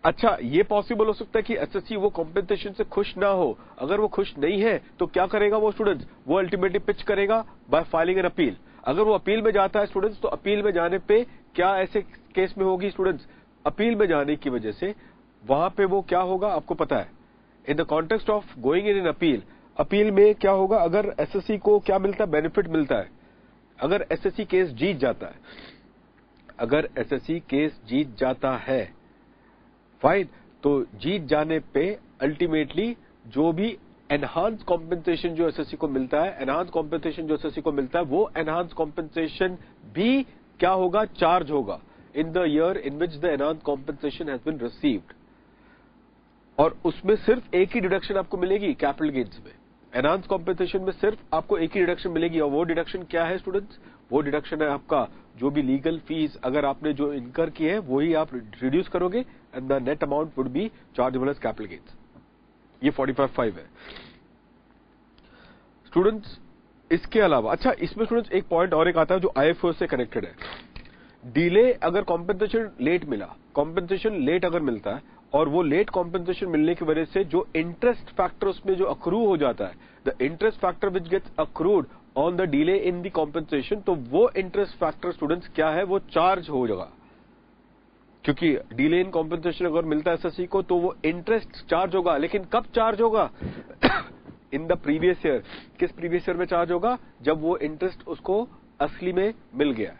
अच्छा, ये पॉसिबल हो सकता है कि एसएससी वो कॉम्पेंसेशन से खुश ना हो। अगर वो खुश नहीं है तो क्या करेगा वो स्टूडेंट्स? वो अल्टीमेटली पिच करेगा बाय फाइलिंग एन अपील। अगर वो अपील में जाता है स्टूडेंट्स, तो अपील में जाने पे क्या ऐसे केस में होगी स्टूडेंट्स? अपील में जाने की वजह से वहां पे वो क्या होगा आपको पता है? In the context of going in appeal, appeal में क्या होगा? अगर एसएससी को क्या मिलता है? बेनिफिट मिलता है। अगर एसएससी केस जीत जाता है, अगर एसएससी केस जीत जाता है, फाइन, तो जीत जाने पे अल्टीमेटली जो भी एनहांस कॉम्पेंसेशन जो एसएससी को मिलता है, एनहांस कॉम्पेंसेशन जो एसएससी को मिलता है, वो एनहांस कॉम्पेंसेशन भी क्या होगा? चार्ज होगा in the year in which the enhance compensation has been received. और उसमें सिर्फ एक ही डिडक्शन आपको मिलेगी कैपिटल गेन्स में। एनहांस कॉम्पेंसेशन में सिर्फ आपको एक ही डिडक्शन मिलेगी, और वो डिडक्शन क्या है स्टूडेंट्स? वो डिडक्शन है आपका जो भी लीगल फीस अगर आपने जो इनकर की है वही आप रिड्यूस करोगे, and the net amount would be chargeable as capital gains. ये 45(5) है स्टूडेंट्स। इसके अलावा अच्छा, इसमें स्टूडेंट्स एक पॉइंट और एक आता है जो आईएफओ से कनेक्टेड है। डिले, अगर कॉम्पेंसेशन लेट मिला, कॉम्पेंसेशन लेट अगर मिलता है और वो लेट कॉम्पेंसेशन मिलने की वजह से जो इंटरेस्ट फैक्टर उसमें जो अक्रू हो जाता है, the interest factor which gets accrued on the delay in the compensation, तो वो इंटरेस्ट फैक्टर स्टूडेंट्स क्या है? वो चार्ज हो जाएगा। क्योंकि डिले इन कॉम्पेंसेशन अगर मिलता है एसएससी को तो वो इंटरेस्ट चार्ज होगा, लेकिन कब चार्ज होगा? In the previous year. किस प्रीवियस ईयर में चार्ज होगा? जब वो इंटरेस्ट उसको असली में मिल गया।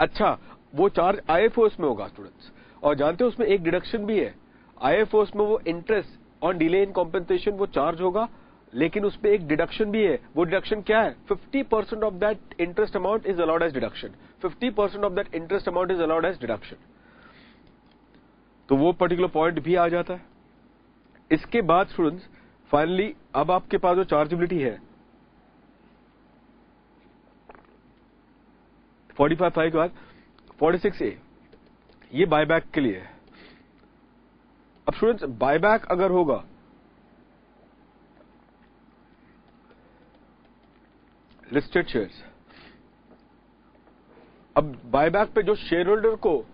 अच्छा, वो चार्ज आईएफओएस में होगा स्टूडेंट्स, और जानते हो उसमें एक डिडक्शन भी है। आईएफओएस में वो interest on delay in compensation वो चार्ज होगा, लेकिन उस पे एक डिडक्शन भी है। वो डिडक्शन क्या है? 50% of that interest amount is allowed as deduction. 50% of that interest amount is allowed as deduction. तो वो पर्टिकुलर पॉइंट भी आ जाता है। इसके बाद स्टूडेंट्स फाइनली अब आपके पास जो चार्जेबिलिटी है 45 के बाद 46A, ये बायबैक के लिए है। अब स्टूडेंट्स बायबैक अगर होगा लिस्टेड शेयर्स, अब बायबैक पे जो शेयर होल्डर को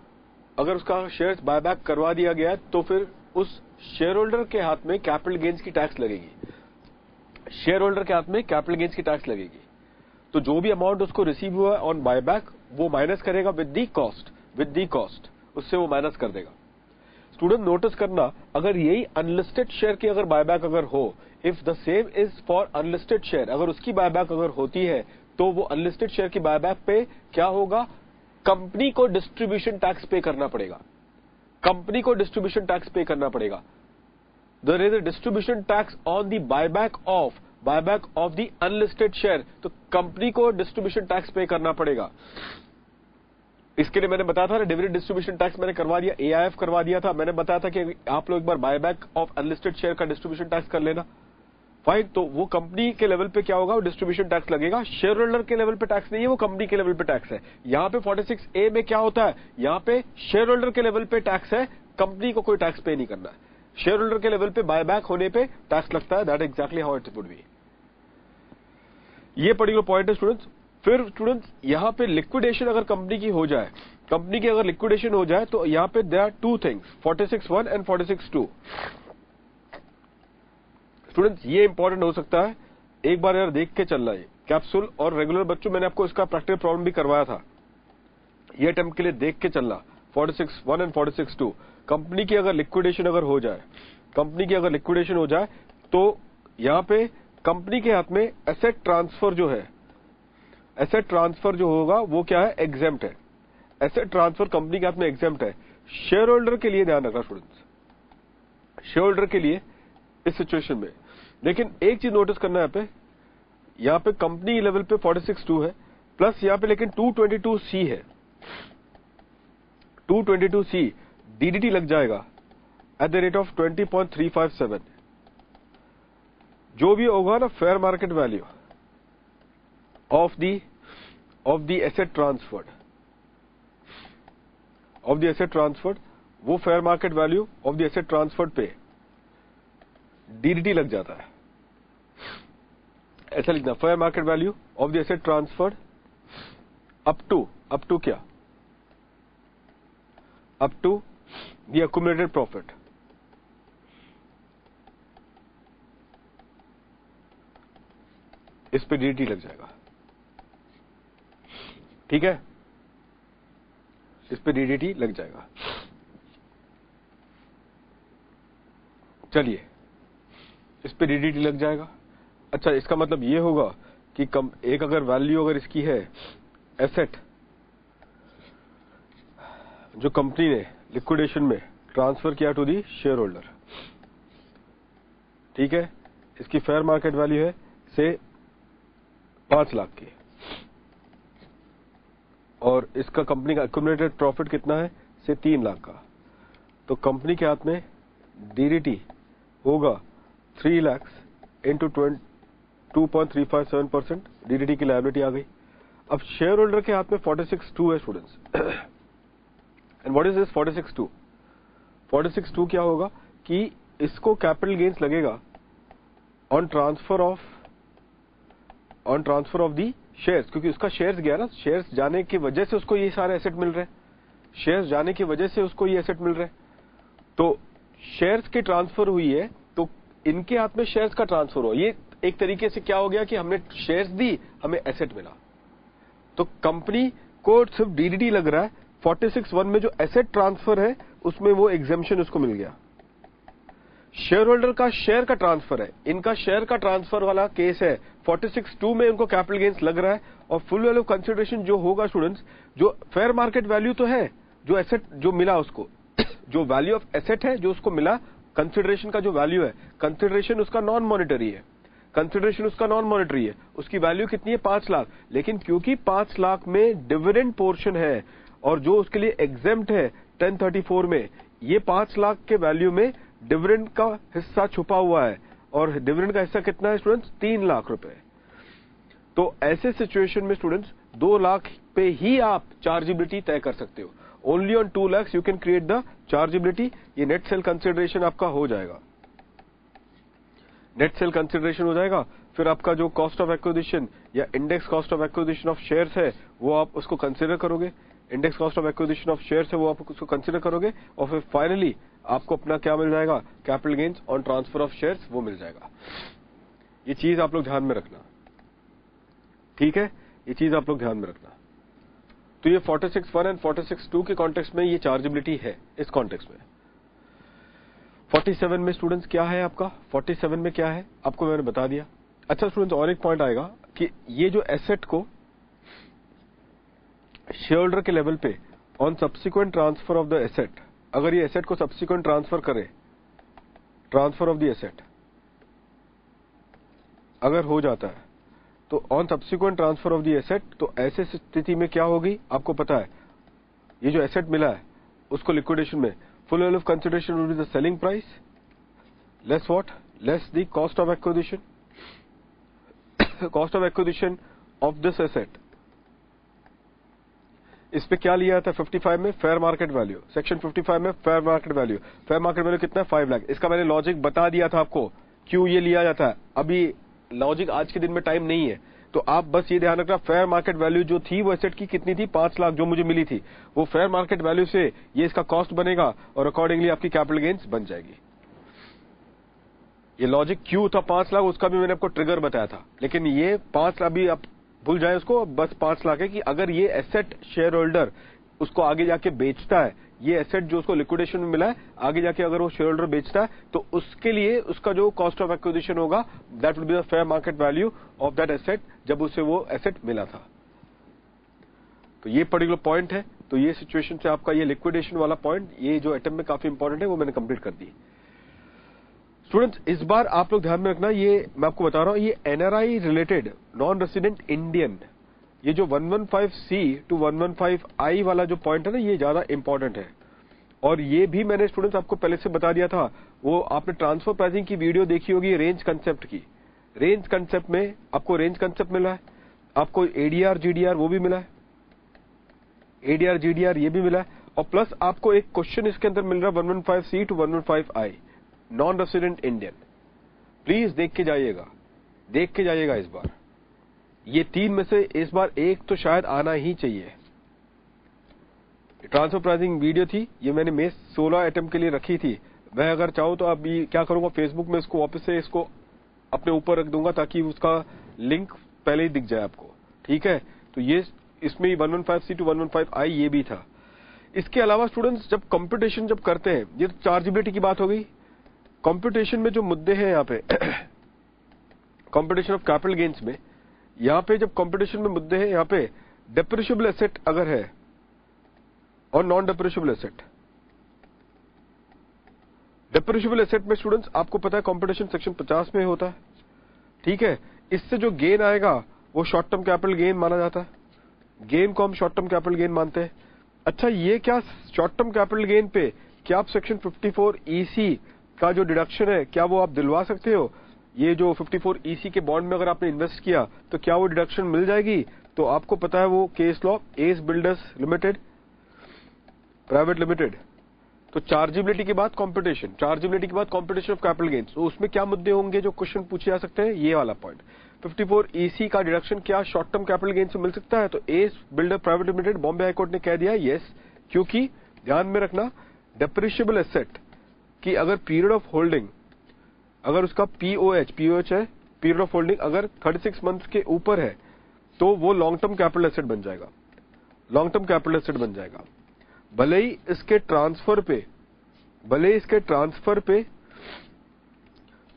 अगर उसका शेयर्स बायबैक करवा दिया गया है तो फिर उस शेयर होल्डर के हाथ में कैपिटल गेन्स की टैक्स लगेगी। शेयर होल्डर के हाथ में कैपिटल गेन्स की टैक्स लगेगी। तो जो भी अमाउंट उसको रिसीव हुआ है ऑन बायबैक वो माइनस करेगा विद दी कॉस्ट, उससे वो माइनस कर देगा। स्टूडेंट नोटिस करना, अगर यही अनलिस्टेड शेयर की अगर बायबैक अगर हो, if the same is for unlisted share, अगर उसकी बायबैक अगर होती है तो वो अनलिस्टेड शेयर की बायबैक पे क्या होगा? कंपनी को डिस्ट्रीब्यूशन टैक्स पे करना पड़ेगा। कंपनी को डिस्ट्रीब्यूशन टैक्स पे करना पड़ेगा। There is a distribution tax on the buyback of the unlisted share. तो कंपनी को डिस्ट्रीब्यूशन टैक्स पे करना पड़ेगा। इसके लिए मैंने बताया था ना, डिविडेंड डिस्ट्रीब्यूशन टैक्स मैंने करवा दिया, AIF करवा दिया था। मैंने बताया था कि आप लोग एक बार बायबैक ऑफ अनलिस्टेड शेयर का डिस्ट्रीब्यूशन टैक्स कर लेना। फाइन, तो वो कंपनी के लेवल पे क्या होगा? वो डिस्ट्रीब्यूशन टैक्स लगेगा। शेयर होल्डर के लेवल पे टैक्स नहीं है, वो कंपनी के लेवल पे टैक्स है। यहां पे 46A में क्या होता है? यहां पे शेयर होल्डर के लेवल पे टैक्स है, कंपनी को कोई टैक्स पे नहीं करना है। शेयर होल्डर के लेवल पे बायबैक होने पे टैक्स लगता है। That exactly how it would B. ये पर्टिकुलर पॉइंट है स्टूडेंट्स। फिर स्टूडेंट्स यहां पे लिक्विडेशन अगर कंपनी की हो जाए, कंपनी की अगर लिक्विडेशन हो जाए तो यहां पे there are two things, 46(1) and 46(2). Students ये इंपॉर्टेंट हो सकता है, एक बार यार देख के चलना है कैप्सूल और रेगुलर बच्चों, मैंने आपको इसका प्रैक्टिकल प्रॉब्लम भी करवाया था। ये अटेम्प्ट के लिए देख के चलना 46(1) एंड 46(2). कंपनी की अगर लिक्विडेशन अगर हो जाए, कंपनी की अगर लिक्विडेशन हो जाए तो यहां पे कंपनी के हाथ में एसेट ट्रांसफर जो है, एसेट ट्रांसफर जो होगा वो क्या है? एग्जेम्प्ट है। एसेट ट्रांसफर कंपनी के हाथ में एग्जेम्प्ट है। शेयर होल्डर के लिए ध्यान रखना स्टूडेंट्स, शेयर होल्डर के लिए इस सिचुएशन में। लेकिन एक चीज नोटिस करना है यहां पे कंपनी लेवल पे 46(2) है, प्लस यहां पे लेकिन 222C है। 222C DDT लग जाएगा एट द रेट ऑफ 20.357। जो भी होगा ना fair market value of the asset transferred, वो fair market value of the asset transferred पे DDT लग जाता है। ऐसा लिखना, fair market value of the asset transferred up to क्या? Up to the accumulated profit. इस पे DDT लग जाएगा, ठीक है? इस पे DDT लग जाएगा। चलिए, इस पे DDT लग जाएगा। अच्छा, इसका मतलब ये होगा कि एक अगर वैल्यू अगर इसकी है एसेट जो कंपनी ने लिक्विडेशन में ट्रांसफर किया टू दी शेयर होल्डर, ठीक है, इसकी फेयर मार्केट वैल्यू है से 5 लाख की और इसका कंपनी का एक्यूमुलेटेड प्रॉफिट कितना है? से 3 लाख का। तो कंपनी के हाथ में DDT होगा 3 लाख इंटू 2.357%। DDT की लायबिलिटी आ गई। अब शेयर होल्डर के हाथ में 46(2) है students. And what is this 46(2)? 46(2) क्या होगा कि इसको कैपिटल गेन्स लगेगा on transfer of the shares, क्योंकि उसका शेयर्स गया ना, शेयर्स जाने की वजह से उसको ये सारे एसेट मिल रहे हैं, शेयर्स जाने की वजह से उसको ये एसेट मिल रहे हैं। तो शेयर्स की ट्रांसफर हुई है तो इनके हाथ में शेयर्स का ट्रांसफर हो, ये एक तरीके से क्या हो गया कि हमने शेयर्स दी, हमें एसेट मिला। तो कंपनी को सिर्फ DDT लग रहा है। 46(1) में जो एसेट ट्रांसफर है उसमें वो एग्जेम्पशन उसको मिल गया। शेयर होल्डर का शेयर का ट्रांसफर है, इनका शेयर का ट्रांसफर वाला केस है। 46(2) में इनको कैपिटल गेन्स लग रहा है और फुल वैल्यू कंसिडरेशन जो होगा स्टूडेंट्स, जो फेयर मार्केट वैल्यू तो है, जो एसेट जो मिला उसको जो वैल्यू ऑफ एसेट है जो उसको मिला, कंसिडरेशन का जो वैल्यू है, कंसिडरेशन उसका नॉन मॉनिटरी है। कंसिडरेशन उसका नॉन मॉनेटरी है, उसकी वैल्यू कितनी है 5 लाख, लेकिन क्योंकि 5 लाख में डिविडेंड पोर्शन है और जो उसके लिए एग्जेम्प्ट है 1034 में, ये 5 लाख के वैल्यू में डिविडेंड का हिस्सा छुपा हुआ है और डिविडेंड का हिस्सा कितना है स्टूडेंट्स 3 लाख रुपए। तो ऐसे सिचुएशन में स्टूडेंट्स 2 लाख पे ही आप चार्जेबिलिटी तय कर सकते हो। Only on 2 lakhs you can create the chargeability. ये नेट सेल कंसिडरेशन आपका हो जाएगा, नेट सेल कंसिडरेशन हो जाएगा। फिर आपका जो कॉस्ट ऑफ एक्विजिशन या index cost of acquisition of shares है वो आप उसको कंसिडर करोगे, index cost of acquisition of shares है वो आप उसको कंसिडर करोगे, और फिर फाइनली आपको अपना क्या मिल जाएगा, capital gains on transfer of shares वो मिल जाएगा। ये चीज आप लोग ध्यान में रखना, ठीक है, ये चीज आप लोग ध्यान में रखना। तो ये 46(1) एंड 46(2) के कॉन्टेक्स्ट में ये चार्जेबिलिटी है। इस कॉन्टेक्स्ट में 47 में स्टूडेंट्स क्या है आपका, 47 में क्या है आपको मैंने बता दिया। अच्छा स्टूडेंट्स, और एक पॉइंट आएगा कि ये जो एसेट को शेयर होल्डर के लेवल पे on subsequent transfer of the asset, अगर ये एसेट को सब्सिक्वेंट ट्रांसफर करे, ट्रांसफर ऑफ द एसेट अगर हो जाता है तो on subsequent transfer of the asset, तो ऐसे स्थिति में क्या होगी आपको पता है, ये जो एसेट मिला है उसको लिक्विडेशन में full value of consideration will be the selling price less what, less the cost of acquisition, cost of acquisition of this asset. इस पे क्या लिया था 55 में फेयर मार्केट वैल्यू, सेक्शन 55 में fair market value, fair market value कितना है 5 लाख। इसका मैंने लॉजिक बता दिया था आपको क्यों ये लिया जाता है, अभी लॉजिक आज के दिन में टाइम नहीं है, तो आप बस ये ध्यान रखना फेयर मार्केट वैल्यू जो थी वो एसेट की कितनी थी 5 लाख जो मुझे मिली थी, वो फेयर मार्केट वैल्यू से ये इसका कॉस्ट बनेगा और अकॉर्डिंगली आपकी कैपिटल गेन्स बन जाएगी। ये लॉजिक क्यों था 5 लाख उसका भी मैंने आपको ट्रिगर बताया था, लेकिन ये 5 लाख भी आप भूल जाए उसको, बस 5 लाख है कि अगर ये एसेट शेयर होल्डर उसको आगे जाके बेचता है, ये एसेट जो उसको लिक्विडेशन में मिला है आगे जाके अगर वो शेयर होल्डर बेचता है तो उसके लिए उसका जो कॉस्ट ऑफ एक्विजिशन होगा that will be the fair market value of that asset जब उसे वो एसेट मिला था। तो ये पर्टिकुलर पॉइंट है। तो ये सिचुएशन से आपका ये लिक्विडेशन वाला पॉइंट, ये जो आइटम में काफी इंपॉर्टेंट है वो मैंने कंप्लीट कर दी। स्टूडेंट्स इस बार आप लोग ध्यान में रखना, ये मैं आपको बता रहा हूं, ये NRI related non resident Indian, ये जो 115C to 115I वाला जो पॉइंट है ना, ये ज्यादा इंपॉर्टेंट है। और ये भी मैंने स्टूडेंट्स आपको पहले से बता दिया था, वो आपने ट्रांसफर प्राइसिंग की वीडियो देखी होगी रेंज कंसेप्ट की। रेंज कंसेप्ट में आपको रेंज कंसेप्ट मिला है, आपको एडीआर जीडीआर वो भी मिला है, एडीआर जीडीआर ये भी मिला है, और प्लस आपको एक क्वेश्चन इसके अंदर मिल रहा है 115C to 115I non resident Indian. Please देख के जाइएगा, देख के जाइएगा इस बार। ये 3 में से इस बार एक तो शायद आना ही चाहिए। ट्रांसफर प्राइसिंग वीडियो थी, ये मैंने May 16 आइटम के लिए रखी थी। मैं अगर चाहूं तो अभी क्या करूंगा, फेसबुक में इसको वापस से इसको अपने ऊपर रख दूंगा ताकि उसका लिंक पहले ही दिख जाए आपको, ठीक है। तो ये इसमें 115C to 115I ये भी था। इसके अलावा स्टूडेंट्स जब कंप्यूटेशन जब करते हैं, ये तो चार्जेबिलिटी की बात हो गई। कंप्यूटेशन में जो मुद्दे हैं यहाँ पे कंप्यूटेशन ऑफ कैपिटल गेन्स में, यहाँ पे जब कंप्यूटेशन में मुद्दे हैं, यहाँ पे डेप्रिशिएबल एसेट अगर है और non depreciable asset, depreciable asset में स्टूडेंट्स आपको पता है कंप्यूटेशन सेक्शन 50 में होता है, ठीक है। इससे जो गेन आएगा वो शॉर्ट टर्म कैपिटल गेन माना जाता है, गेन को हम शॉर्ट टर्म कैपिटल गेन मानते हैं। अच्छा, ये क्या शॉर्ट टर्म कैपिटल गेन पे क्या आप सेक्शन 54EC का जो डिडक्शन है क्या वो आप दिलवा सकते हो? ये जो 54EC के बॉन्ड में अगर आपने इन्वेस्ट किया तो क्या वो डिडक्शन मिल जाएगी? तो आपको पता है वो case law S builders limited private limited. तो चार्जेबिलिटी के बाद कंप्यूटेशन, चार्जेबिलिटी के बाद कंप्यूटेशन ऑफ कैपिटल गेन्स, तो उसमें क्या मुद्दे होंगे जो क्वेश्चन पूछे जा सकते हैं? ये वाला पॉइंट 54EC का डिडक्शन क्या शॉर्ट टर्म कैपिटल गेन से मिल सकता है? तो S builder private limited Bombay high court ने कह दिया यस, क्योंकि ध्यान में रखना डेप्रिशिएबल एसेट कि अगर पीरियड ऑफ होल्डिंग, अगर उसका पीओएच है पीरियड ऑफ होल्डिंग, अगर 36 मंथ के ऊपर है तो वो लॉन्ग टर्म कैपिटल एसेट बन जाएगा, लॉन्ग टर्म कैपिटल एसेट बन जाएगा। भले ही इसके ट्रांसफर पे, भले ही इसके ट्रांसफर पे,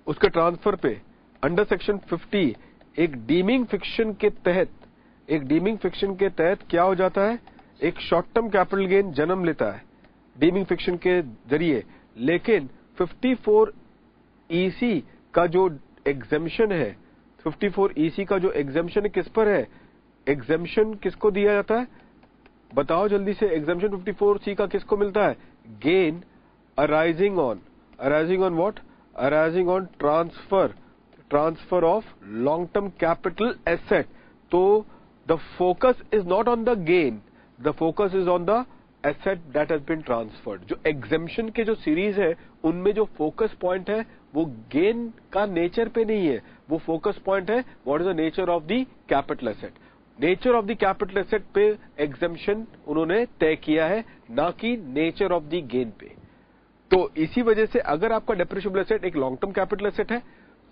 उसके ट्रांसफर पे अंडर सेक्शन 50 एक डीमिंग फिक्शन के तहत, एक डीमिंग फिक्शन के तहत क्या हो जाता है, एक शॉर्ट टर्म कैपिटल गेन जन्म लेता है डीमिंग फिक्शन के जरिए। लेकिन 54EC का जो एग्जेम्पशन है 54 EC का जो एग्जेम्पशन किस पर है? एग्जेम्पशन किसको दिया जाता है? बताओ जल्दी से, एग्जेम्पशन 54C का किसको मिलता है? Gain arising on what? Arising on transfer of long term capital asset. तो the focus is not on the gain, the focus is on the asset that has been transferred. जो exemption के जो series है उनमें जो focus point है वो gain का नेचर पे नहीं है, वो फोकस पॉइंट है what is the nature of the capital asset. Nature of the capital asset पे एग्जेम्पशन उन्होंने तय किया है, ना कि नेचर ऑफ द गेन पे। तो इसी वजह से अगर आपका डेप्रिशिएबल एसेट एक लॉन्ग टर्म कैपिटल एसेट है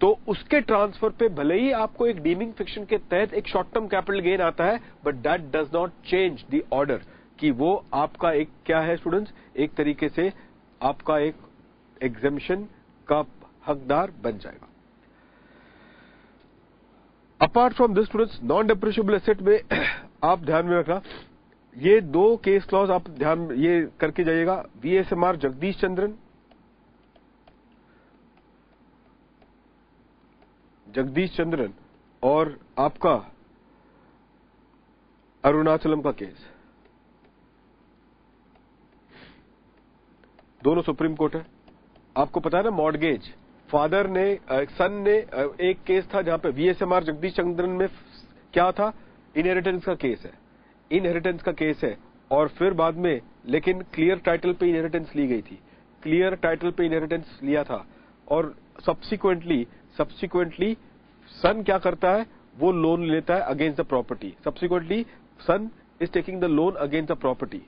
तो उसके ट्रांसफर पे भले ही आपको एक डीमिंग फिक्शन के तहत एक शॉर्ट टर्म कैपिटल गेन आता है, but that does not change the order कि वो आपका एक क्या है स्टूडेंट्स, एक तरीके से आपका एक एग्जेम्पशन का हकदार बन जाएगा। Apart from this students, non depreciable asset में आप ध्यान में रखना, ये दो केस क्लॉज आप ध्यान ये करके जाइएगा। VSMR जगदीश चंद्रन और आपका अरुणाचलम का केस, दोनों सुप्रीम कोर्ट है। आपको पता है ना, मॉर्गेज फादर ने सन ने एक केस था जहां पे VSMR जगदीश चंद्रन में क्या था? इनहेरिटेंस का केस है, इनहेरिटेंस का केस है। और फिर बाद में लेकिन क्लियर टाइटल पे इनहेरिटेंस ली गई थी, क्लियर टाइटल पे इनहेरिटेंस लिया था। और सब्सिक्वेंटली सन क्या करता है? वो लोन लेता है against the property. Subsequently son is taking the loan against the property.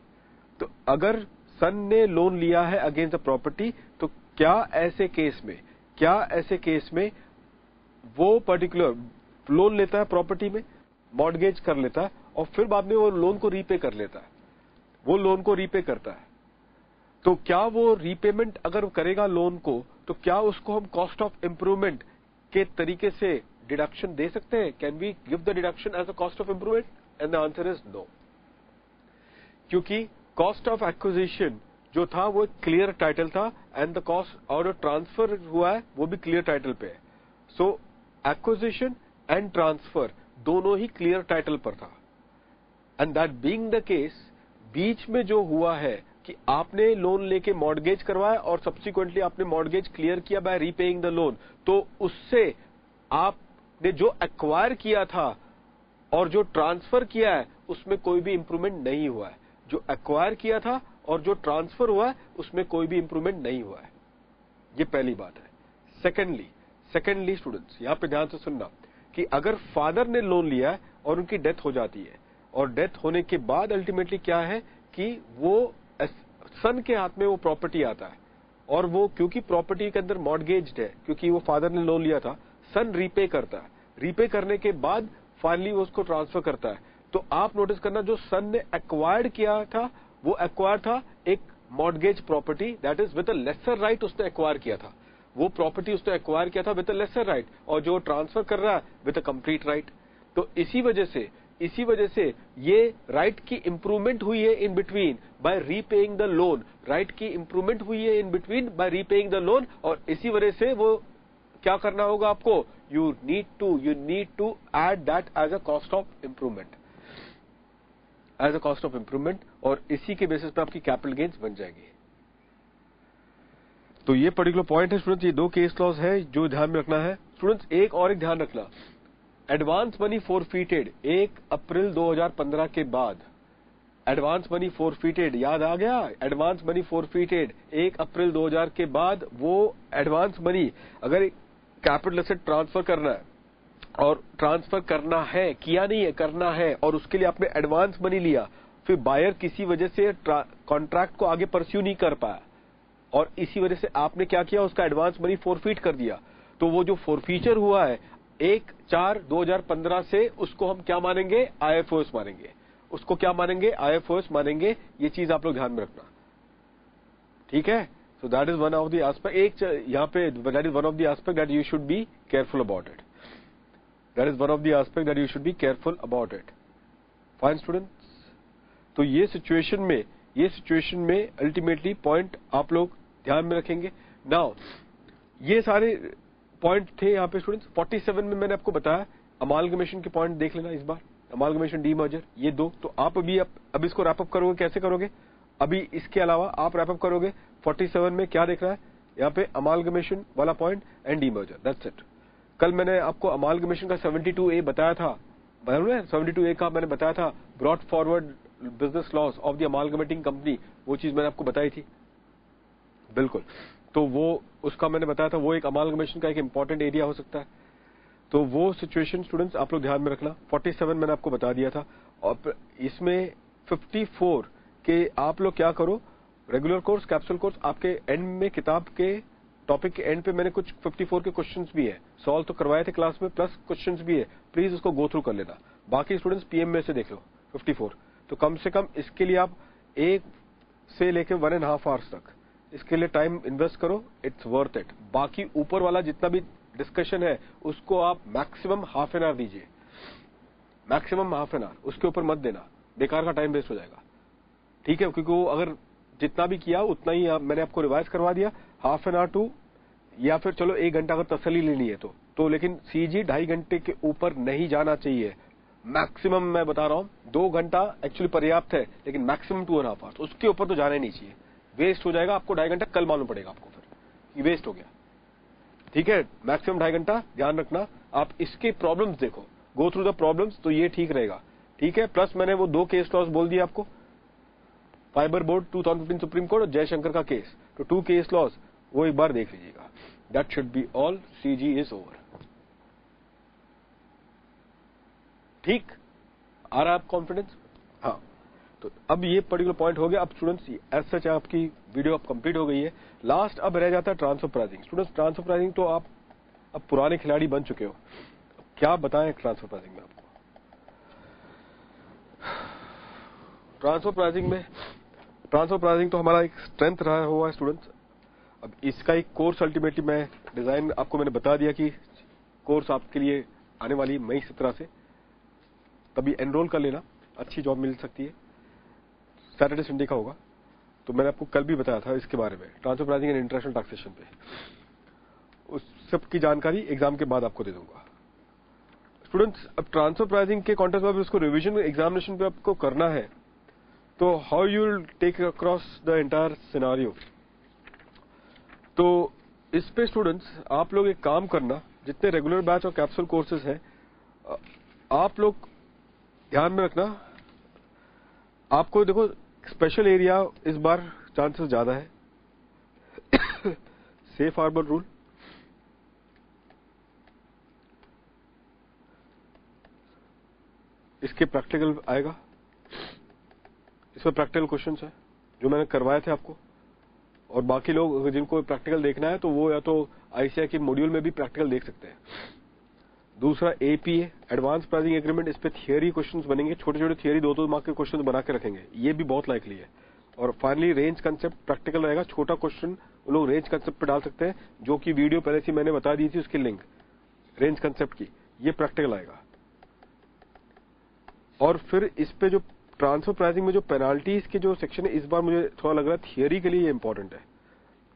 तो अगर सन ने लोन लिया है अगेंस्ट द प्रॉपर्टी, तो क्या ऐसे केस में वो पर्टिकुलर लोन लेता है प्रॉपर्टी में, मॉर्गेज कर लेता है और फिर बाद में वो लोन को रीपे कर लेता है, वो लोन को रीपे करता है। तो क्या वो रीपेमेंट अगर करेगा लोन को, तो क्या उसको हम कॉस्ट ऑफ इंप्रूवमेंट के तरीके से डिडक्शन दे सकते हैं? Can we give the deduction as a cost of improvement? And the answer is no, क्योंकि कॉस्ट ऑफ एक्विजिशन जो था वो क्लियर टाइटल था एंड द कॉस्ट और ट्रांसफर हुआ है वो भी क्लियर टाइटल पे है। सो एक्विजिशन एंड ट्रांसफर दोनों ही क्लियर टाइटल पर था। And that being the case, बीच में जो हुआ है कि आपने लोन लेके मॉर्गेज करवाया और सब्सिक्वेंटली आपने मॉर्गेज क्लियर किया बाय रीपेइंग द लोन, तो उससे आपने जो एक्वायर किया था और जो ट्रांसफर किया है उसमें कोई भी इंप्रूवमेंट नहीं हुआ है। जो एक्वायर किया था और जो ट्रांसफर हुआ है उसमें कोई भी इंप्रूवमेंट नहीं हुआ है। ये पहली बात है। सेकेंडली स्टूडेंट्स, यहां पे ध्यान से सुनना कि अगर फादर ने लोन लिया है और उनकी डेथ हो जाती है, और डेथ होने के बाद अल्टीमेटली क्या है कि वो सन के हाथ में वो प्रॉपर्टी आता है, और वो क्योंकि प्रॉपर्टी के अंदर मॉर्गेज्ड है, क्योंकि वो फादर ने लोन लिया था, सन रीपे करता है। रीपे करने के बाद फाइनली वो उसको ट्रांसफर करता है। तो आप नोटिस करना, जो सन ने एक्वायर्ड किया था वो एक्वायर था एक mortgage property, that is with a lesser right उसने एक्वायर किया था। वो प्रॉपर्टी उसने एक्वायर किया था विद अ लेसर राइट, और जो ट्रांसफर कर रहा है विद अ कंप्लीट राइट। तो इसी वजह से ये राइट की इंप्रूवमेंट हुई है in between by repaying the loan, right की इंप्रूवमेंट हुई है in between by repaying the loan. और इसी वजह से वो क्या करना होगा आपको, you need to add that as a cost of improvement, और इसी के बेसिस पे आपकी कैपिटल गेन्स बन जाएगी। तो ये पर्टिकुलर पॉइंट है स्टूडेंट्स, ये दो केस क्लॉज है जो ध्यान में रखना है स्टूडेंट्स। एक और एक ध्यान रखना, एडवांस मनी फोरफीटेड 1 अप्रैल 2015 के बाद, एडवांस मनी फोरफीटेड याद आ गया, एडवांस मनी फोरफीटेड 1 अप्रैल 2000 के बाद, वो एडवांस मनी अगर कैपिटल एसेट ट्रांसफर करना है और ट्रांसफर करना है, किया नहीं है, करना है, और उसके लिए आपने एडवांस मनी लिया, फिर बायर किसी वजह से कॉन्ट्रैक्ट को आगे परस्यू नहीं कर पाया और इसी वजह से आपने क्या किया, उसका एडवांस मनी फोरफीट कर दिया, तो वो जो फोरफीचर हुआ है 1/4/2015 से, उसको हम क्या मानेंगे, IFOS मानेंगे। उसको क्या मानेंगे, IFOS मानेंगे। ये चीज आप लोग ध्यान में रखना, ठीक है। सो that is one of the aspect, यहाँ पे that is one of the aspect that you should be careful about it, that is one of the aspect that you should be careful about it. Fine students, तो ये situation में ultimately point आप लोग ध्यान में रखेंगे। Now ये सारे पॉइंट थे यहाँ पे स्टूडेंट्स। 47 में मैंने आपको बताया अमालगमेशन के पॉइंट देख लेना इस बार, अमालगमेशन, डीमर्जर, ये दो। तो आप अब इसको रैपअप करोगे, कैसे करोगे? अभी इसके अलावा आप रैपअप करोगे 47 में क्या देख रहा है यहाँ पे, अमालगमेशन वाला point and demerger, that's it. कल मैंने आपको अमालगमेशन का 72A बताया था, 72A का मैंने बताया था, brought forward business loss of the amalgamating company, वो चीज मैंने आपको बताई थी, बिल्कुल। तो वो उसका मैंने बताया था, वो एक अमालगमेशन का एक इंपॉर्टेंट एरिया हो सकता है। तो वो सिचुएशन स्टूडेंट्स आप लोग ध्यान में रखना। 47 मैंने आपको बता दिया था, और इसमें 54 के आप लोग क्या करो, रेगुलर कोर्स, कैप्सूल कोर्स, आपके एंड में किताब के टॉपिक के एंड पे मैंने कुछ 54 के क्वेश्चंस भी है, सॉल्व तो करवाए थे क्लास में, प्लस क्वेश्चंस भी है, प्लीज उसको गो थ्रू कर लेना। बाकी स्टूडेंट्स पीएम में से देख लो 54, तो कम से कम इसके लिए आप 1 से लेकर 1.5 आवर्स तक इसके लिए टाइम इन्वेस्ट करो, इट्स वर्थ इट। बाकी ऊपर वाला जितना भी डिस्कशन है उसको आप मैक्सिमम हाफ एन आवर दीजिए, मैक्सिमम हाफ एन आवर, उसके ऊपर मत देना, बेकार का टाइम वेस्ट हो जाएगा, ठीक है? क्योंकि वो अगर जितना भी किया उतना ही मैंने आपको रिवाइज करवा दिया, हाफ एन आवर टू, या फिर चलो 1 घंटा अगर तसल्ली लेनी है तो लेकिन सीजी 2.5 घंटे के ऊपर नहीं जाना चाहिए। मैक्सिमम मैं बता रहा हूं 2 घंटा एक्चुअली पर्याप्त है, लेकिन मैक्सिमम 2.5 आवर्स, उसके ऊपर तो जाना ही नहीं चाहिए, वेस्ट हो जाएगा। आपको 2.5 घंटा कल मालूम पड़ेगा आपको फिर कि वेस्ट हो गया, ठीक है? मैक्सिमम 2.5 घंटा ध्यान रखना। आप इसके प्रॉब्लम्स देखो, गो थ्रू द प्रॉब्लम्स, तो ये ठीक रहेगा, ठीक है? प्लस मैंने वो 2 केस लॉस बोल दिया आपको, फाइबर बोर्ड 2015 सुप्रीम कोर्ट और जयशंकर का केस, तो 2 केस लॉस वो एक बार देख लीजिएगा। That should be all, CG is over. ठीक आ रहा है आप कॉन्फिडेंस? हाँ, तो अब ये पर्टिकुलर पॉइंट हो गया। अब स्टूडेंट्स एज सच आपकी वीडियो अब कंप्लीट हो गई है। लास्ट अब रह जाता है transfer pricing. Students transfer pricing तो आप अब पुराने खिलाड़ी बन चुके हो, क्या बताएं ट्रांसफर प्राइसिंग में आपको? ट्रांसफर प्राइसिंग तो हमारा एक स्ट्रेंथ रहा हुआ है स्टूडेंट्स। अब इसका एक कोर्स अल्टीमेटली मैं डिजाइन आपको मैंने बता दिया कि कोर्स आपके लिए आने वाली मई 17 से, तभी एनरोल कर लेना, अच्छी जॉब मिल सकती है। सैटरडे संडे का होगा, तो मैंने आपको कल भी बताया था इसके बारे में, transfer pricing and international taxation पे। उस सब की जानकारी एग्जाम के बाद आपको दे दूंगा। स्टूडेंट्स अब ट्रांसफर प्राइसिंग के कॉन्टेक्स्ट में इसको रिवीजन एग्जामिनेशन पे आपको करना है, तो how you will take across the entire scenario. तो इस पे स्टूडेंट्स आप लोग एक काम करना, जितने रेगुलर बैच और कैप्सूल कोर्सेज हैं आप लोग ध्यान में रखना। आपको देखो स्पेशल एरिया इस बार चांसेस ज्यादा है, सेफ हार्बर रूल, इसके प्रैक्टिकल आएगा, इसमें प्रैक्टिकल क्वेश्चंस है जो मैंने करवाए थे आपको। और बाकी लोग जिनको प्रैक्टिकल देखना है तो वो या तो आईसीआई के मॉड्यूल में भी प्रैक्टिकल देख सकते हैं। दूसरा एपीए एडवांस प्राइसिंग एग्रीमेंट, इस पे थियरी क्वेश्चंस बनेंगे, छोटे छोटे थियरी 2-2 मार्क के क्वेश्चंस बना के रखेंगे, ये भी बहुत लाइकली है। और फाइनली रेंज कंसेप्ट प्रैक्टिकल रहेगा, छोटा क्वेश्चन वो लोग रेंज कंसेप्ट पे डाल सकते हैं, जो कि वीडियो पहले से मैंने बता दी थी उसकी लिंक रेंज कंसेप्ट की, ये प्रैक्टिकल आएगा। और फिर इस पे जो ट्रांसफर प्राइसिंग में जो पेनाल्टीज के जो सेक्शन है, इस बार मुझे थोड़ा लग रहा है थियरी के लिए ये इंपॉर्टेंट है।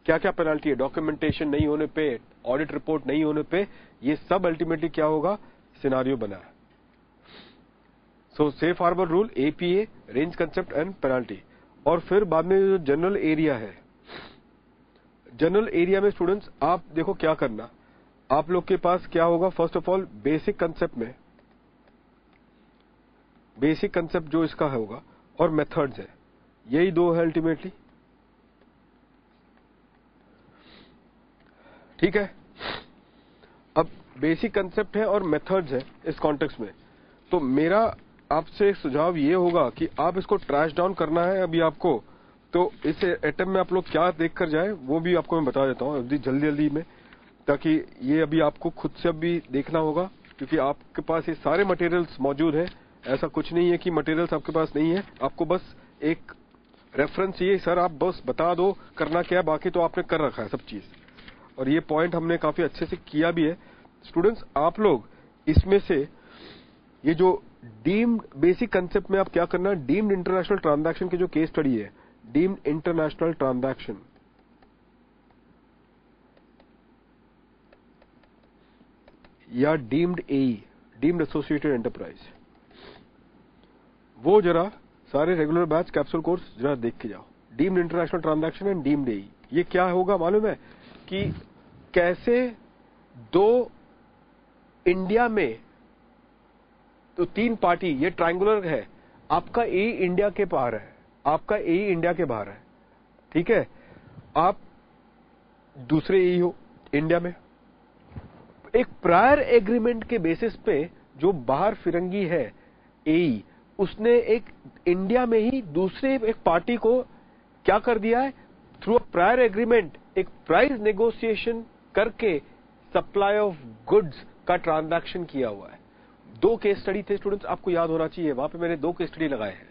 क्या क्या पेनाल्टी है, डॉक्यूमेंटेशन नहीं होने पे, ऑडिट रिपोर्ट नहीं होने पे, ये सब अल्टीमेटली क्या होगा, सिनारियो बना है। So safe harbour rule, APA, range concept and penalty. और फिर बाद में जो जनरल एरिया है, जनरल एरिया में स्टूडेंट्स आप देखो क्या करना, आप लोग के पास क्या होगा, first of all basic concept में, बेसिक कंसेप्ट जो इसका होगा और मेथड्स है, यही 2 है अल्टीमेटली, ठीक है? अब बेसिक कंसेप्ट है और मेथड्स है इस कॉन्टेक्स्ट में, तो मेरा आपसे एक सुझाव ये होगा कि आप इसको ट्रैश डाउन करना है अभी आपको, तो इस अटेम्प्ट में आप लोग क्या देख कर जाए वो भी आपको मैं बता देता हूँ अभी जल्दी जल्दी में, ताकि ये अभी आपको खुद से अभी देखना होगा, क्योंकि आपके पास ये सारे मटेरियल्स मौजूद है। ऐसा कुछ नहीं है कि मटेरियल्स आपके पास नहीं है, आपको बस एक रेफरेंस चाहिए, सर आप बस बता दो करना क्या है, बाकी तो आपने कर रखा है सब चीज, और ये पॉइंट हमने काफी अच्छे से किया भी है। स्टूडेंट्स आप लोग इसमें से ये जो डीम्ड बेसिक कंसेप्ट में आप क्या करना, डीम्ड इंटरनेशनल ट्रांजैक्शन की जो केस स्टडी है, डीम्ड इंटरनेशनल ट्रांजैक्शन, या डीम्ड एई, डीम्ड एसोसिएटेड एंटरप्राइज, वो जरा सारे रेगुलर बैच कैप्सूल कोर्स जरा देख के जाओ। Deemed international transaction and deemed AE, ये क्या होगा मालूम है कि कैसे दो इंडिया में तो तीन पार्टी, ये ट्रायंगुलर है, आपका ए इंडिया के बाहर है, आपका ए इंडिया के बाहर है, ठीक है, आप दूसरे ए हो इंडिया में, एक प्रायर एग्रीमेंट के बेसिस पे जो बाहर फिरंगी है ए, उसने एक इंडिया में ही दूसरे एक पार्टी को क्या कर दिया है, थ्रू अ प्रायर एग्रीमेंट एक प्राइस नेगोशिएशन करके सप्लाई ऑफ गुड्स का ट्रांजैक्शन किया हुआ है। दो केस स्टडी थे स्टूडेंट्स, आपको याद होना चाहिए, वहां पे मैंने दो केस स्टडी लगाए हैं,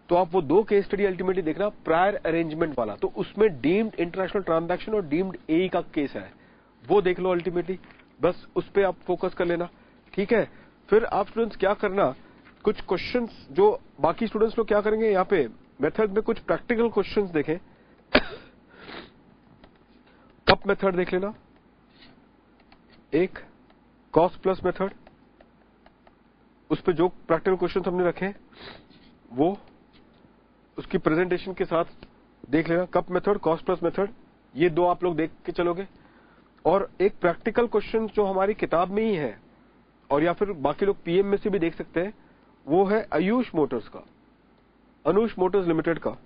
तो आप वो दो केस स्टडी अल्टीमेटली देखना, प्रायर अरेंजमेंट वाला, तो उसमें डीम्ड इंटरनेशनल ट्रांजैक्शन और डीम्ड ए का केस है, वो देख लो अल्टीमेटली, बस उस पे आप फोकस कर लेना, ठीक है। फिर आप स्टूडेंट्स क्या करना, कुछ क्वेश्चंस जो बाकी स्टूडेंट्स लोग क्या करेंगे, यहाँ पे मेथड में कुछ प्रैक्टिकल क्वेश्चंस देखें। कप मेथड देख लेना, एक कॉस्ट प्लस मेथड, उस पे जो प्रैक्टिकल क्वेश्चंस हमने रखे वो उसकी प्रेजेंटेशन के साथ देख लेना। Cup method, cost plus method, ये दो आप लोग देख के चलोगे। और एक प्रैक्टिकल क्वेश्चन जो हमारी किताब में ही है और या फिर बाकी लोग पीएम में से भी देख सकते हैं, वो है आयुष मोटर्स का, अनुष मोटर्स लिमिटेड का,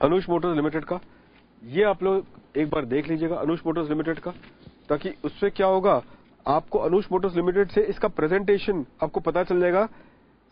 अनुष मोटर्स लिमिटेड का, ये आप लोग एक बार देख लीजिएगा अनुष मोटर्स लिमिटेड का, ताकि उससे क्या होगा, आपको अनुष मोटर्स लिमिटेड से इसका प्रेजेंटेशन आपको पता चल जाएगा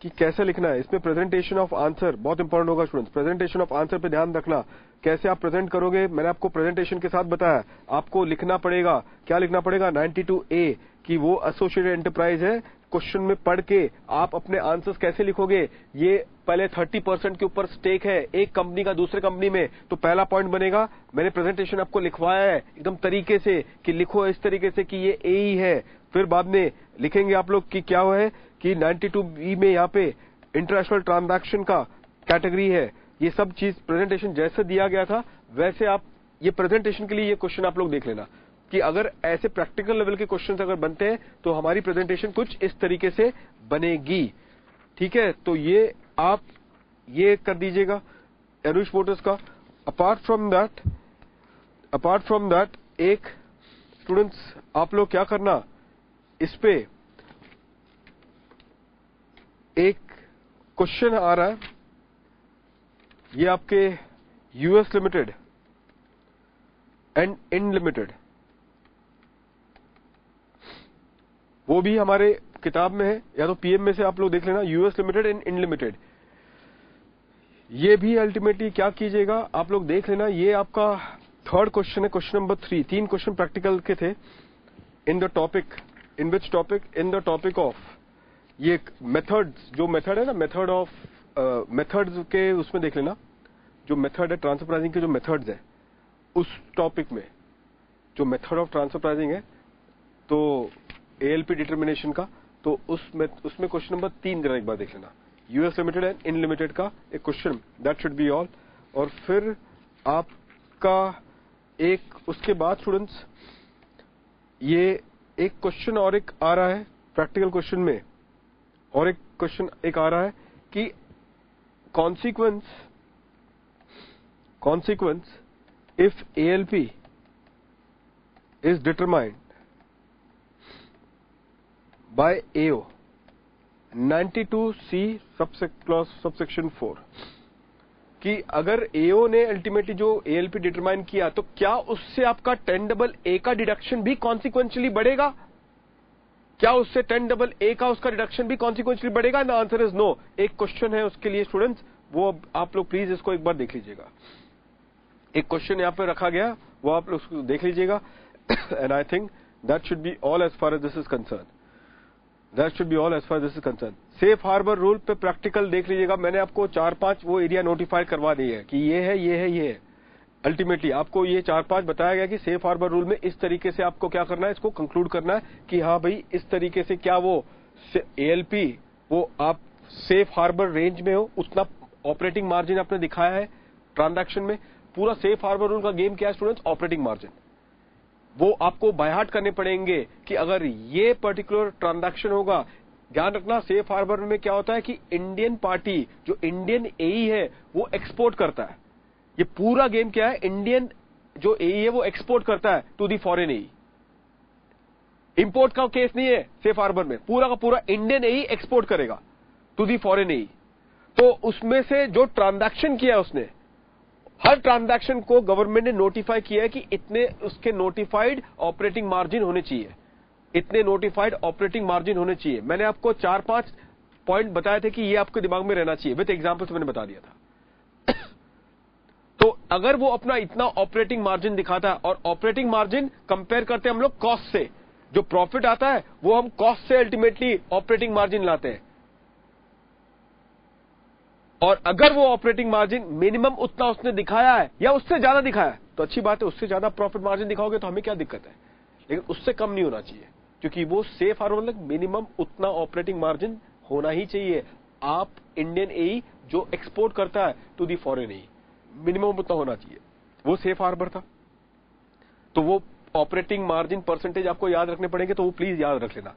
कि कैसे लिखना है। इसमें प्रेजेंटेशन ऑफ आंसर बहुत इंपॉर्टेंट होगा स्टूडेंट्स, प्रेजेंटेशन ऑफ आंसर पे ध्यान रखना, कैसे आप प्रेजेंट करोगे, मैंने आपको प्रेजेंटेशन के साथ बताया, आपको लिखना पड़ेगा, क्या लिखना पड़ेगा, 92A कि वो एसोसिएटेड एंटरप्राइज है। क्वेश्चन में पढ़ के आप अपने आंसर्स कैसे लिखोगे, ये पहले 30% के ऊपर स्टेक है एक कंपनी का दूसरे कंपनी में, तो पहला पॉइंट बनेगा, मैंने प्रेजेंटेशन आपको लिखवाया है एकदम तरीके से कि लिखो इस तरीके से कि ये ए ही है। फिर बाद में लिखेंगे आप लोग कि क्या है कि 92B में यहाँ पे इंटरनेशनल ट्रांजैक्शन का कैटेगरी है। ये सब चीज प्रेजेंटेशन जैसे दिया गया था वैसे आप ये प्रेजेंटेशन के लिए ये क्वेश्चन आप लोग देख लेना कि अगर ऐसे प्रैक्टिकल लेवल के क्वेश्चंस अगर बनते हैं तो हमारी प्रेजेंटेशन कुछ इस तरीके से बनेगी, ठीक है। तो ये आप ये कर दीजिएगा अनुष मोटर्स का। अपार्ट फ्रॉम दैट एक स्टूडेंट्स आप लोग क्या करना, इस पे एक क्वेश्चन आ रहा है, ये आपके US limited and in limited, वो भी हमारे किताब में है, या तो पीएम में से आप लोग देख लेना, US limited and in limited. ये भी अल्टीमेटली क्या कीजिएगा आप लोग देख लेना, ये आपका थर्ड क्वेश्चन है, क्वेश्चन नंबर 3। 3 क्वेश्चन प्रैक्टिकल के थे in the topic, in which topic, in the topic of ये मेथड्स, जो मेथड है ना, मेथड ऑफ मेथड्स के उसमें देख लेना, जो मेथड है ट्रांसफर प्राइसिंग के जो मेथड्स है उस टॉपिक में जो मेथड ऑफ ट्रांसफर प्राइसिंग है, तो एएलपी डिटर्मिनेशन का, तो उसमें क्वेश्चन नंबर 3 जरा एक बार देख लेना, US limited and in limited का एक question, that should be all. और फिर आपका एक उसके बाद स्टूडेंट्स ये एक क्वेश्चन और एक आ रहा है प्रैक्टिकल क्वेश्चन में, और एक क्वेश्चन एक आ रहा है कि consequence if ALP is determined by AO 92C subsection 4 कि अगर AO ने अल्टीमेटली जो ALP डिटरमाइन किया तो क्या उससे आपका 10AA का डिडक्शन भी कॉन्सिक्वेंशियली बढ़ेगा, क्या उससे 10AA का उसका डिडक्शन भी कॉन्सिक्वेंशियली बढ़ेगा? The answer is no. एक क्वेश्चन है उसके लिए स्टूडेंट्स, वो आप लोग प्लीज इसको एक बार देख लीजिएगा, एक क्वेश्चन यहां पे रखा गया, वो आप लोग उसको देख लीजिएगा। And I think that should be all as far as this is concern, that should be all as far this is concern. Safe harbour rule पे प्रैक्टिकल देख लीजिएगा, मैंने आपको 4-5 वो एरिया नोटिफाई करवा दिए है कि ये है, ये है, ये है। अल्टीमेटली आपको ये 4-5 बताया गया कि सेफ हार्बर रूल में इस तरीके से आपको क्या करना है, इसको कंक्लूड करना है कि हाँ भाई इस तरीके से क्या वो एएलपी वो आप सेफ हार्बर रेंज में हो, उतना ऑपरेटिंग मार्जिन आपने दिखाया है ट्रांजैक्शन में। पूरा सेफ हार्बर रूल का गेम क्या है स्टूडेंट्स, ऑपरेटिंग मार्जिन। वो आपको बाय हार्ट करने पड़ेंगे कि अगर ये पर्टिकुलर ट्रांजैक्शन होगा। ध्यान रखना सेफ हार्बर में क्या होता है कि इंडियन पार्टी जो इंडियन एई है वो एक्सपोर्ट करता है। ये पूरा गेम क्या है, इंडियन जो एई है वो एक्सपोर्ट करता है to the foreign AE. Import का केस नहीं है सेफ हार्बर में, पूरा का पूरा इंडियन एई एक्सपोर्ट करेगा टू दी फॉरेन एई। तो उसमें से जो ट्रांजैक्शन किया है उसने, हर ट्रांजैक्शन को गवर्नमेंट ने नोटिफाई किया है कि इतने उसके नोटिफाइड ऑपरेटिंग मार्जिन होने चाहिए, इतने नोटिफाइड ऑपरेटिंग मार्जिन होने चाहिए। मैंने आपको 4-5 पॉइंट बताए थे कि ये आपके दिमाग में रहना चाहिए, विद एग्जांपल्स मैंने बता दिया था। तो अगर वो अपना इतना ऑपरेटिंग मार्जिन दिखाता है, और ऑपरेटिंग मार्जिन कंपेयर करते हैं हम लोग कॉस्ट से, जो प्रॉफिट आता है वो हम कॉस्ट से अल्टीमेटली ऑपरेटिंग मार्जिन लाते हैं। और अगर वो ऑपरेटिंग मार्जिन मिनिमम उतना उसने दिखाया है या उससे ज्यादा दिखाया है तो अच्छी बात है, उससे ज्यादा प्रॉफिट मार्जिन दिखाओगे तो हमें क्या दिक्कत है, लेकिन उससे कम नहीं होना चाहिए, क्योंकि वो सेफ हार्बर मतलब मिनिमम उतना ऑपरेटिंग मार्जिन होना ही चाहिए। आप इंडियन एई जो एक्सपोर्ट करता है to the foreign AE, minimum उतना होना चाहिए, वो सेफ हार्बर था। तो वो ऑपरेटिंग मार्जिन परसेंटेज आपको याद रखने पड़ेंगे, तो वो प्लीज याद रख लेना,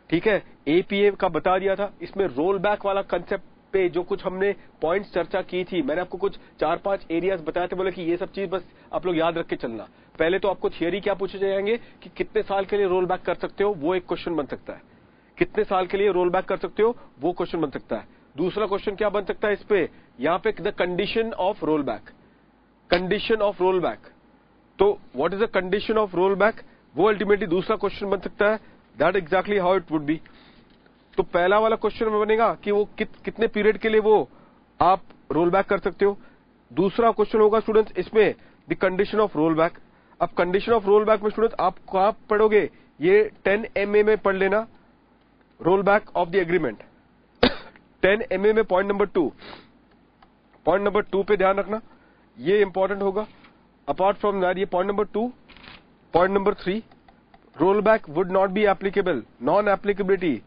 ठीक है। एपीए का बता दिया था, इसमें रोल बैक वाला कंसेप्ट पे जो कुछ हमने पॉइंट्स चर्चा की थी, मैंने आपको कुछ 4-5 एरियाज बताए थे, बोले कि ये सब चीज बस आप लोग याद रख के चलना। पहले तो आपको थियरी क्या पूछे जाएंगे कि कितने साल के लिए रोल बैक कर सकते हो, वो एक क्वेश्चन बन सकता है। कितने साल के लिए रोल बैक कर सकते हो, वो क्वेश्चन बन सकता है। दूसरा क्वेश्चन क्या बन सकता है इस पे, यहां पे the condition of roll back, condition of roll back. तो what is the condition of roll back, वो अल्टीमेटली दूसरा क्वेश्चन बन सकता है। That exactly how it would be. तो पहला वाला क्वेश्चन में बनेगा कि वो कितने पीरियड के लिए वो आप रोल बैक कर सकते हो। दूसरा क्वेश्चन होगा स्टूडेंट्स इसमें the condition of roll back. अब कंडीशन ऑफ रोल बैक में स्टूडेंट्स आप कहां पढ़ोगे, ये 10 MA में पढ़ लेना, roll back of the agreement 10 MA में पॉइंट नंबर 2, पॉइंट नंबर 2 पे ध्यान रखना, ये इंपॉर्टेंट होगा। अपार्ट फ्रॉम दैट ये point number 2, point number 3, roll back would not be applicable, non applicability,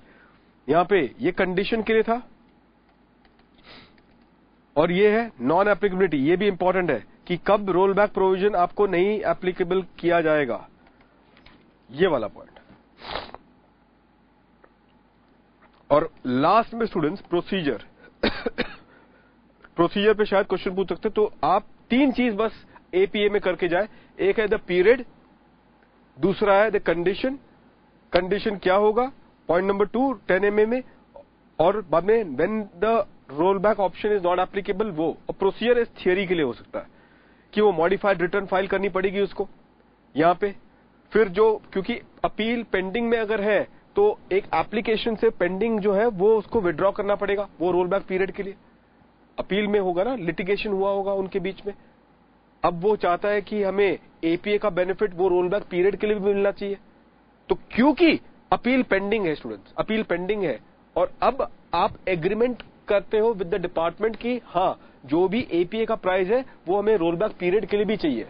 यहां पे ये कंडीशन के लिए था, और ये है नॉन एप्लीकेबिलिटी, ये भी इंपॉर्टेंट है कि कब रोल बैक प्रोविजन आपको नहीं एप्लीकेबल किया जाएगा, ये वाला पॉइंट। और लास्ट में स्टूडेंट्स प्रोसीजर प्रोसीजर पे शायद क्वेश्चन पूछ सकते, तो आप 3 चीज बस एपीए में करके जाए। एक है द पीरियड, दूसरा है द कंडीशन, कंडीशन क्या होगा पॉइंट नंबर 2 10 MA में, और बाद में when the roll back option is not applicable वो। और प्रोसीजर इस थियरी के लिए हो सकता है कि वो मॉडिफाइड रिटर्न फाइल करनी पड़ेगी उसको यहां पे। फिर जो क्योंकि अपील पेंडिंग में अगर है तो एक एप्लीकेशन से पेंडिंग जो है वो उसको विड्रॉ करना पड़ेगा, वो रोल बैक पीरियड के लिए अपील में होगा ना, लिटिगेशन हुआ होगा उनके बीच में। अब वो चाहता है कि हमें एपीए का बेनिफिट वो रोल बैक पीरियड के लिए भी मिलना चाहिए, तो क्योंकि अपील पेंडिंग है स्टूडेंट्स, अपील पेंडिंग है, और अब आप एग्रीमेंट करते हो विद द डिपार्टमेंट की हाँ जो भी एपीए का प्राइस है वो हमें रोल बैक पीरियड के लिए भी चाहिए,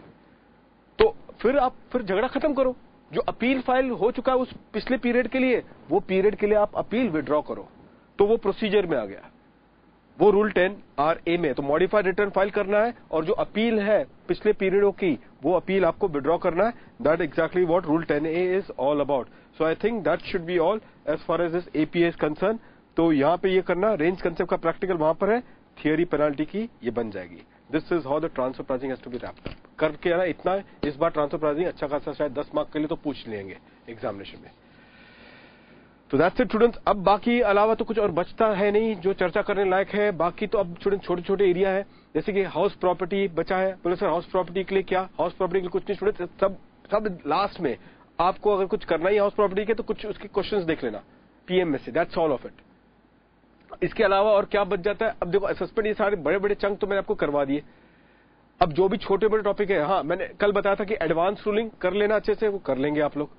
तो फिर झगड़ा खत्म करो। जो अपील फाइल हो चुका है उस पिछले पीरियड के लिए, वो पीरियड के लिए आप अपील विड्रॉ करो, तो वो प्रोसीजर में आ गया, वो रूल 10RA में। तो मॉडिफाइड रिटर्न फाइल करना है, और जो अपील है पिछले पीरियडों की वो अपील आपको विड्रॉ करना है। That exactly what rule 10A is all about. So I think that should be all as far as this APA is concern. तो यहां पे ये करना, रेंज कंसेप्ट का प्रैक्टिकल वहां पर है, थियरी पेनाल्टी की ये बन जाएगी। This is how the transfer pricing has to be wrapped up. करके ना इतना इस बार ट्रांसफर प्राइसिंग अच्छा खासा शायद 10 मार्क के लिए तो पूछ लेंगे एग्जामिनेशन में। तो दैट्स इट स्टूडेंट्स। अब बाकी अलावा तो कुछ और बचता है नहीं जो चर्चा करने लायक है। बाकी तो अब स्टूडेंट छोटे छोटे एरिया है, जैसे कि हाउस प्रॉपर्टी बचा है। बोले सर हाउस प्रॉपर्टी के लिए क्या, हाउस प्रॉपर्टी के लिए कुछ नहीं स्टूडेंट, सब लास्ट में आपको अगर कुछ करना ही हाउस प्रॉपर्टी के तो कुछ उसके क्वेश्चंस देख लेना पीएम में से, दैट्स ऑल ऑफ इट। इसके अलावा और क्या बच जाता है, अब देखो असेसमेंट ये सारे बड़े बड़े चंक तो मैंने आपको करवा दिए। अब जो भी छोटे बड़े टॉपिक है, हाँ मैंने कल बताया था कि एडवांस रूलिंग कर लेना अच्छे से, वो कर लेंगे आप लोग।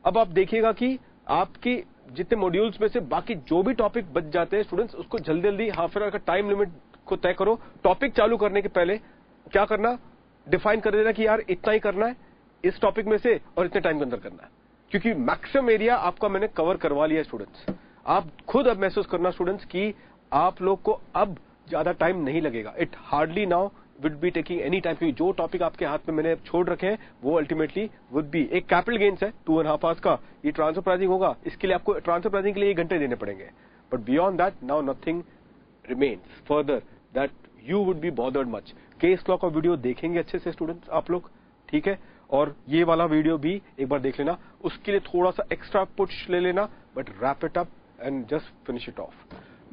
अब आप देखिएगा कि आपकी जितने मॉड्यूल्स में से बाकी जो भी टॉपिक बच जाते हैं स्टूडेंट्स, उसको जल्दी जल्दी हाफ एन आवर का टाइम लिमिट को तय करो। टॉपिक चालू करने के पहले क्या करना, डिफाइन कर देना कि यार इतना ही करना है इस टॉपिक में से और इतने टाइम के अंदर करना है, क्योंकि मैक्सिमम एरिया आपका मैंने कवर करवा लिया स्टूडेंट्स। आप खुद अब महसूस करना स्टूडेंट्स कि आप लोग को अब ज्यादा टाइम नहीं लगेगा। It hardly now would be taking any time, क्योंकि जो टॉपिक आपके हाथ में मैंने छोड़ रखे हैं वो अल्टीमेटली वुड बी एक कैपिटल गेन्स है 2.5 आवर्स का, ये ट्रांसफर प्राइसिंग होगा, इसके लिए आपको ट्रांसफर प्राइसिंग के लिए 1 घंटे देने पड़ेंगे, but beyond that now nothing remains further that you would be bothered much. Case law का वीडियो देखेंगे अच्छे से स्टूडेंट्स आप लोग, ठीक है, और ये वाला वीडियो भी एक बार देख लेना, उसके लिए थोड़ा सा एक्स्ट्रा पुश ले लेना, but wrap it up and just finish it of.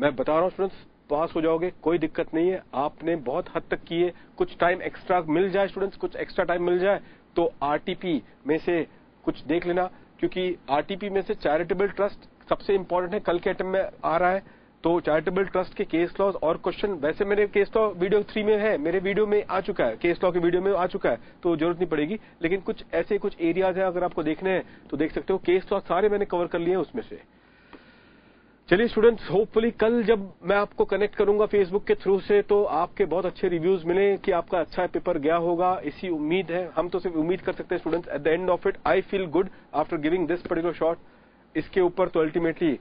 मैं बता रहा हूं स्टूडेंट्स, पास हो जाओगे, कोई दिक्कत नहीं है, आपने बहुत हद तक की है। कुछ टाइम एक्स्ट्रा मिल जाए स्टूडेंट्स, कुछ एक्स्ट्रा टाइम मिल जाए तो आरटीपी में से कुछ देख लेना, क्योंकि आरटीपी में से चैरिटेबल ट्रस्ट सबसे इंपॉर्टेंट है, कल के अटेम्प्ट में आ रहा है, तो चैरिटेबल ट्रस्ट के केस लॉज और क्वेश्चन वैसे मेरे केस लॉ वीडियो 3 में है, मेरे वीडियो में आ चुका है, केस लॉ के वीडियो में आ चुका है, तो जरूरत नहीं पड़ेगी, लेकिन कुछ ऐसे कुछ एरियाज है अगर आपको देखने हैं तो देख सकते हो। केस लॉ सारे मैंने कवर कर लिए हैं उसमें से। चलिए स्टूडेंट्स, होपफुली कल जब मैं आपको कनेक्ट करूंगा फेसबुक के थ्रू से तो आपके बहुत अच्छे रिव्यूज मिले कि आपका अच्छा पेपर गया होगा, इसी उम्मीद है। हम तो सिर्फ उम्मीद कर सकते हैं students. At the end of it I feel good after giving this particular shot. इसके ऊपर तो अल्टीमेटली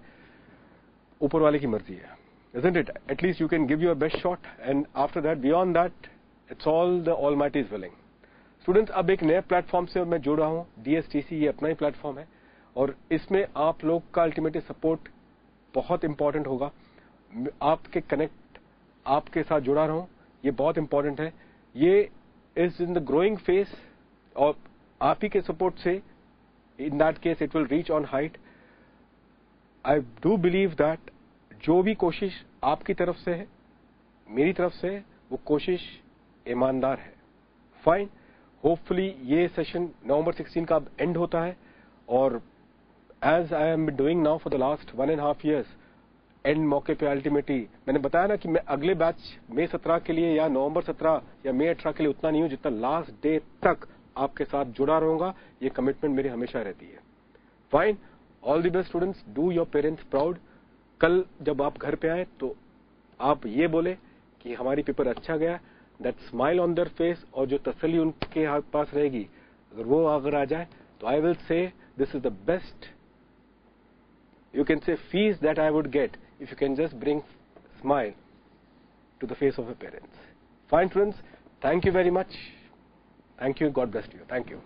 ऊपर वाले की मर्जी है, isn't it? At least you can give your best shot, and after that, beyond that, it's all the Almighty is willing. Students, अब एक नए प्लेटफॉर्म से मैं जुड़ रहा हूं, DSTC, ये अपना ही प्लेटफॉर्म है और इसमें आप लोग का अल्टीमेटली सपोर्ट बहुत इंपॉर्टेंट होगा। आपके कनेक्ट आपके साथ जुड़ा रहूं, ये बहुत इंपॉर्टेंट है। ये is in the growing face और आप ही के सपोर्ट से in that case it will reach on height. I do believe that जो भी कोशिश आपकी तरफ से है, मेरी तरफ से है, वो कोशिश ईमानदार है। फाइन, होपफुली ये सेशन नवंबर 16 का अब एंड होता है और as I am doing now for the last 1.5 years, and मौके पे अल्टीमेटली मैंने बताया ना कि मैं अगले बैच मई 17 के लिए या नवंबर 17 या मई 18 के लिए उतना नहीं हूं जितना लास्ट डे तक आपके साथ जुड़ा रहूंगा। ये कमिटमेंट मेरी हमेशा रहती है। Fine, all the best students, do your parents proud. कल जब आप घर पे आए तो आप ये बोले कि हमारी पेपर अच्छा गया, that smile on their face, और जो तसल्ली उनके हाथ पास रहेगी अगर वो अगर आ जाए तो I will say this is the best, you can say, fees that I would get if you can just bring smile to the face of your parents. Fine, friends. Thank you very much. Thank you. God bless you. Thank you.